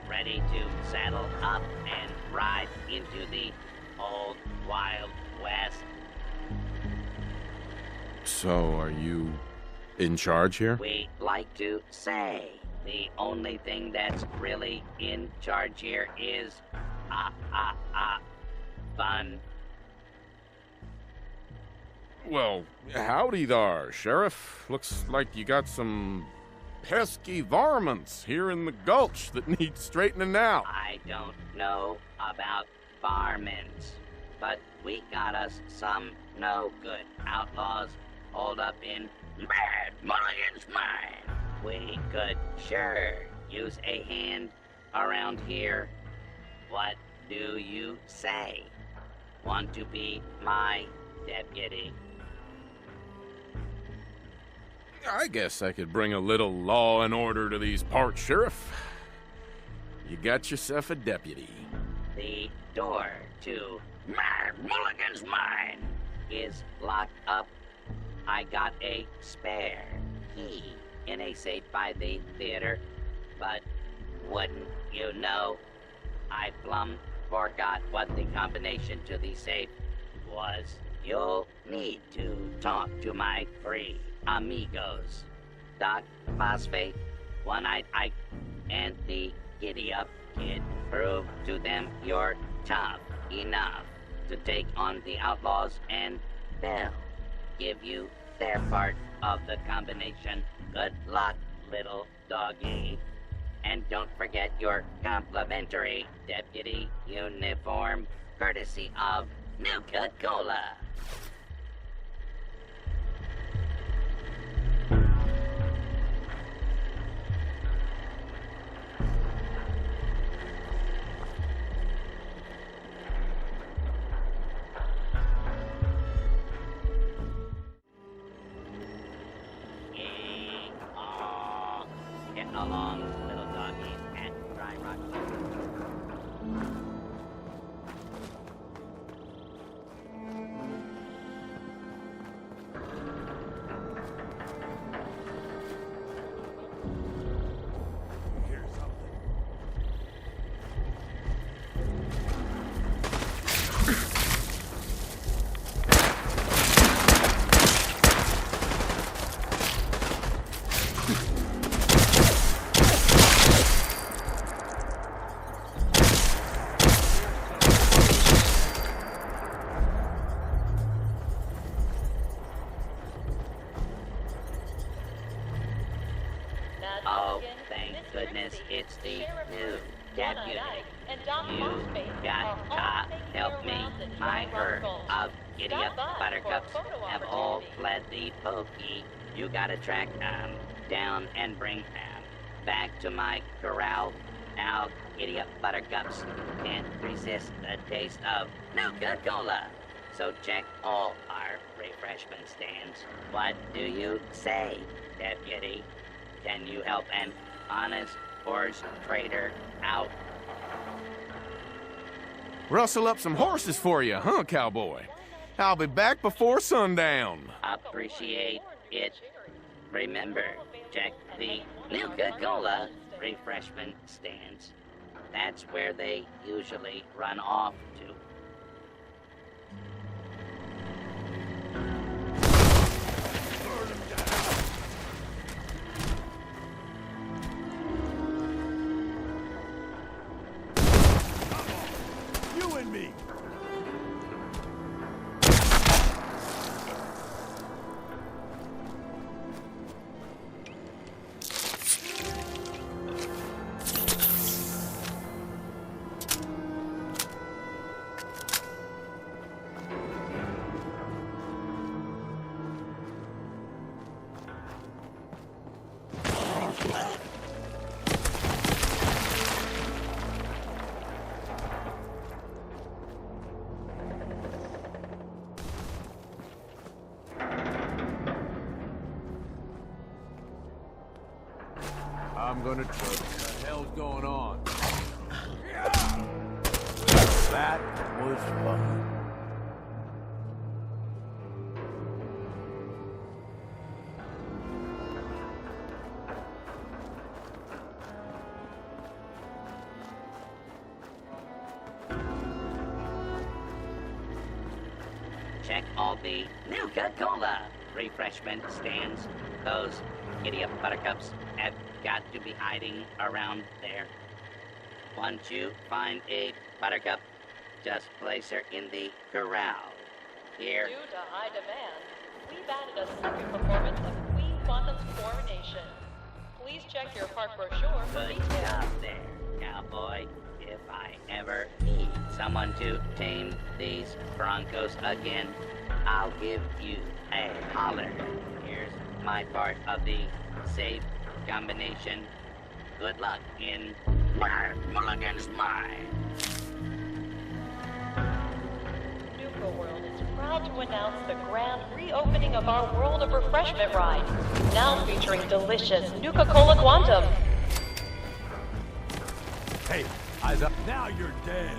Ready to saddle up and ride into the old Wild West. So, are you in charge here? We like to say the only thing that's really in charge here is fun. Well, howdy there, Sheriff. Looks like you got some pesky varmints here in the gulch that need straightening out. I don't know about varmints, but we got us some no good outlaws holed up in Mad Mulligan's mine. We could sure use a hand around here. What do you say? Want to be my deputy? I guess I could bring a little law and order to these parts, Sheriff. You got yourself a deputy. The door to Mad Mulligan's mine is locked up. I got a spare key in a safe by the theater, but wouldn't you know, I plumb forgot what the combination to the safe was. You'll need to talk to my three amigos, Doc, Phosphate, One-Eyed Ike, and the Giddy-Up Kid. Prove to them you're tough enough to take on the outlaws, and they'll give you their part of the combination. Good luck, little doggy. And don't forget your complimentary deputy uniform, courtesy of Nuka Cola. Get along, little doggies, and Dry Rock. Deputy, you got to help me. My herd of idiot buttercups have all fled the pokey. You gotta track them down and bring them back to my corral. Now, idiot buttercups can't resist the taste of Nuka Cola. So check all our refreshment stands. What do you say, Deputy? Can you help an honest horse trader out? Rustle up some horses for you, huh, cowboy? I'll be back before sundown. Appreciate it. Remember, check the Nuka Cola refreshment stands. That's where they usually run off to. You and me. I'm gonna trust. What the hell's going on? That was fun. Check all the Nuka Cola refreshment stands. Those idiot buttercups have got to be hiding around there. Once you find a buttercup, just place her in the corral. Here. Due to high demand, we've added a second performance of Queen Quantum's Coronation. Please check your park brochure for Good details. job there, cowboy. If I ever need someone to tame these Broncos again, I'll give you a holler. Here's my part of the safe combination. Good luck in Mulligan's mine. Nuka World is proud to announce the grand reopening of our World of Refreshment ride, now featuring delicious Nuka Cola Quantum. Hey, eyes up. Now you're dead.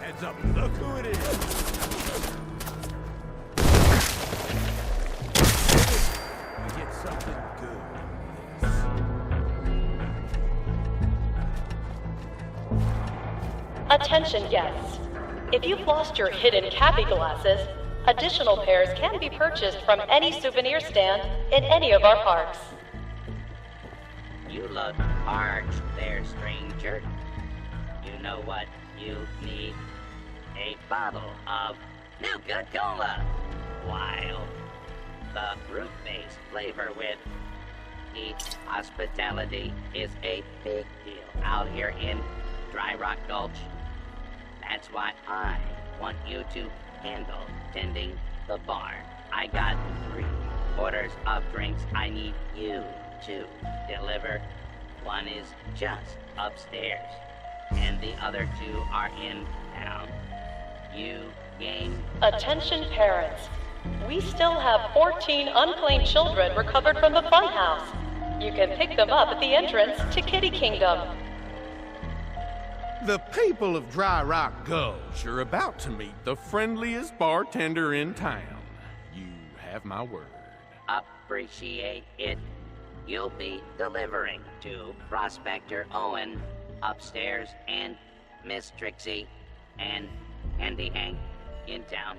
Heads up, look who it is! We get something good. Attention guests. If you've lost your hidden cappy glasses, additional pairs can be purchased from any souvenir stand in any of our parks. You look parched there, stranger. You know what you need? A bottle of Nuka Cola. While the fruit-based flavor with the hospitality is a big deal out here in Dry Rock Gulch. That's why I want you to handle tending the bar. I got 3 orders of drinks I need you to deliver. One is just upstairs, and the other 2 are in town. You game? Attention parents. We still have 14 unclaimed children recovered from the funhouse. You can pick them up at the entrance to Kitty Kingdom. The people of Dry Rock Gulch are about to meet the friendliest bartender in town. You have my word. Appreciate it. You'll be delivering to Prospector Owen upstairs and Miss Trixie and Handy Hank in town.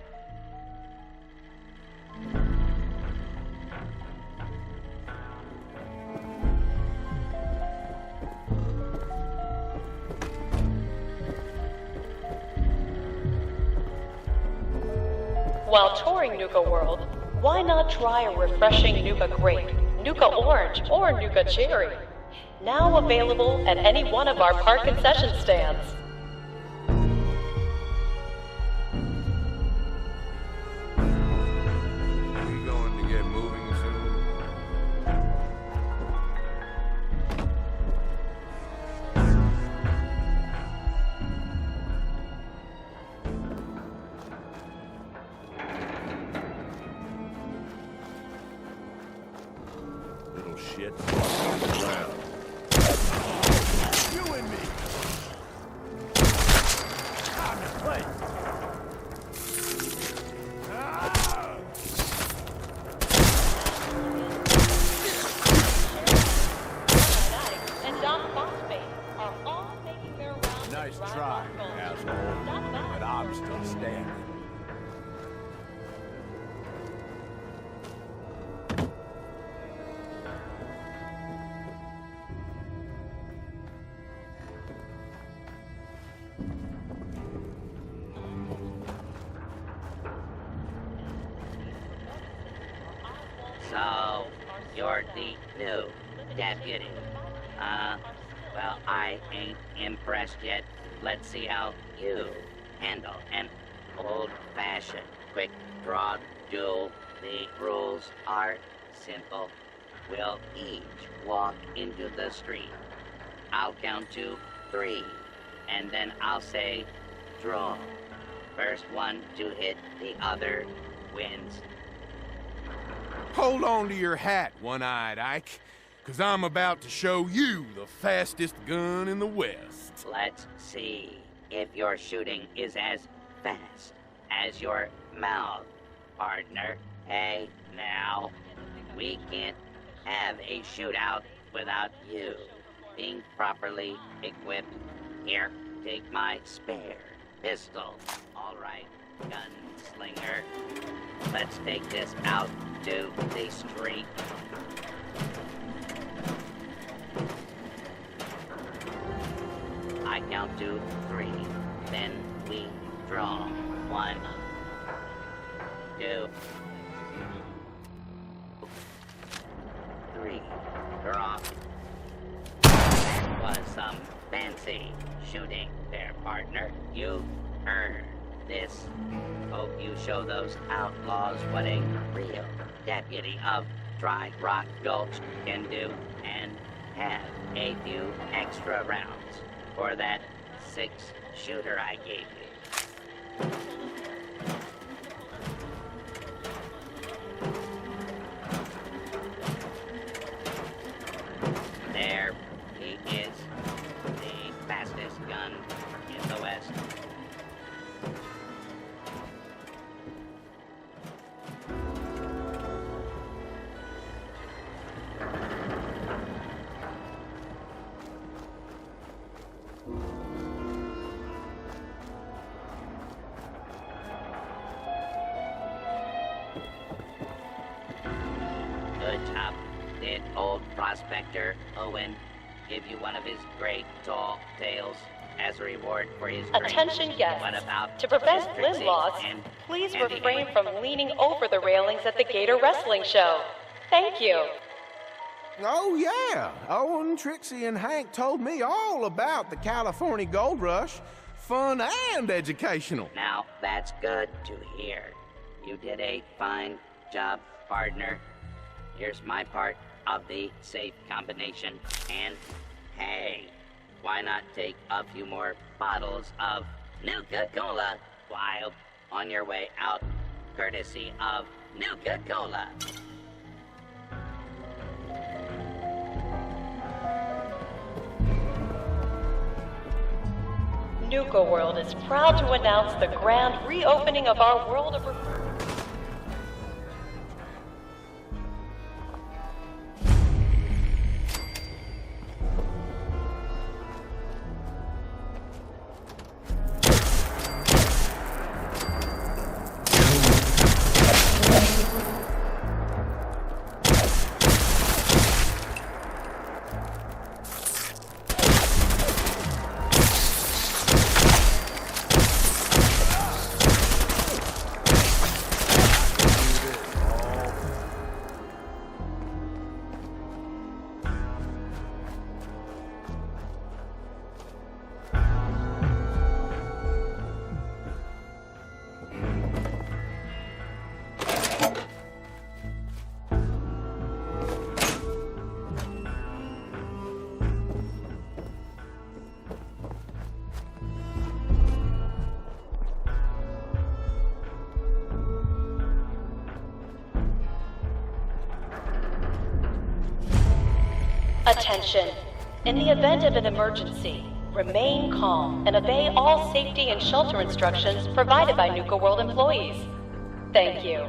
While touring Nuka World, why not try a refreshing Nuka Grape, Nuka Orange, or Nuka Cherry? Now available at any one of our park concession stands. We going to get moving soon? Little shit on the ground. You and me. Time to play. And Doc Phosphate are all making their rounds. Nice try, asshole. But I'm still standing. So, you're the new deputy. Well, I ain't impressed yet. Let's see how you handle an old-fashioned quick draw duel. The rules are simple. We'll each walk into the street. I'll count to 3, and then I'll say, draw. First one to hit the other wins. Hold on to your hat, One-Eyed Ike, because I'm about to show you the fastest gun in the West. Let's see if your shooting is as fast as your mouth, partner. Hey, now, we can't have a shootout without you being properly equipped. Here, take my spare pistol. All right, gunslinger. Let's take this out to the street. I count to 3, then we draw. 1, 2, 3. Draw. That was some fancy shooting there, partner. You earned this. Hope you show those outlaws what a real deputy of Dry Rock Gulch can do, and have a few extra rounds for that 6-shooter I gave you. There he is, the fastest gun in the West. Good job. Did old prospector Owen give you one of his great tall tales as a reward for his Attention great... guests. What about To prevent Trixie limb loss, and please Andy refrain Henry? from leaning over the railings at the Gator Wrestling Show. Thank you. Oh, yeah. Owen, Trixie, and Hank told me all about the California Gold Rush. Fun and educational. Now, that's good to hear. You did a fine job, partner. Here's my part of the safe combination. And, hey, why not take a few more bottles of Nuka-Cola while on your way out, courtesy of Nuka-Cola. Nuka World is proud to announce the grand reopening of our world of... Attention. In the event of an emergency, remain calm and obey all safety and shelter instructions provided by Nuka World employees. Thank you.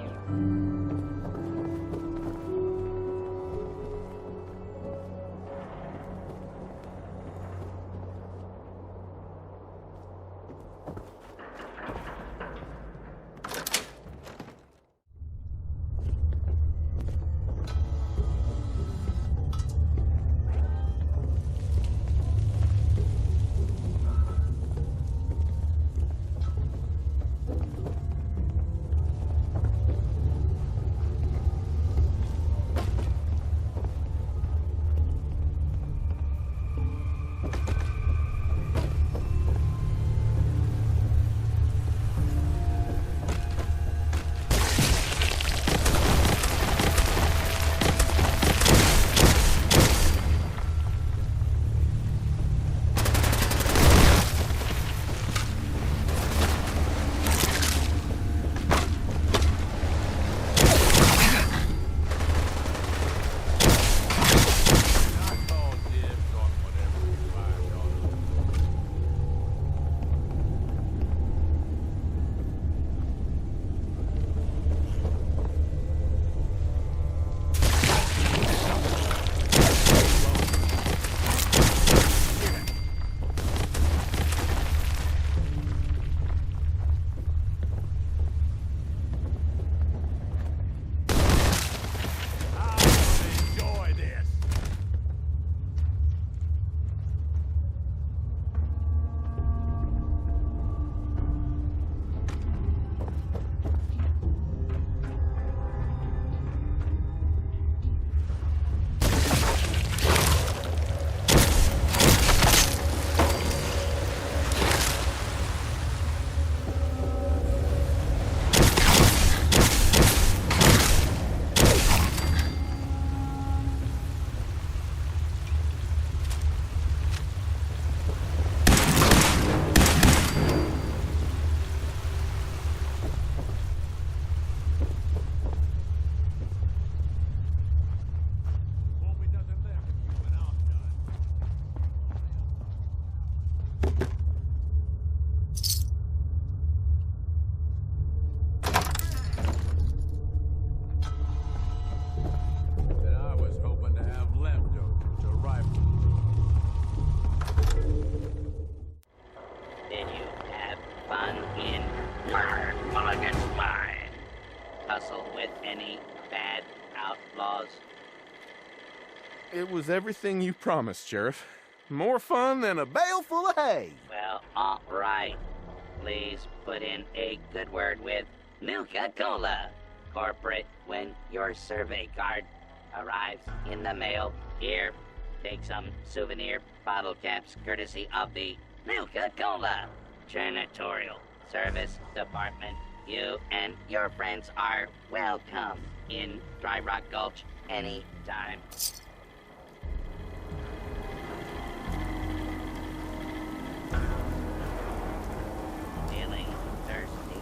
It was everything you promised, Sheriff. More fun than a bale full of hay. Well, all right. Please put in a good word with Nuka-Cola Corporate when your survey card arrives in the mail. Here, take some souvenir bottle caps courtesy of the Nuka-Cola Janitorial Service Department. You and your friends are welcome in Dry Rock Gulch anytime. Feeling thirsty?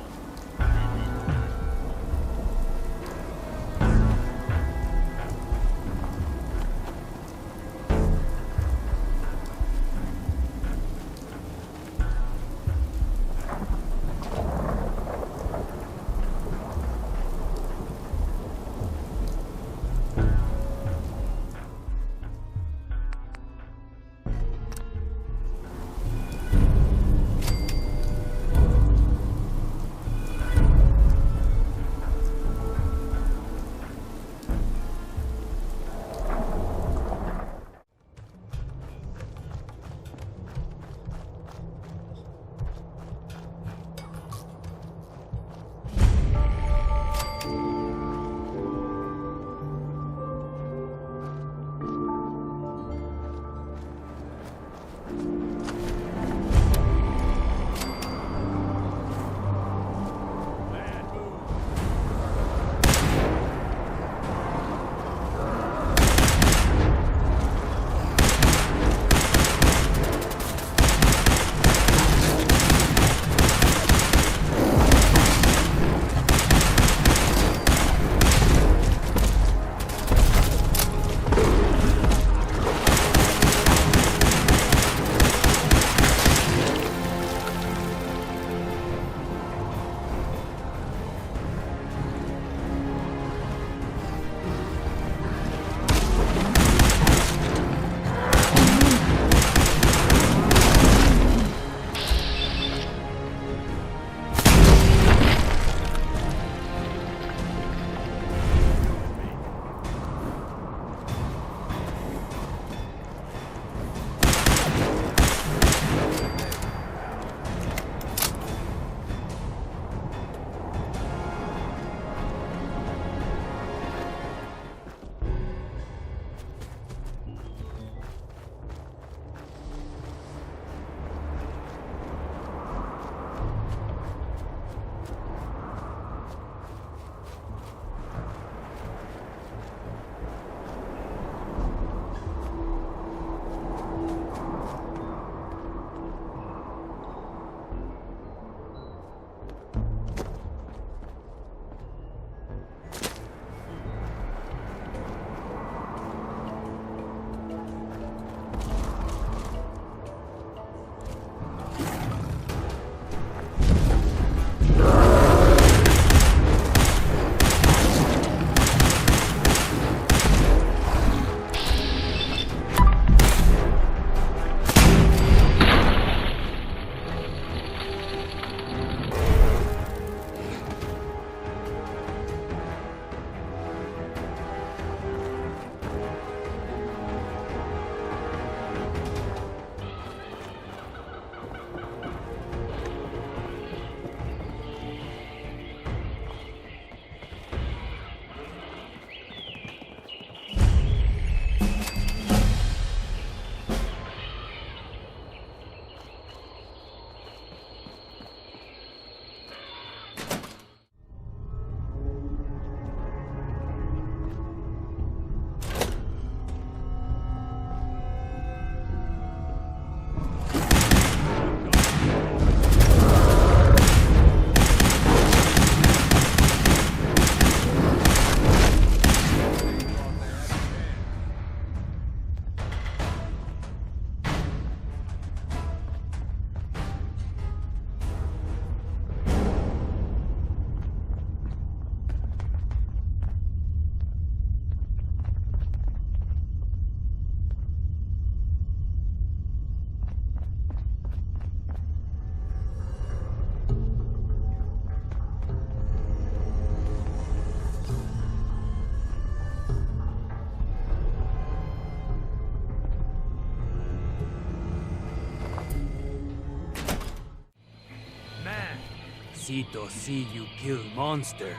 Cito see you kill monster.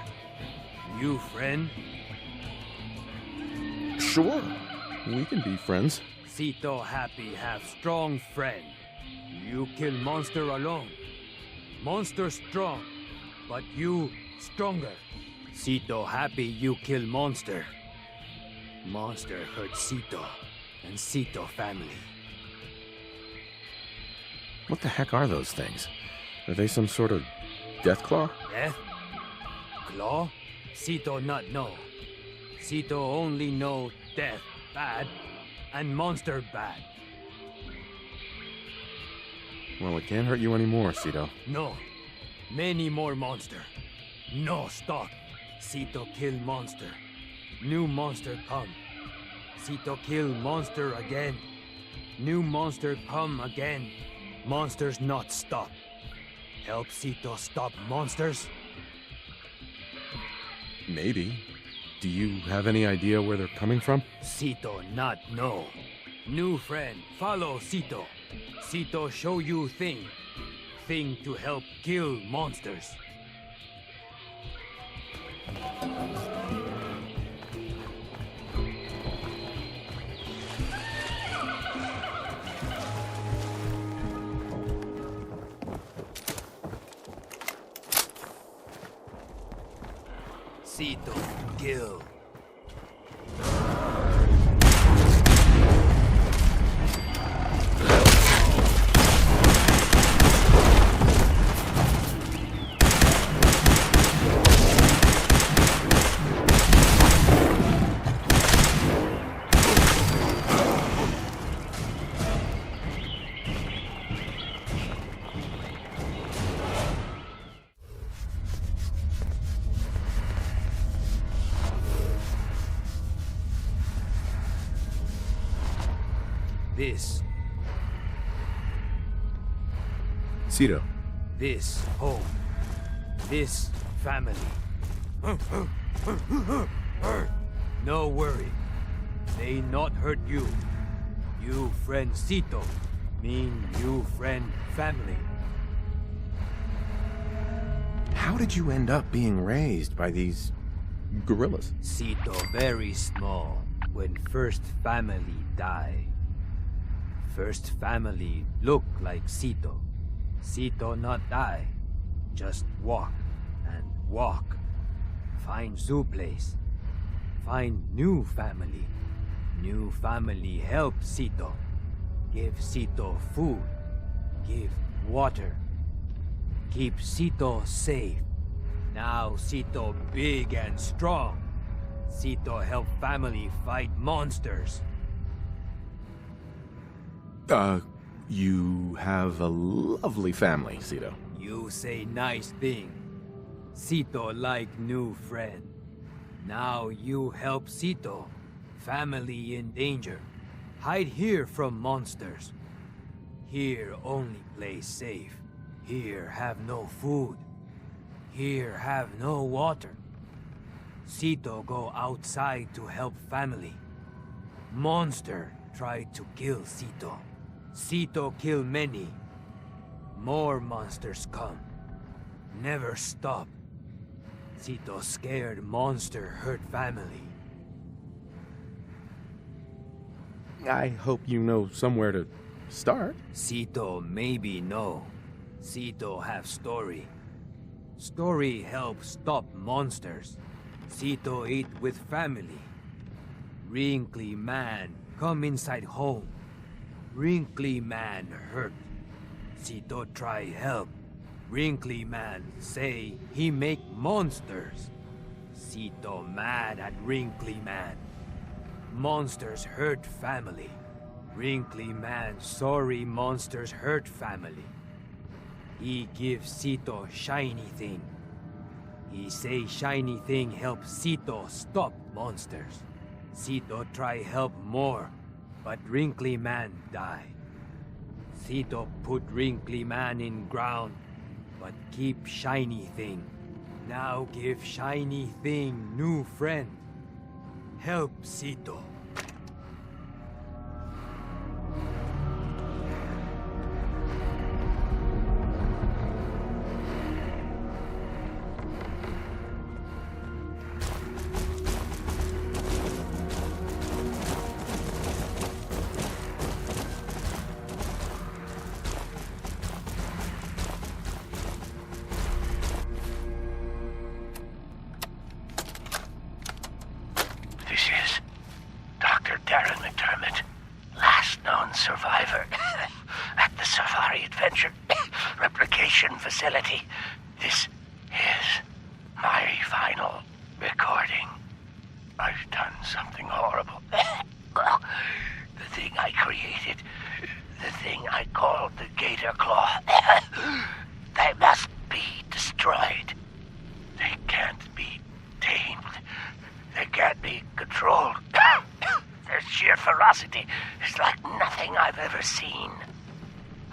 You friend? Sure. We can be friends. Cito happy have strong friend. You kill monster alone. Monster strong, but you stronger. Cito happy you kill monster. Monster hurt Cito and Cito family. What the heck are those things? Are they some sort of death claw? Death? Claw? Cito not know. Cito only know death bad and monster bad. Well, it can't hurt you anymore, Cito. No. Many more monster. No stop. Cito kill monster. New monster come. Cito kill monster again. New monster come again. Monsters not stop. Help Cito stop monsters? Maybe. Do you have any idea where they're coming from? Cito not know. New friend, follow Cito. Cito show you thing. Thing to help kill monsters. Cito kill. This. Cito. This home. This family. No worry. They not hurt you. You friend Cito. Mean you friend family. How did you end up being raised by these gorillas? Cito very small when first family die. First family look like Cito. Cito not die. Just walk and walk. Find zoo place. Find new family. New family help Cito. Give Cito food. Give water. Keep Cito safe. Now Cito big and strong. Cito help family fight monsters. You have a lovely family, Cito. You say nice thing. Cito like new friend. Now you help Cito. Family in danger. Hide here from monsters. Here only place safe. Here have no food. Here have no water. Cito go outside to help family. Monster try to kill Cito. Cito kill many. More monsters come. Never stop. Cito scared monster hurt family. I hope you know somewhere to start. Cito maybe no. Cito have story. Story help stop monsters. Cito eat with family. Wrinkly man come inside home. Wrinkly man hurt. Cito try help. Wrinkly man say he make monsters. Cito mad at Wrinkly man. Monsters hurt family. Wrinkly man sorry monsters hurt family. He give Cito shiny thing. He say shiny thing help Cito stop monsters. Cito try help more. But Wrinkly Man die. Cito put Wrinkly Man in ground, but keep shiny thing. Now give shiny thing new friend. Help Cito. Darren McDermott, last known survivor at the Safari Adventure Replication Facility. This is my final recording. I've done something horrible. The thing I created, the thing I called the Gator Claw, they must be destroyed. They can't be tamed. They can't be controlled. Their sheer ferocity is like nothing I've ever seen.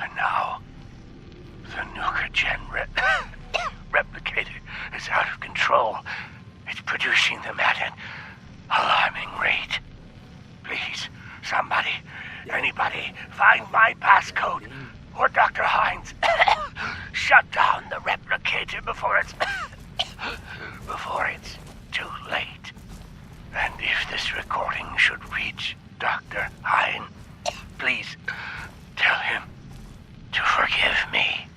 And now, the Nuka Gen replicator is out of control. It's producing them at an alarming rate. Please, somebody, anybody, find my passcode, or Dr. Hines. Shut down the replicator before it's too late. And if this recording should reach Dr. Hine, please tell him to forgive me.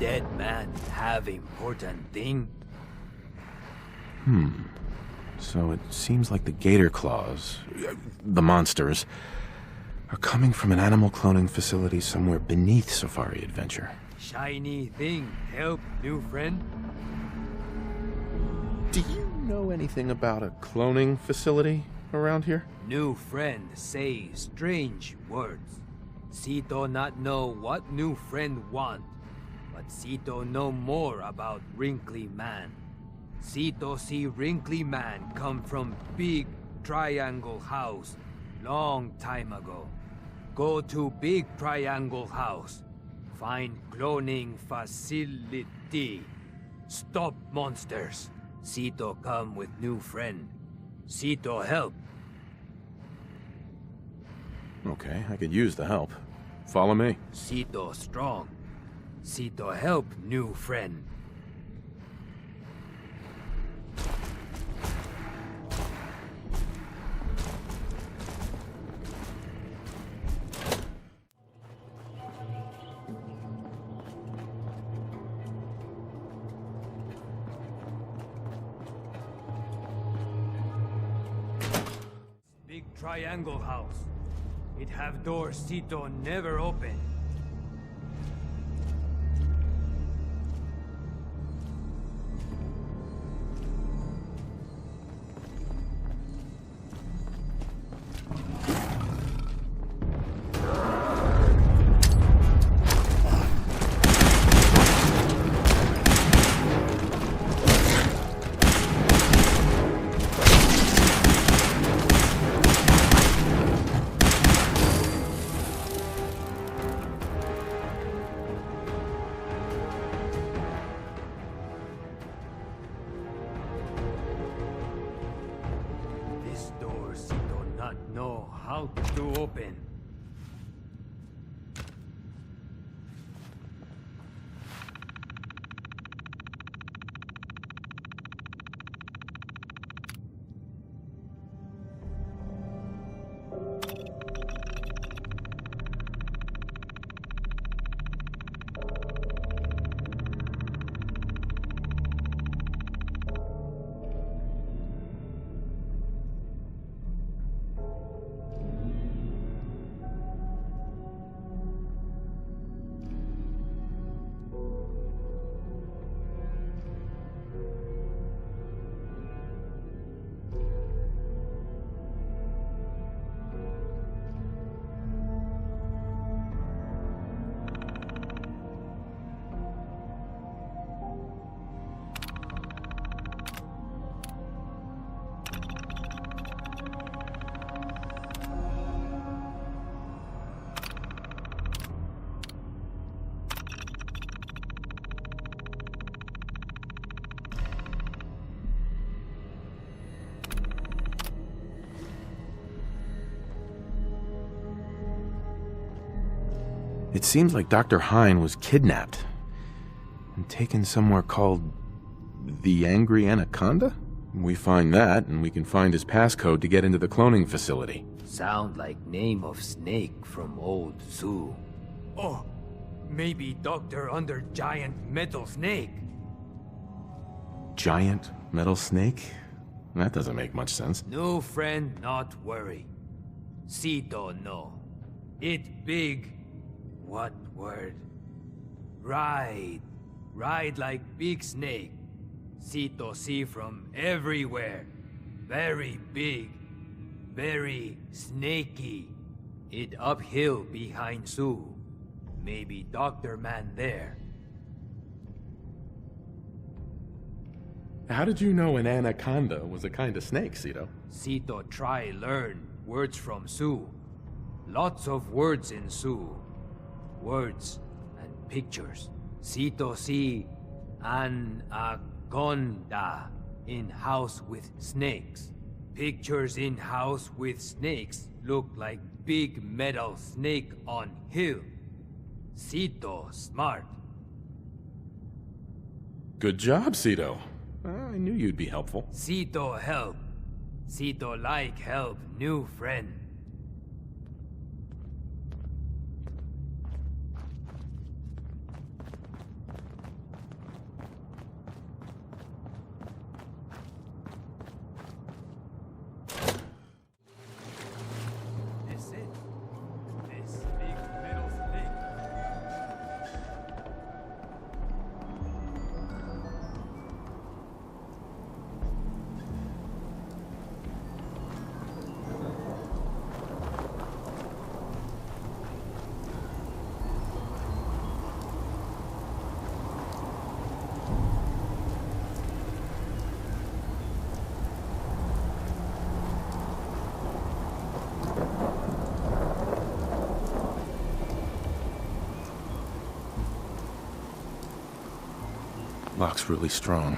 Dead man have important thing? So it seems like the gator claws, the monsters, are coming from an animal cloning facility somewhere beneath Safari Adventure. Shiny thing help new friend? Do you know anything about a cloning facility around here? New friend say strange words. Sito not know what new friend want, but Sito know more about Wrinkly Man. Sito see Wrinkly Man come from big triangle house long time ago. Go to big triangle house. Find cloning facility. Stop monsters. Sito come with new friend. Sito help. Okay, I could use the help. Follow me. Sito strong. Sito help new friend. Big triangle house. It have doors Sito never open. How to open? It seems like Dr. Hine was kidnapped and taken somewhere called the Angry Anaconda? We find that, and we can find his passcode to get into the cloning facility. Sound like name of snake from old zoo. Oh, Maybe doctor under giant metal snake. Giant metal snake? That doesn't make much sense. No friend, not worry. Sito no. It big. What word? Ride. Ride like big snake. Sito see from everywhere. Very big. Very snaky. It uphill behind Sue. Maybe Dr. Man there. How did you know an anaconda was a kind of snake, Cito? Sito try learn words from Sue. Lots of words in Sue. Words and pictures. Sito see anaconda in house with snakes. Pictures in house with snakes look like big metal snake on hill. Sito smart. Good job, Cito. I knew you'd be helpful. Sito help. Sito like help new friend. Lock's really strong.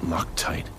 Locked tight.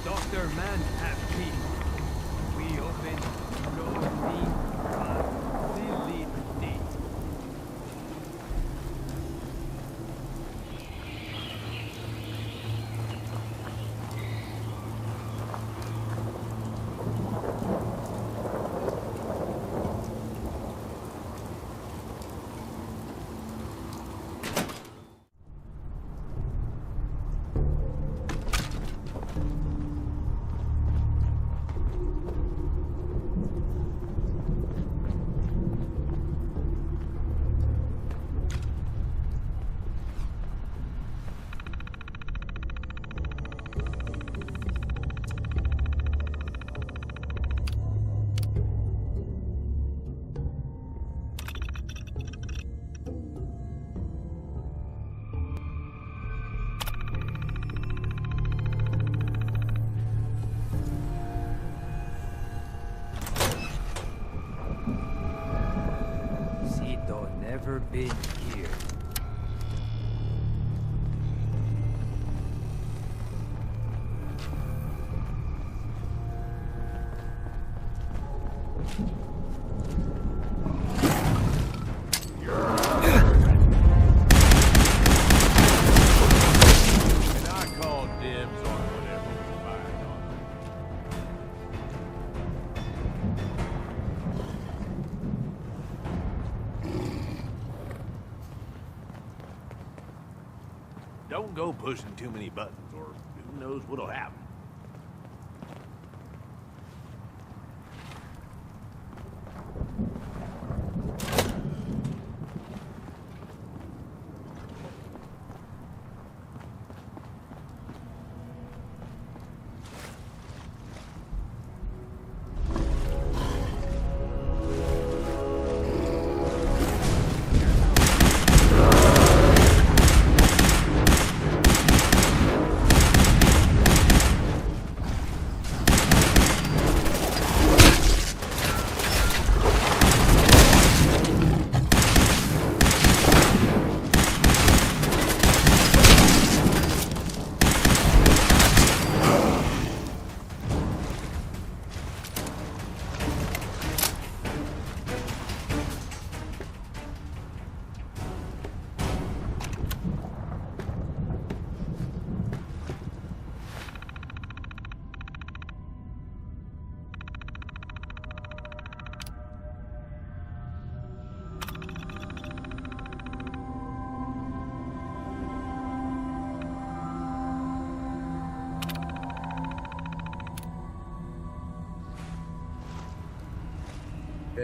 Dr. Man have key. We open door D. Delete D. Never been here. And I call dibs on whatever we find on. Don't go pushing too many buttons, or who knows what'll happen.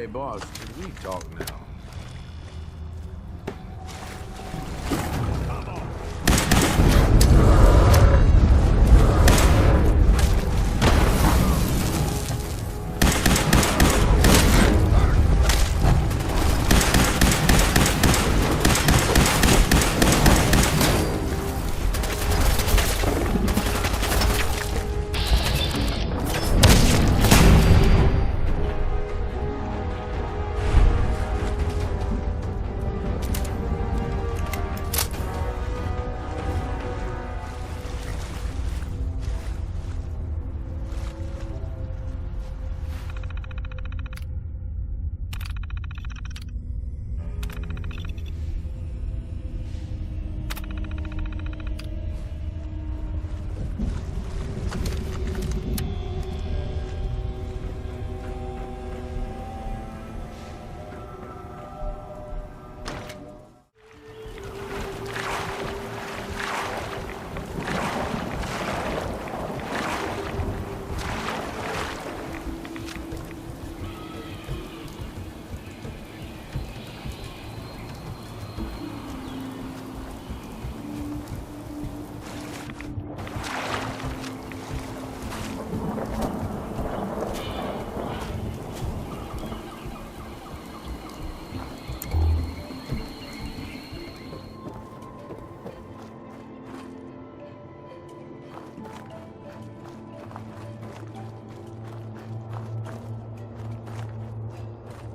Hey, boss, can we talk now?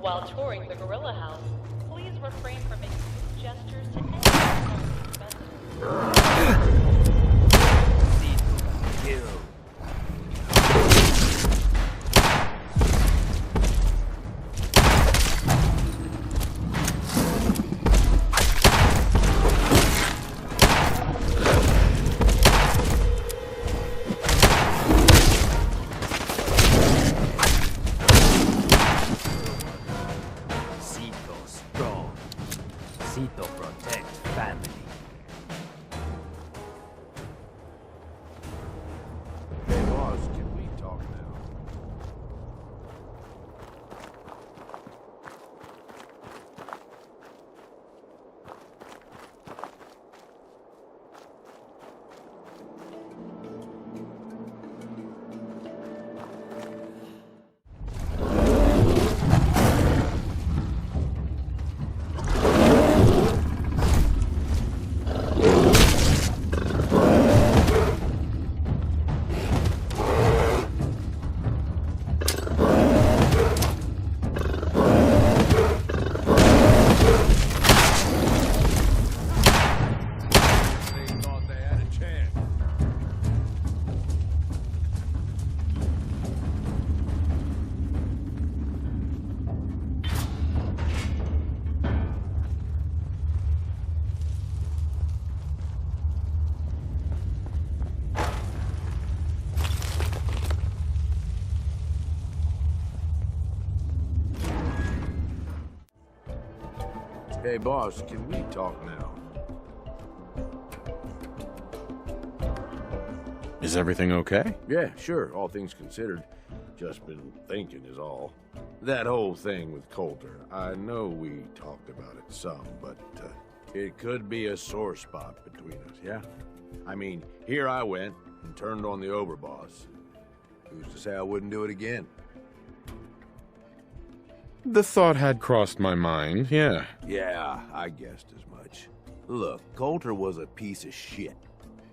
While touring the Gorilla House, please refrain from making gestures to anyone. Protect family. Hey, boss, can we talk now? Hey, boss, can we talk now? Is everything okay? Yeah, sure, all things considered. Just been thinking is all. That whole thing with Coulter, I know we talked about it some, but it could be a sore spot between us, yeah? I mean, here I went and turned on the overboss. Who's to say I wouldn't do it again? The thought had crossed my mind, yeah. Yeah, I guessed as much. Look, Coulter was a piece of shit.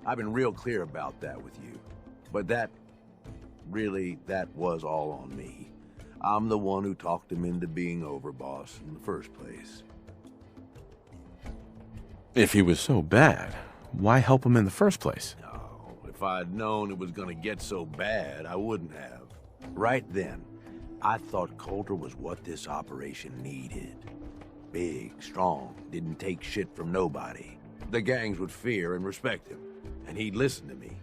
I've been real clear about that with you. But that was all on me. I'm the one who talked him into being overboss in the first place. If he was so bad, why help him in the first place? No, if I'd known it was gonna get so bad, I wouldn't have. Right then, I thought Coulter was what this operation needed. Big, strong, didn't take shit from nobody. The gangs would fear and respect him, and he'd listen to me.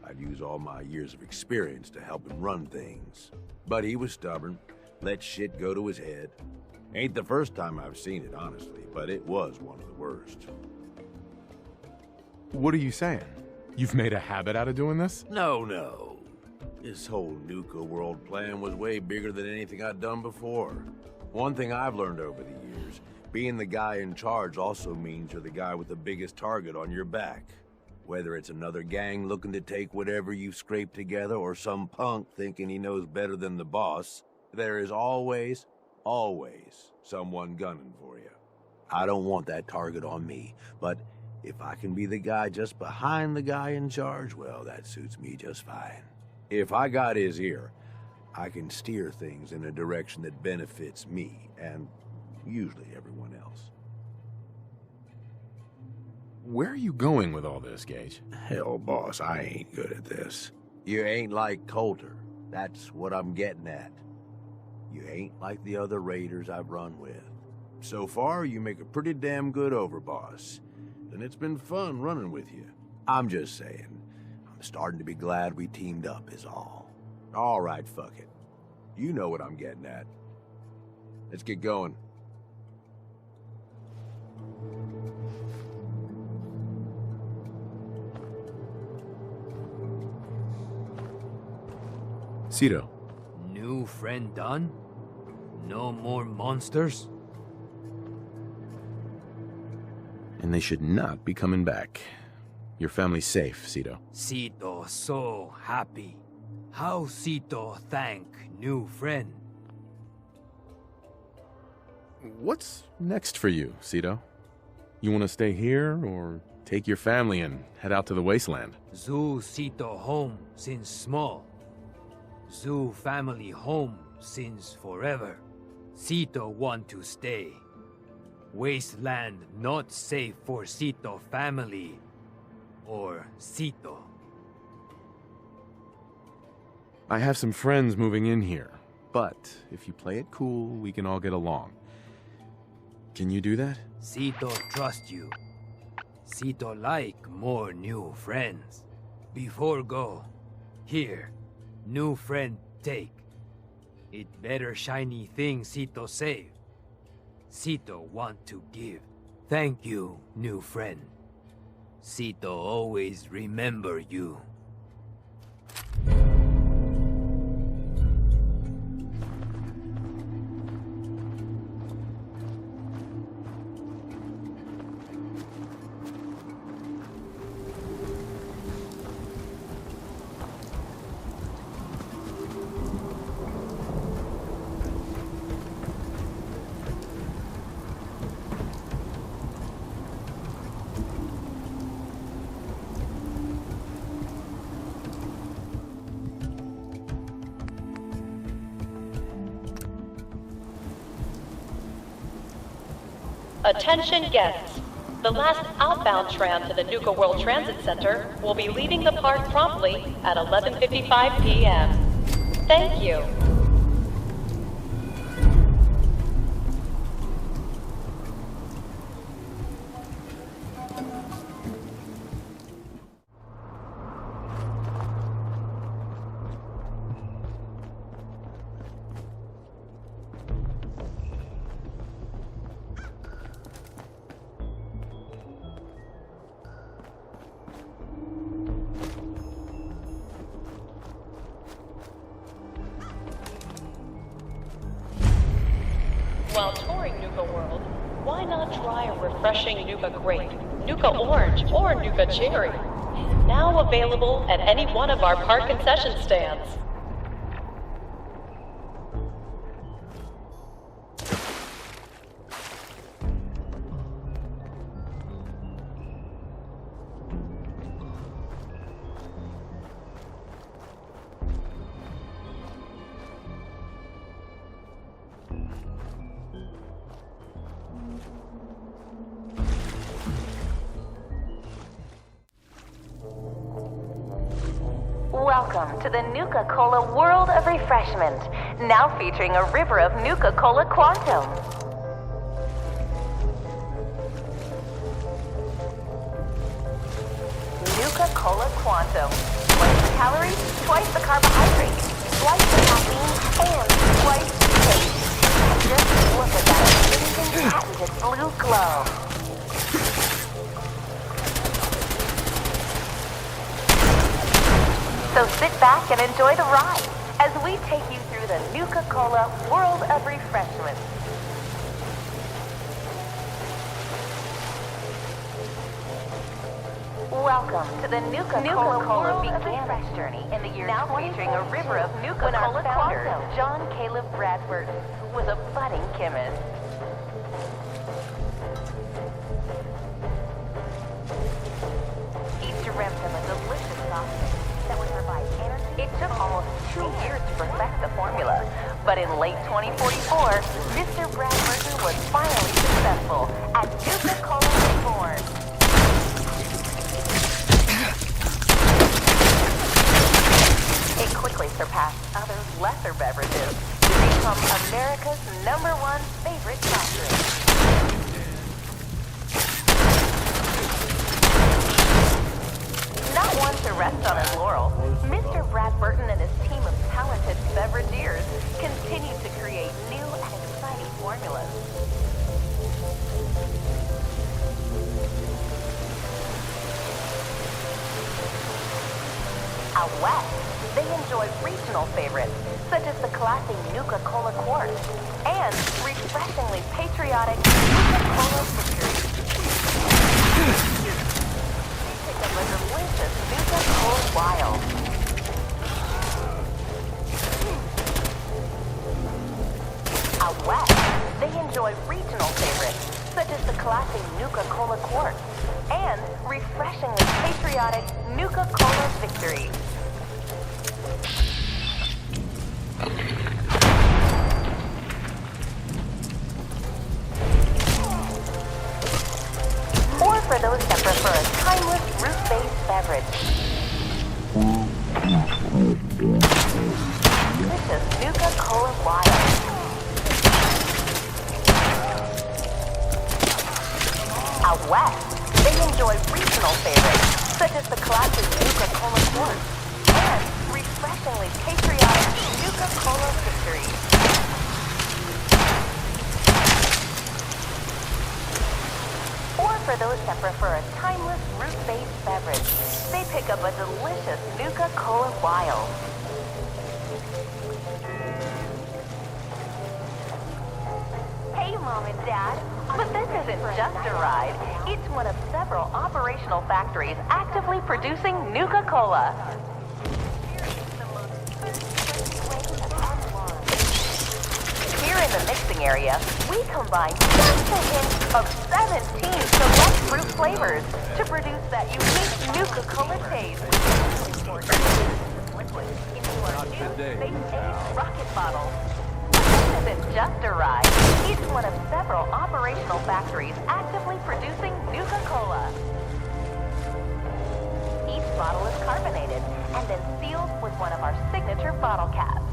I'd use all my years of experience to help him run things. But he was stubborn, let shit go to his head. Ain't the first time I've seen it, honestly, but it was one of the worst. What are you saying? You've made a habit out of doing this? No. This whole Nuka world plan was way bigger than anything I'd done before. One thing I've learned over the years, being the guy in charge also means you're the guy with the biggest target on your back. Whether it's another gang looking to take whatever you've scraped together or some punk thinking he knows better than the boss, there is always someone gunning for you. I don't want that target on me, but if I can be the guy just behind the guy in charge, well, that suits me just fine. If I got his ear, I can steer things in a direction that benefits me, and usually everyone else. Where are you going with all this, Gage? Hell, boss, I ain't good at this. You ain't like Coulter. That's what I'm getting at. You ain't like the other raiders I've run with. So far, you make a pretty damn good overboss. And it's been fun running with you. I'm just saying, I'm starting to be glad we teamed up is all. All right, fuck it. You know what I'm getting at. Let's get going. Cito. New friend done? No more monsters? And they should not be coming back. Your family's safe, Cito. Cito so happy. How Cito thank new friend? What's next for you, Cito? You want to stay here, or take your family and head out to the wasteland? Zoo Cito home since small. Zoo family home since forever. Cito want to stay. Wasteland not safe for Cito family. Or Cito. I have some friends moving in here, but if you play it cool, we can all get along. Can you do that? Cito trust you. Cito like more new friends. Before go, here, new friend take. It better shiny thing Cito save. Cito want to give. Thank you, new friend. Cito always remember you. Attention guests. The last outbound tram to the Nuka World Transit Center will be leaving the park promptly at 11:55 p.m. Thank you. While touring Nuka World, why not try a refreshing Nuka Grape, Nuka Orange, or Nuka Cherry? Now available at any one of our park concession stands. Welcome to the Nuka-Cola World of Refreshment, now featuring a river of Nuka-Cola Quantum. Nuka-Cola Quantum. Twice the calories, twice the carbohydrates, twice the caffeine, and twice the taste. Just look at that amazing patented blue glow. So sit back and enjoy the ride as we take you through the Nuka-Cola World of Refreshment. Welcome to the Nuka-Cola began its journey in the year now featuring a river of Nuka-Cola founder, John Caleb Bradford, was a budding chemist. He dreamt of a delicious soft drink that would provide energy. It took almost 2 years to perfect the formula, but in late 2044, Mr. Bradford was finally successful, and Nuka-Cola was born. It quickly surpassed other lesser beverages to become America's #1 favorite soft drink. Not one to rest on his laurels, Mr. Bradburton and his team of talented beverageers continue to create new and exciting formulas. Out west, they enjoy regional favorites, such as the classic Nuka-Cola Quartz and refreshingly patriotic Nuka-Cola Victory. They pick up a delicious Nuka-Cola Wild. Out west, they enjoy regional favorites, such as the classic Nuka-Cola Quartz and refreshingly patriotic Nuka-Cola Victory. Or for those that prefer a timeless fruit-based beverage. Delicious Nuka-Cola Wild. Out west, they enjoy regional favorites, such as the classic Nuka-Cola Quartz and refreshingly patriotic Nuka-Cola Victory. Or for those that prefer a timeless fruit-based beverage, they pick up a delicious Nuka-Cola Wild. Hey, Mom and Dad, but this isn't just a ride. It's one of several operational factories actively producing Nuka-Cola. Here in the mixing area, we combine just a hint of 17 select fruit flavors to produce that unique Nuka-Cola taste. Liquid into our new space-age rocket bottle. This isn't just a ride. It's one of several operational factories actively producing Nuka-Cola. Each bottle is carbonated and then sealed with one of our signature bottle caps.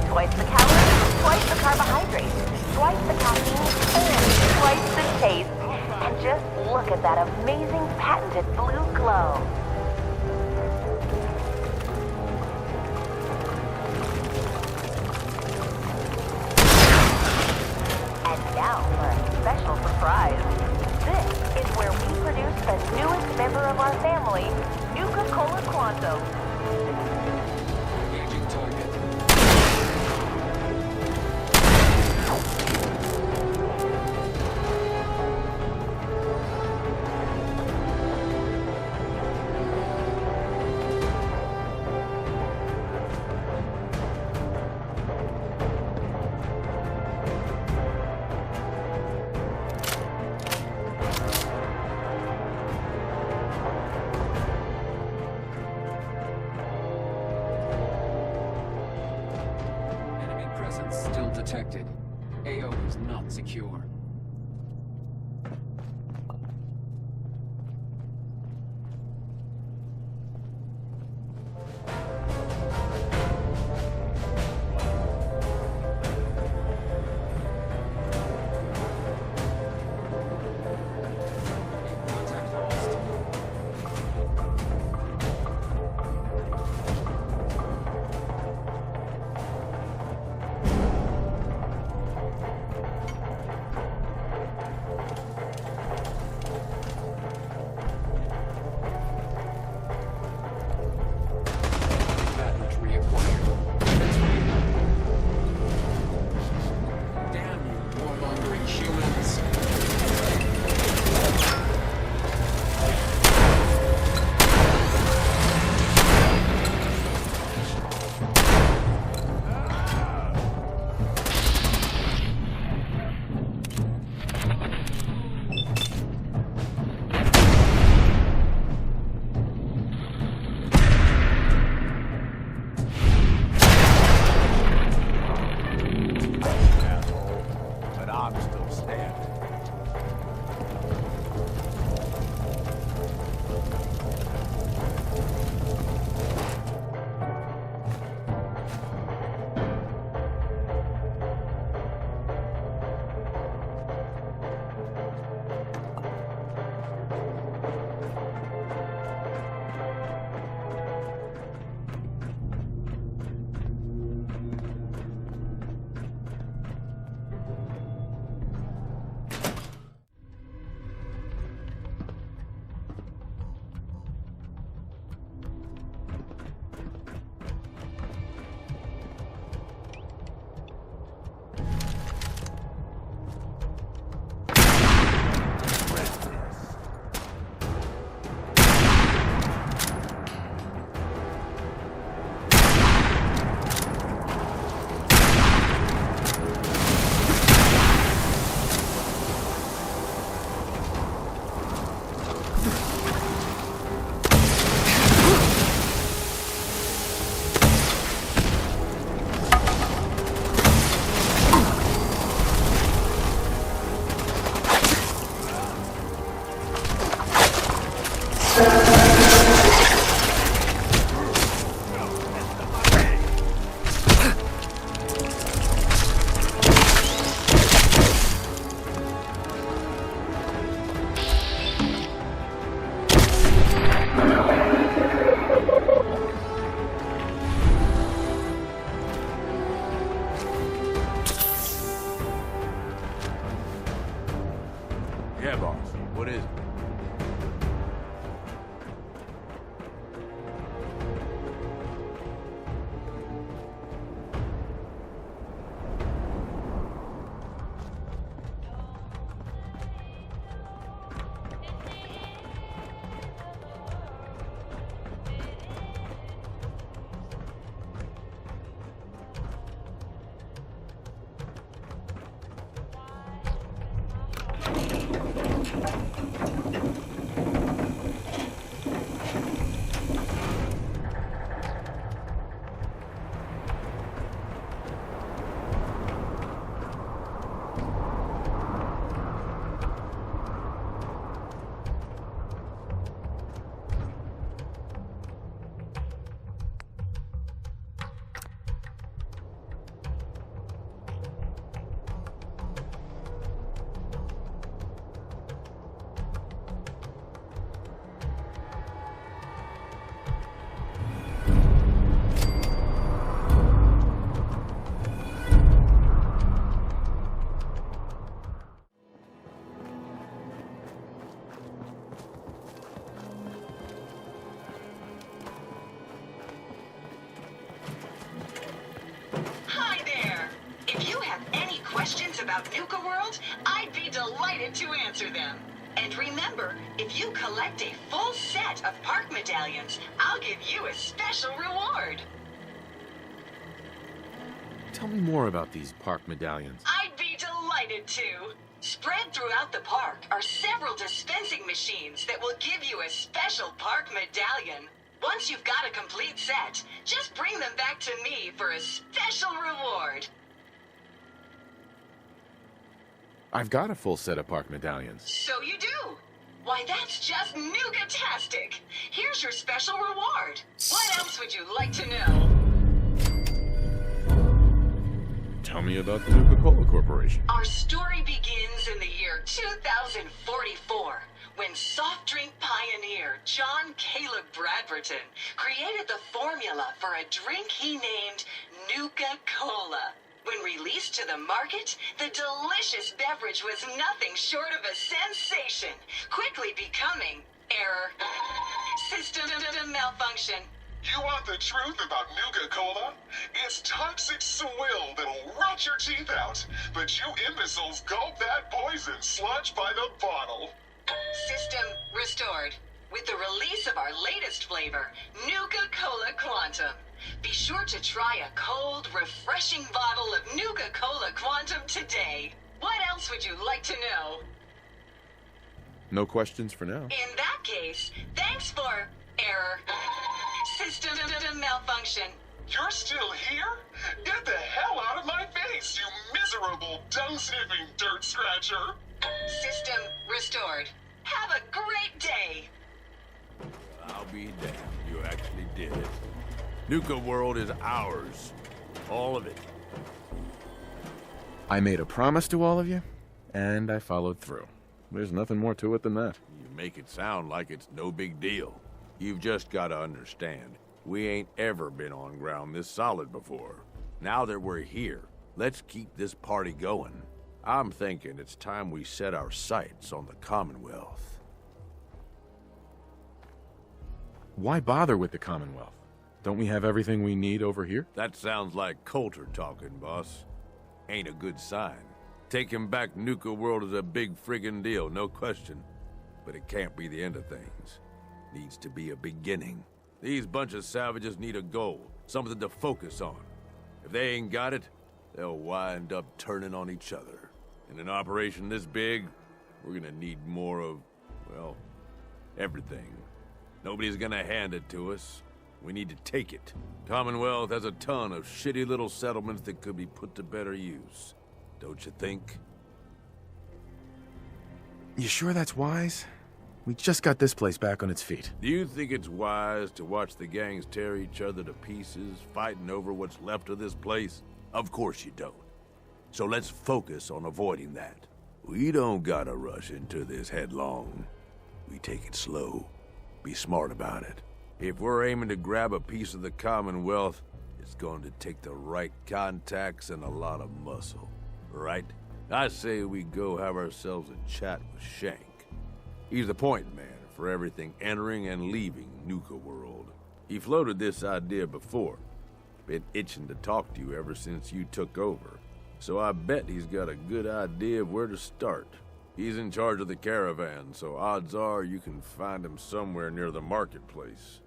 Twice the calories, twice the carbohydrates, twice the caffeine, and twice the taste. And just look at that amazing patented blue glow. And now for a special surprise. This is where we produce the newest member of our family, Nuka-Cola Quantum. Engaging target. Still detected. AO is not secure. What is it? Hi there! If you have any questions about Nuka World, I'd be delighted to answer them. And remember, if you collect a full set of park medallions, I'll give you a special reward. Tell me more about these park medallions. I'd be delighted to. Spread throughout the park are several dispensing machines that will give you a special park medallion. Once you've got a complete set, just bring them back to me for a special reward. I've got a full set of park medallions. So you do. Why, that's just Nuka-tastic. Here's your special reward. What else would you like to know? Tell me about the Nuka-Cola Corporation. Our story begins in the year 2044, when soft drink pioneer John Caleb Bradberton created the formula for a drink he named Nuka-Cola. When released to the market, the delicious beverage was nothing short of a sensation, quickly becoming error, system malfunction. You want the truth about Nuka-Cola? It's toxic swill that'll rot your teeth out, but you imbeciles gulp that poison sludge by the bottle. System restored. With the release of our latest flavor, Nuka-Cola Quantum. Be sure to try a cold, refreshing bottle of Nuka-Cola Quantum today. What else would you like to know? No questions for now. In that case, thanks for error. System malfunction. You're still here? Get the hell out of my face, you miserable, dung-sniffing dirt scratcher! System restored. Have a great day! I'll be damned. You actually did it. Nuka World is ours. All of it. I made a promise to all of you, and I followed through. There's nothing more to it than that. You make it sound like it's no big deal. You've just got to understand, we ain't ever been on ground this solid before. Now that we're here, let's keep this party going. I'm thinking it's time we set our sights on the Commonwealth. Why bother with the Commonwealth? Don't we have everything we need over here? That sounds like Coulter talking, boss. Ain't a good sign. Taking back Nuka World is a big friggin' deal, no question. But it can't be the end of things. Needs to be a beginning. These bunch of savages need a goal, something to focus on. If they ain't got it, they'll wind up turning on each other. In an operation this big, we're gonna need more of, well, everything. Nobody's gonna hand it to us. We need to take it. Commonwealth has a ton of shitty little settlements that could be put to better use. Don't you think? You sure that's wise? We just got this place back on its feet. Do you think it's wise to watch the gangs tear each other to pieces, fighting over what's left of this place? Of course you don't. So let's focus on avoiding that. We don't gotta rush into this headlong. We take it slow. Be smart about it. If we're aiming to grab a piece of the Commonwealth, it's going to take the right contacts and a lot of muscle. Right? I say we go have ourselves a chat with Shank. He's the point man for everything entering and leaving Nuka World. He floated this idea before. Been itching to talk to you ever since you took over. So I bet he's got a good idea of where to start. He's in charge of the caravan, so odds are you can find him somewhere near the marketplace.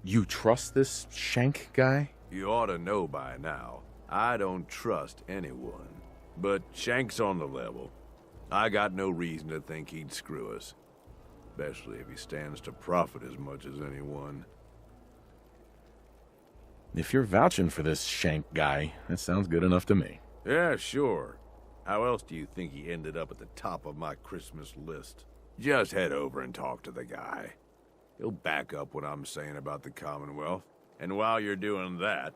You trust this Shank guy? You ought to know by now. I don't trust anyone. But Shank's on the level. I got no reason to think he'd screw us. Especially if he stands to profit as much as anyone. If you're vouching for this Shank guy, that sounds good enough to me. Yeah, sure. How else do you think he ended up at the top of my Christmas list? Just head over and talk to the guy. He'll back up what I'm saying about the Commonwealth. And while you're doing that,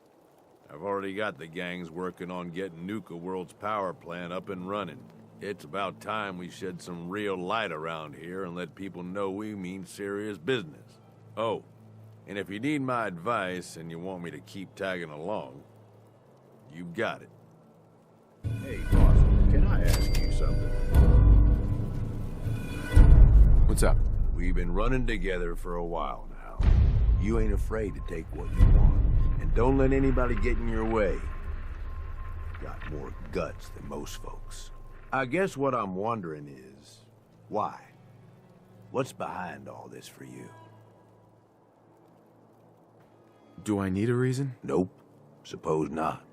I've already got the gangs working on getting Nuka World's power plant up and running. It's about time we shed some real light around here and let people know we mean serious business. Oh, and if you need my advice and you want me to keep tagging along, you've got it. Hey, boss, can I ask you something? What's up? We've been running together for a while now. You ain't afraid to take what you want, and don't let anybody get in your way. Got more guts than most folks. I guess what I'm wondering is, why? What's behind all this for you? Do I need a reason? Nope. Suppose not.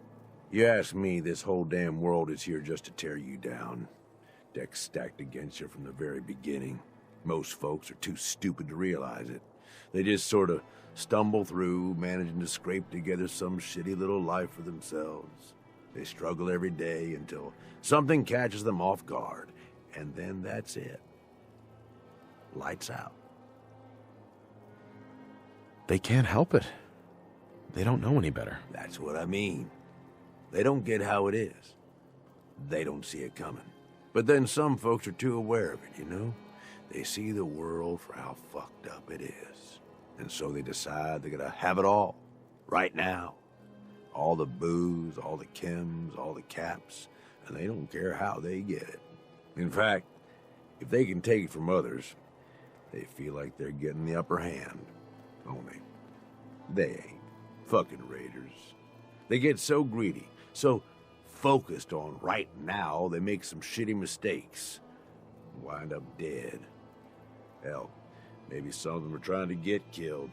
You ask me, this whole damn world is here just to tear you down. Deck's stacked against you from the very beginning. Most folks are too stupid to realize it. They just sort of stumble through, managing to scrape together some shitty little life for themselves. They struggle every day until something catches them off guard, and then that's it. Lights out. They can't help it. They don't know any better. That's what I mean. They don't get how it is. They don't see it coming. But then some folks are too aware of it, you know? They see the world for how fucked up it is. And so they decide they're gonna have it all. Right now. All the booze, all the chems, all the caps. And they don't care how they get it. In fact, if they can take it from others, they feel like they're getting the upper hand. Only, they ain't. Fucking raiders. They get so greedy, so focused on right now, they make some shitty mistakes. Wind up dead. Hell, maybe some of them are trying to get killed.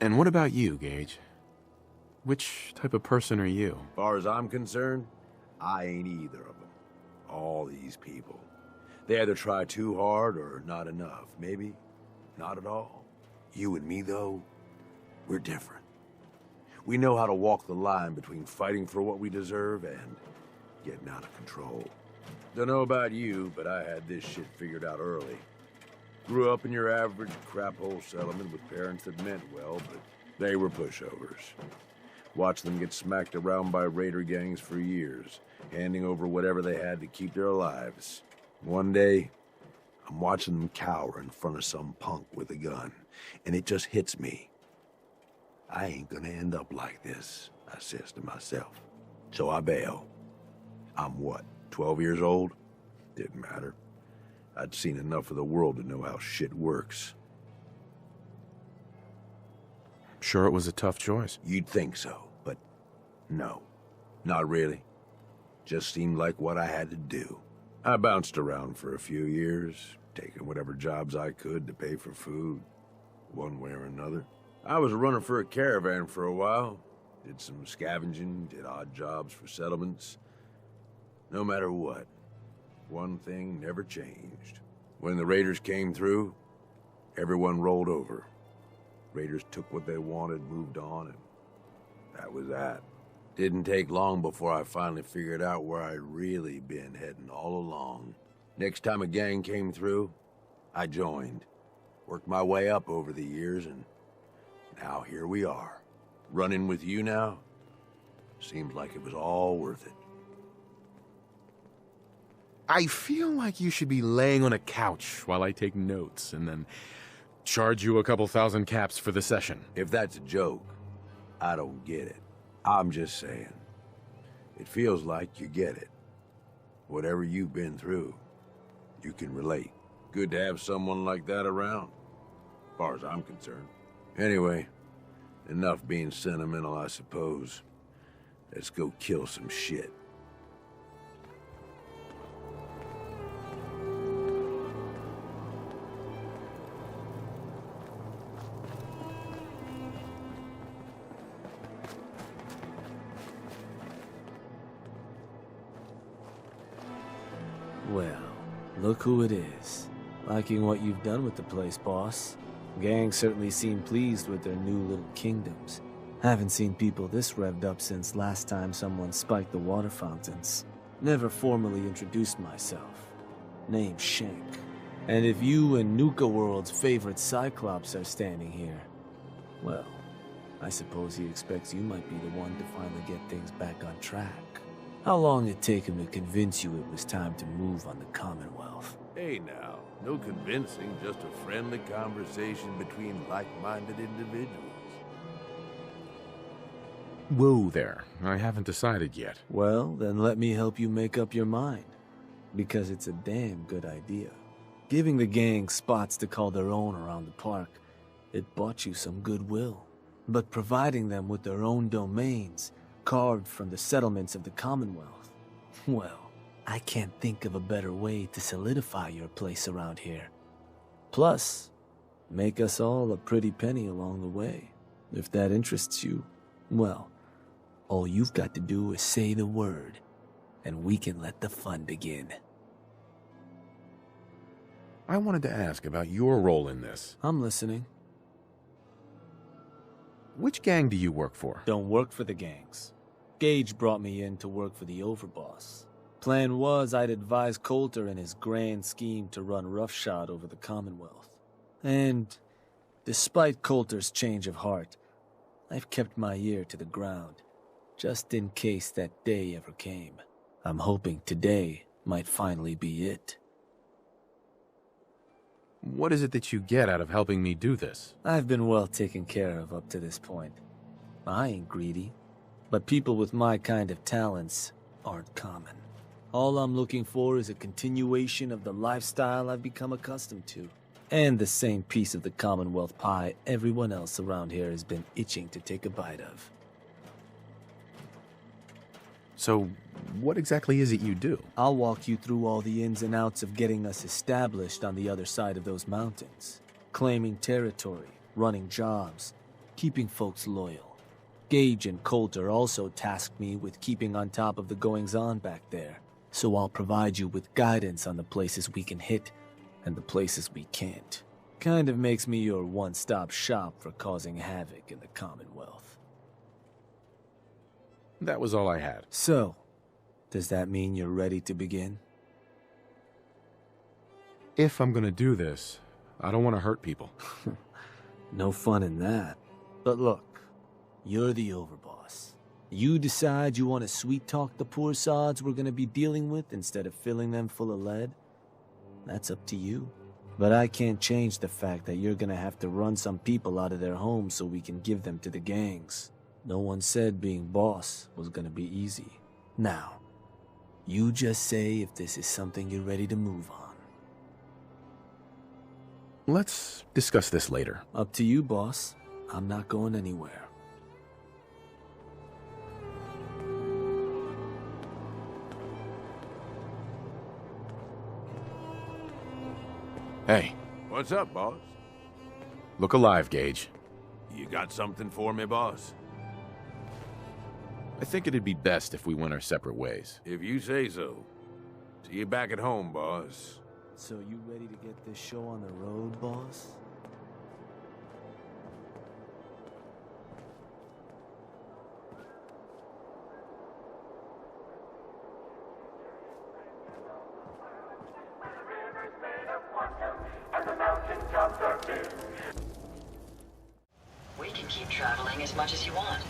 And what about you, Gage? Which type of person are you? As far as I'm concerned, I ain't either of them. All these people. They either try too hard or not enough. Maybe not at all. You and me, though, we're different. We know how to walk the line between fighting for what we deserve and getting out of control. Don't know about you, but I had this shit figured out early. Grew up in your average crap-hole settlement with parents that meant well, but they were pushovers. Watched them get smacked around by raider gangs for years, handing over whatever they had to keep their lives. One day, I'm watching them cower in front of some punk with a gun, and it just hits me. I ain't gonna end up like this, I says to myself. So I bail. I'm what, 12 years old? Didn't matter. I'd seen enough of the world to know how shit works. Sure it was a tough choice. You'd think so, but no, not really. Just seemed like what I had to do. I bounced around for a few years, taking whatever jobs I could to pay for food, one way or another. I was running for a caravan for a while, did some scavenging, did odd jobs for settlements. No matter what, one thing never changed. When the raiders came through, everyone rolled over. Raiders took what they wanted, moved on, and that was that. Didn't take long before I finally figured out where I'd really been heading all along. Next time a gang came through, I joined. Worked my way up over the years, and now here we are. Running with you now? Seems like it was all worth it. I feel like you should be laying on a couch while I take notes and then charge you a couple thousand caps for the session. If that's a joke, I don't get it. I'm just saying. It feels like you get it. Whatever you've been through, you can relate. Good to have someone like that around, as far as I'm concerned. Anyway, enough being sentimental, I suppose. Let's go kill some shit. Well, look who it is. Liking what you've done with the place, boss. Gang certainly seem pleased with their new little kingdoms. Haven't seen people this revved up since last time someone spiked the water fountains. Never formally introduced myself. Name's Shank. And if you and Nuka World's favorite Cyclops are standing here, well, I suppose he expects you might be the one to finally get things back on track. How long it take him to convince you it was time to move on the Commonwealth? Hey now, no convincing, just a friendly conversation between like-minded individuals. Whoa there. I haven't decided yet. Well, then let me help you make up your mind. Because it's a damn good idea. Giving the gang spots to call their own around the park, it bought you some goodwill. But providing them with their own domains, carved from the settlements of the Commonwealth, well, I can't think of a better way to solidify your place around here. Plus, make us all a pretty penny along the way. If that interests you, well, all you've got to do is say the word, and we can let the fun begin. I wanted to ask about your role in this. I'm listening. Which gang do you work for? Don't work for the gangs. Gage brought me in to work for the overboss. Plan was I'd advise Coulter in his grand scheme to run roughshod over the Commonwealth. And despite Coulter's change of heart, I've kept my ear to the ground, just in case that day ever came. I'm hoping today might finally be it. What is it that you get out of helping me do this? I've been well taken care of up to this point. I ain't greedy, but people with my kind of talents aren't common. All I'm looking for is a continuation of the lifestyle I've become accustomed to, and the same piece of the Commonwealth pie everyone else around here has been itching to take a bite of. So, what exactly is it you do? I'll walk you through all the ins and outs of getting us established on the other side of those mountains. Claiming territory, running jobs, keeping folks loyal. Gage and Coulter also tasked me with keeping on top of the goings-on back there, so I'll provide you with guidance on the places we can hit and the places we can't. Kind of makes me your one-stop shop for causing havoc in the Commonwealth. That was all I had. So, does that mean you're ready to begin? If I'm gonna do this, I don't want to hurt people. No fun in that. But look, you're the overboss. You decide you want to sweet-talk the poor sods we're gonna be dealing with instead of filling them full of lead? That's up to you. But I can't change the fact that you're gonna have to run some people out of their homes so we can give them to the gangs. No one said being boss was gonna be easy. Now, you just say if this is something you're ready to move on. Let's discuss this later. Up to you, boss. I'm not going anywhere. Hey. What's up, boss? Look alive, Gage. You got something for me, boss? I think it'd be best if we went our separate ways. If you say so. See you back at home, boss. So you ready to get this show on the road, boss? We can keep traveling as much as you want.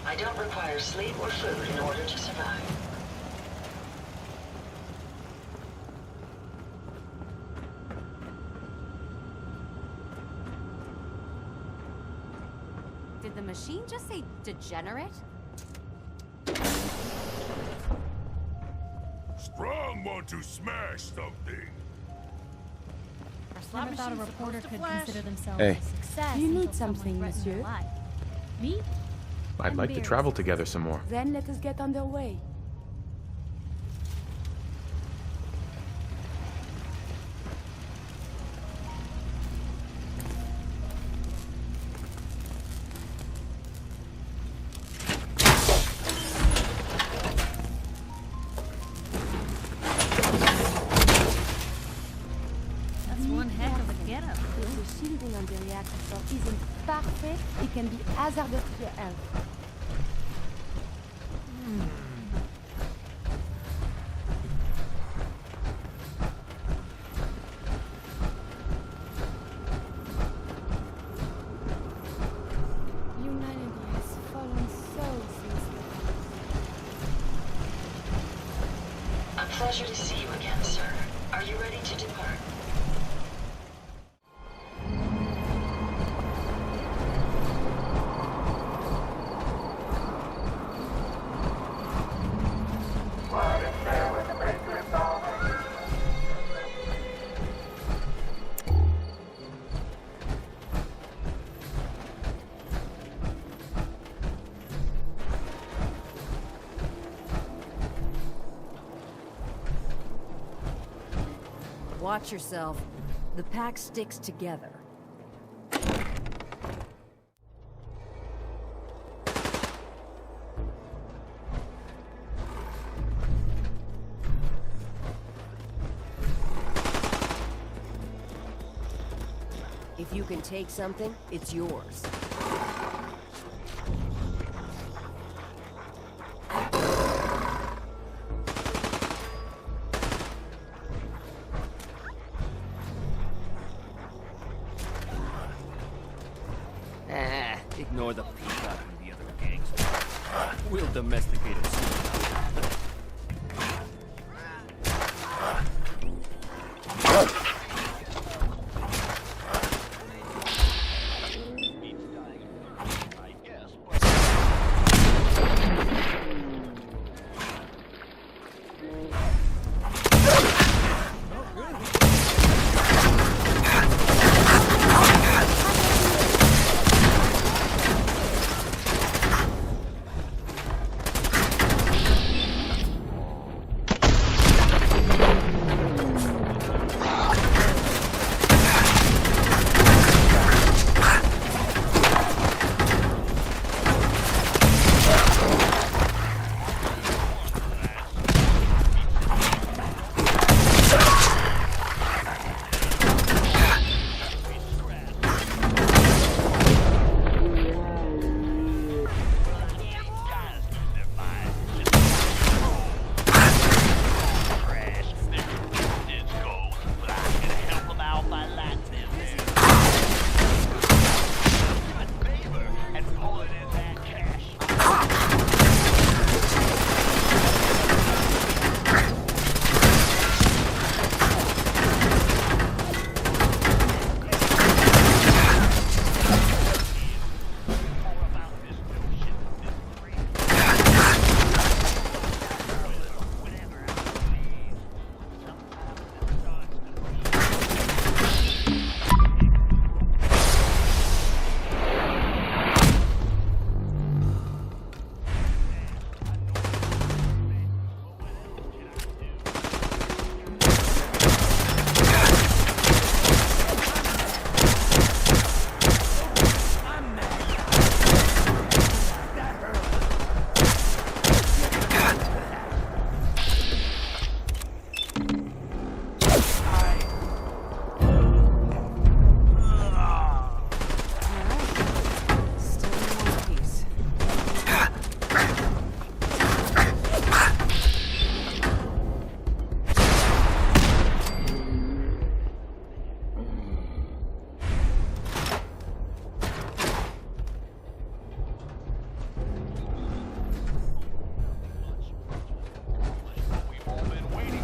I don't require sleep or food in order to survive. Did the machine just say degenerate? Strong someone to smash something. Never thought a reporter could consider themselves Hey. a success. You need until someone something, threatened their monsieur? life. Me? I'd like to travel together some more. Then let us get underway. That's one heck of a getup. If the shielding on the reactor core isn't perfect, it can be hazardous to your health. Humanity has fallen so since A pleasure to see you again, sir. Are you ready to depart? Watch yourself. The pack sticks together. If you can take something, it's yours. Ignore the peacock and the other gangs. We'll domesticate it soon.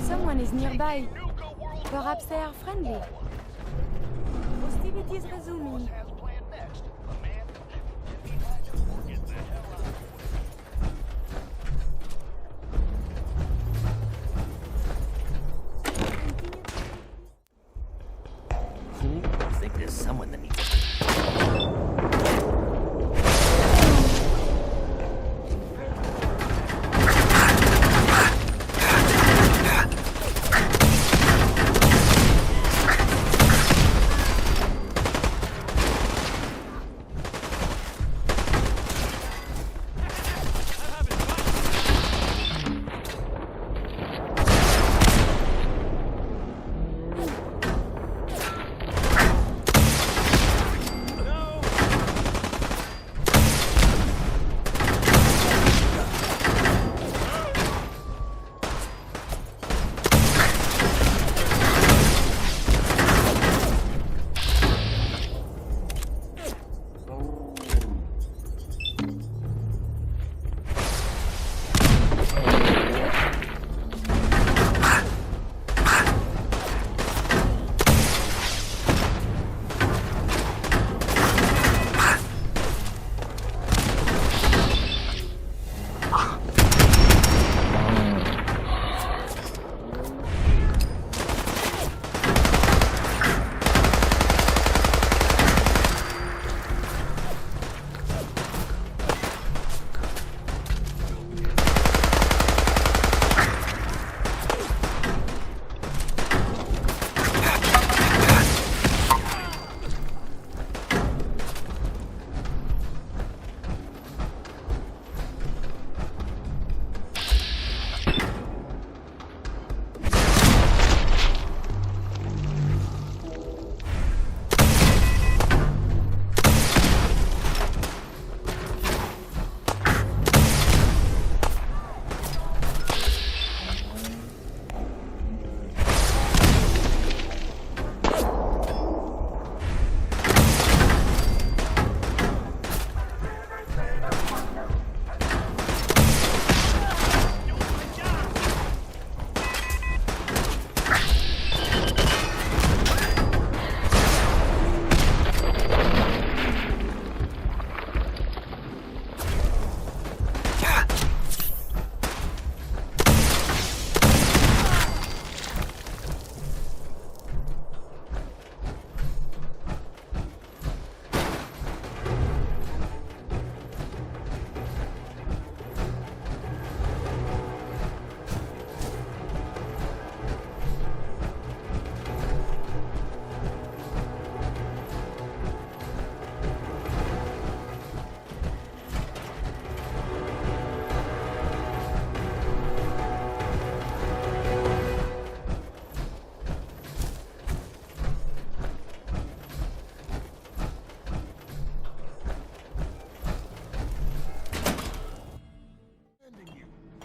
Someone is nearby. Perhaps they are friendly. Hostilities resuming.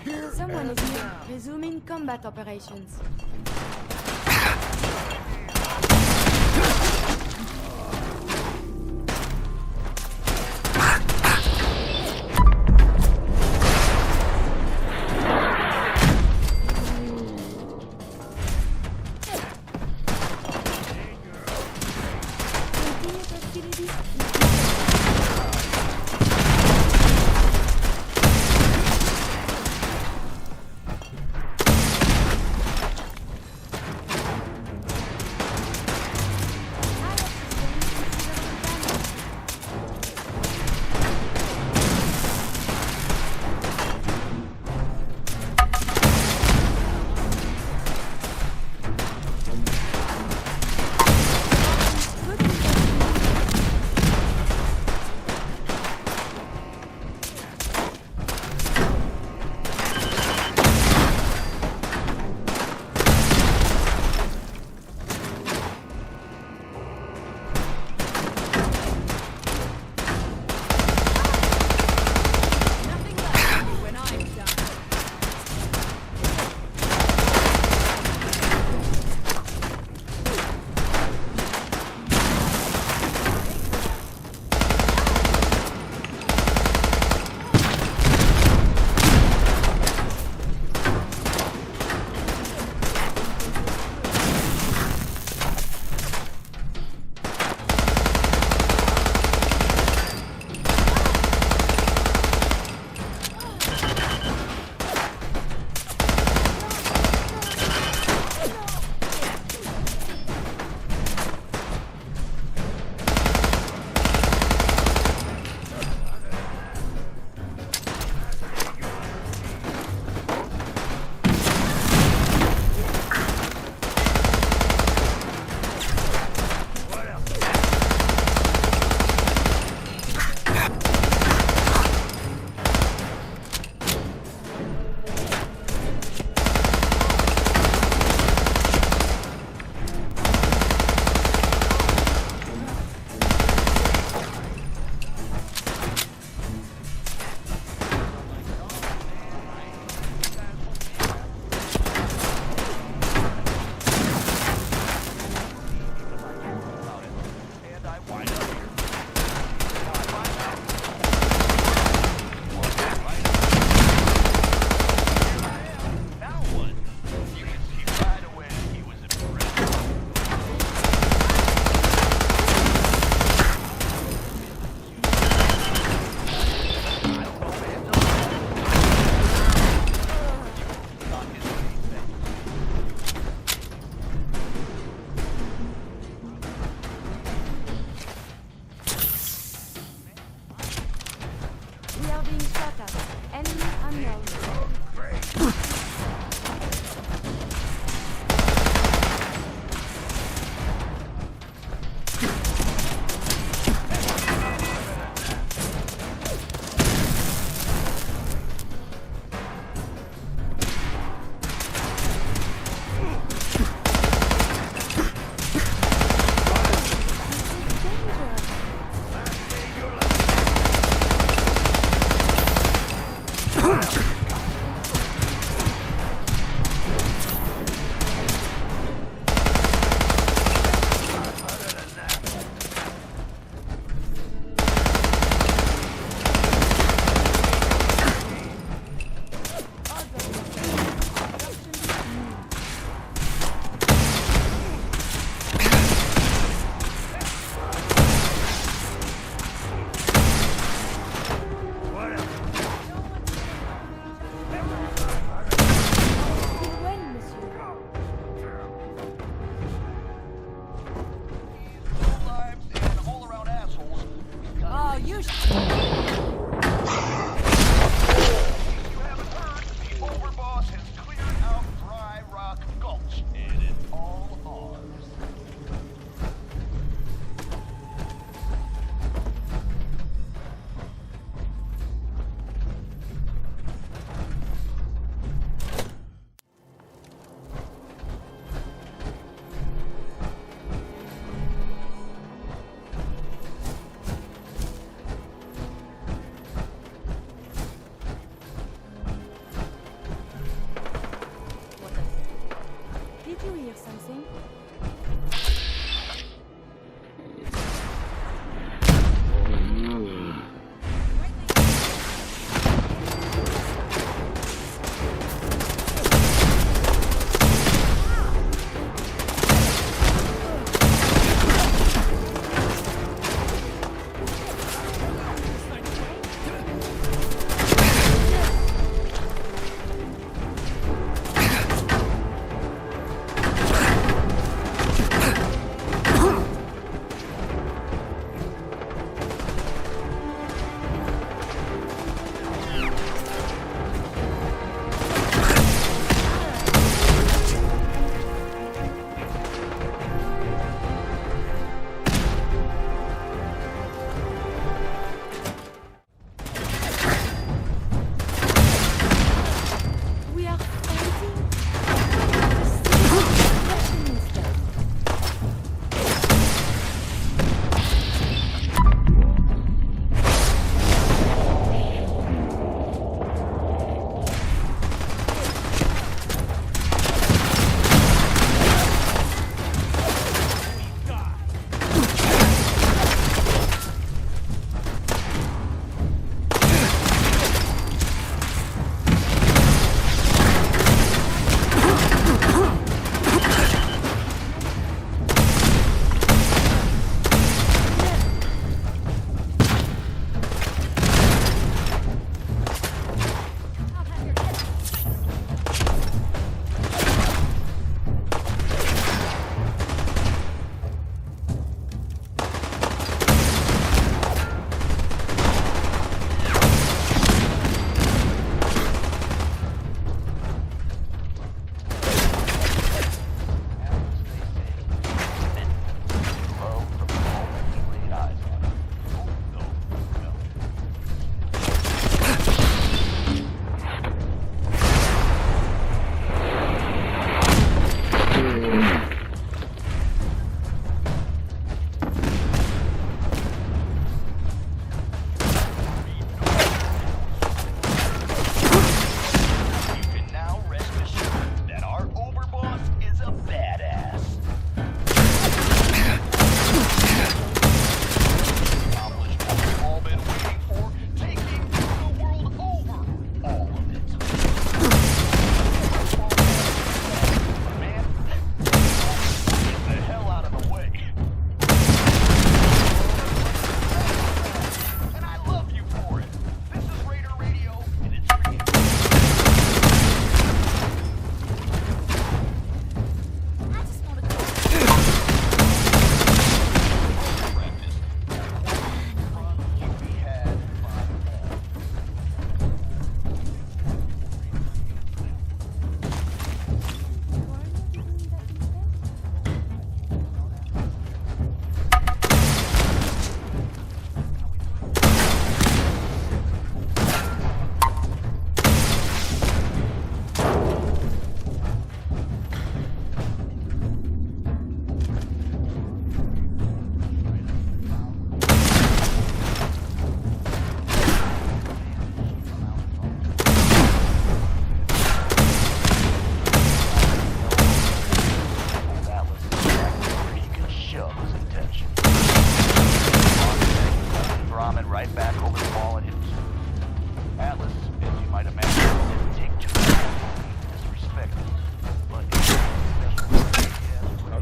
Someone is near. Resuming combat operations.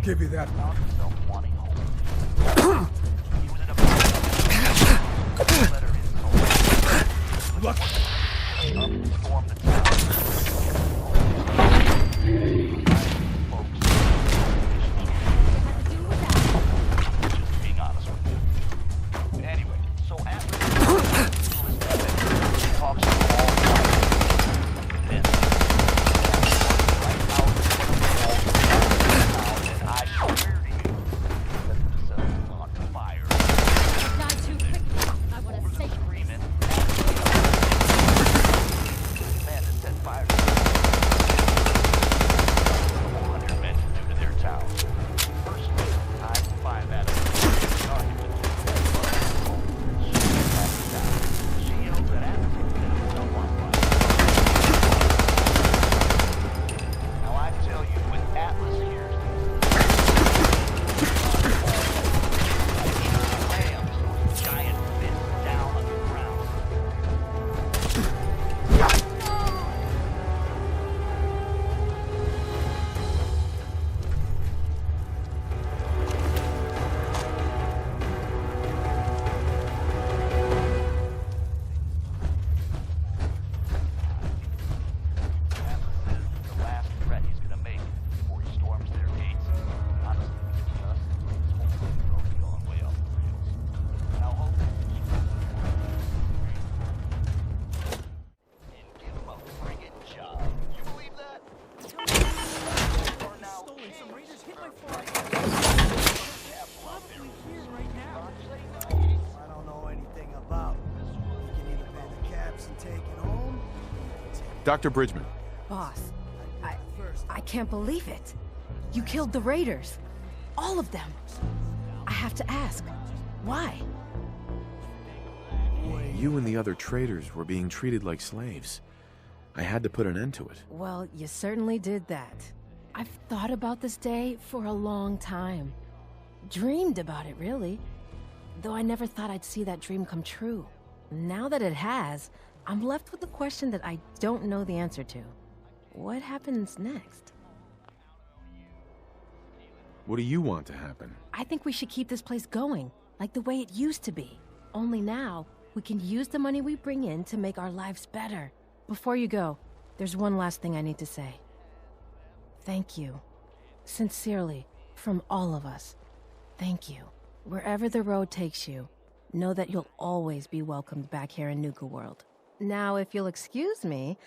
give you that. Look. Dr. Bridgman. Boss, I can't believe it. You killed the raiders. All of them. I have to ask, why? You and the other traders were being treated like slaves. I had to put an end to it. Well, you certainly did that. I've thought about this day for a long time. Dreamed about it, really. Though I never thought I'd see that dream come true. Now that it has, I'm left with a question that I don't know the answer to. What happens next? What do you want to happen? I think we should keep this place going, like the way it used to be. Only now, we can use the money we bring in to make our lives better. Before you go, there's one last thing I need to say. Thank you. Sincerely, from all of us. Thank you. Wherever the road takes you, know that you'll always be welcomed back here in Nuka World. Now, if you'll excuse me,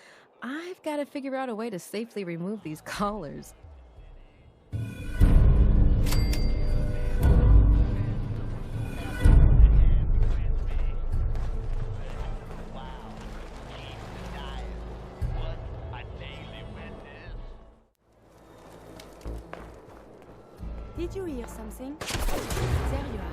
I've got to figure out a way to safely remove these collars. Did you hear something? There you are.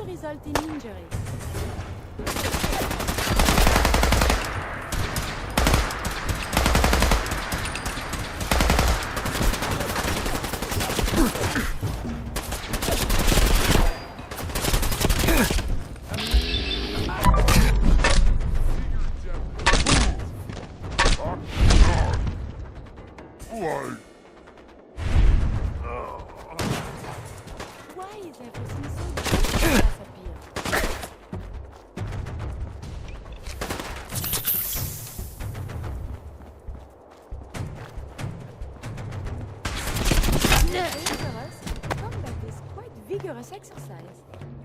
Result in injuries. Why is everything so disappear? dangerous exercise.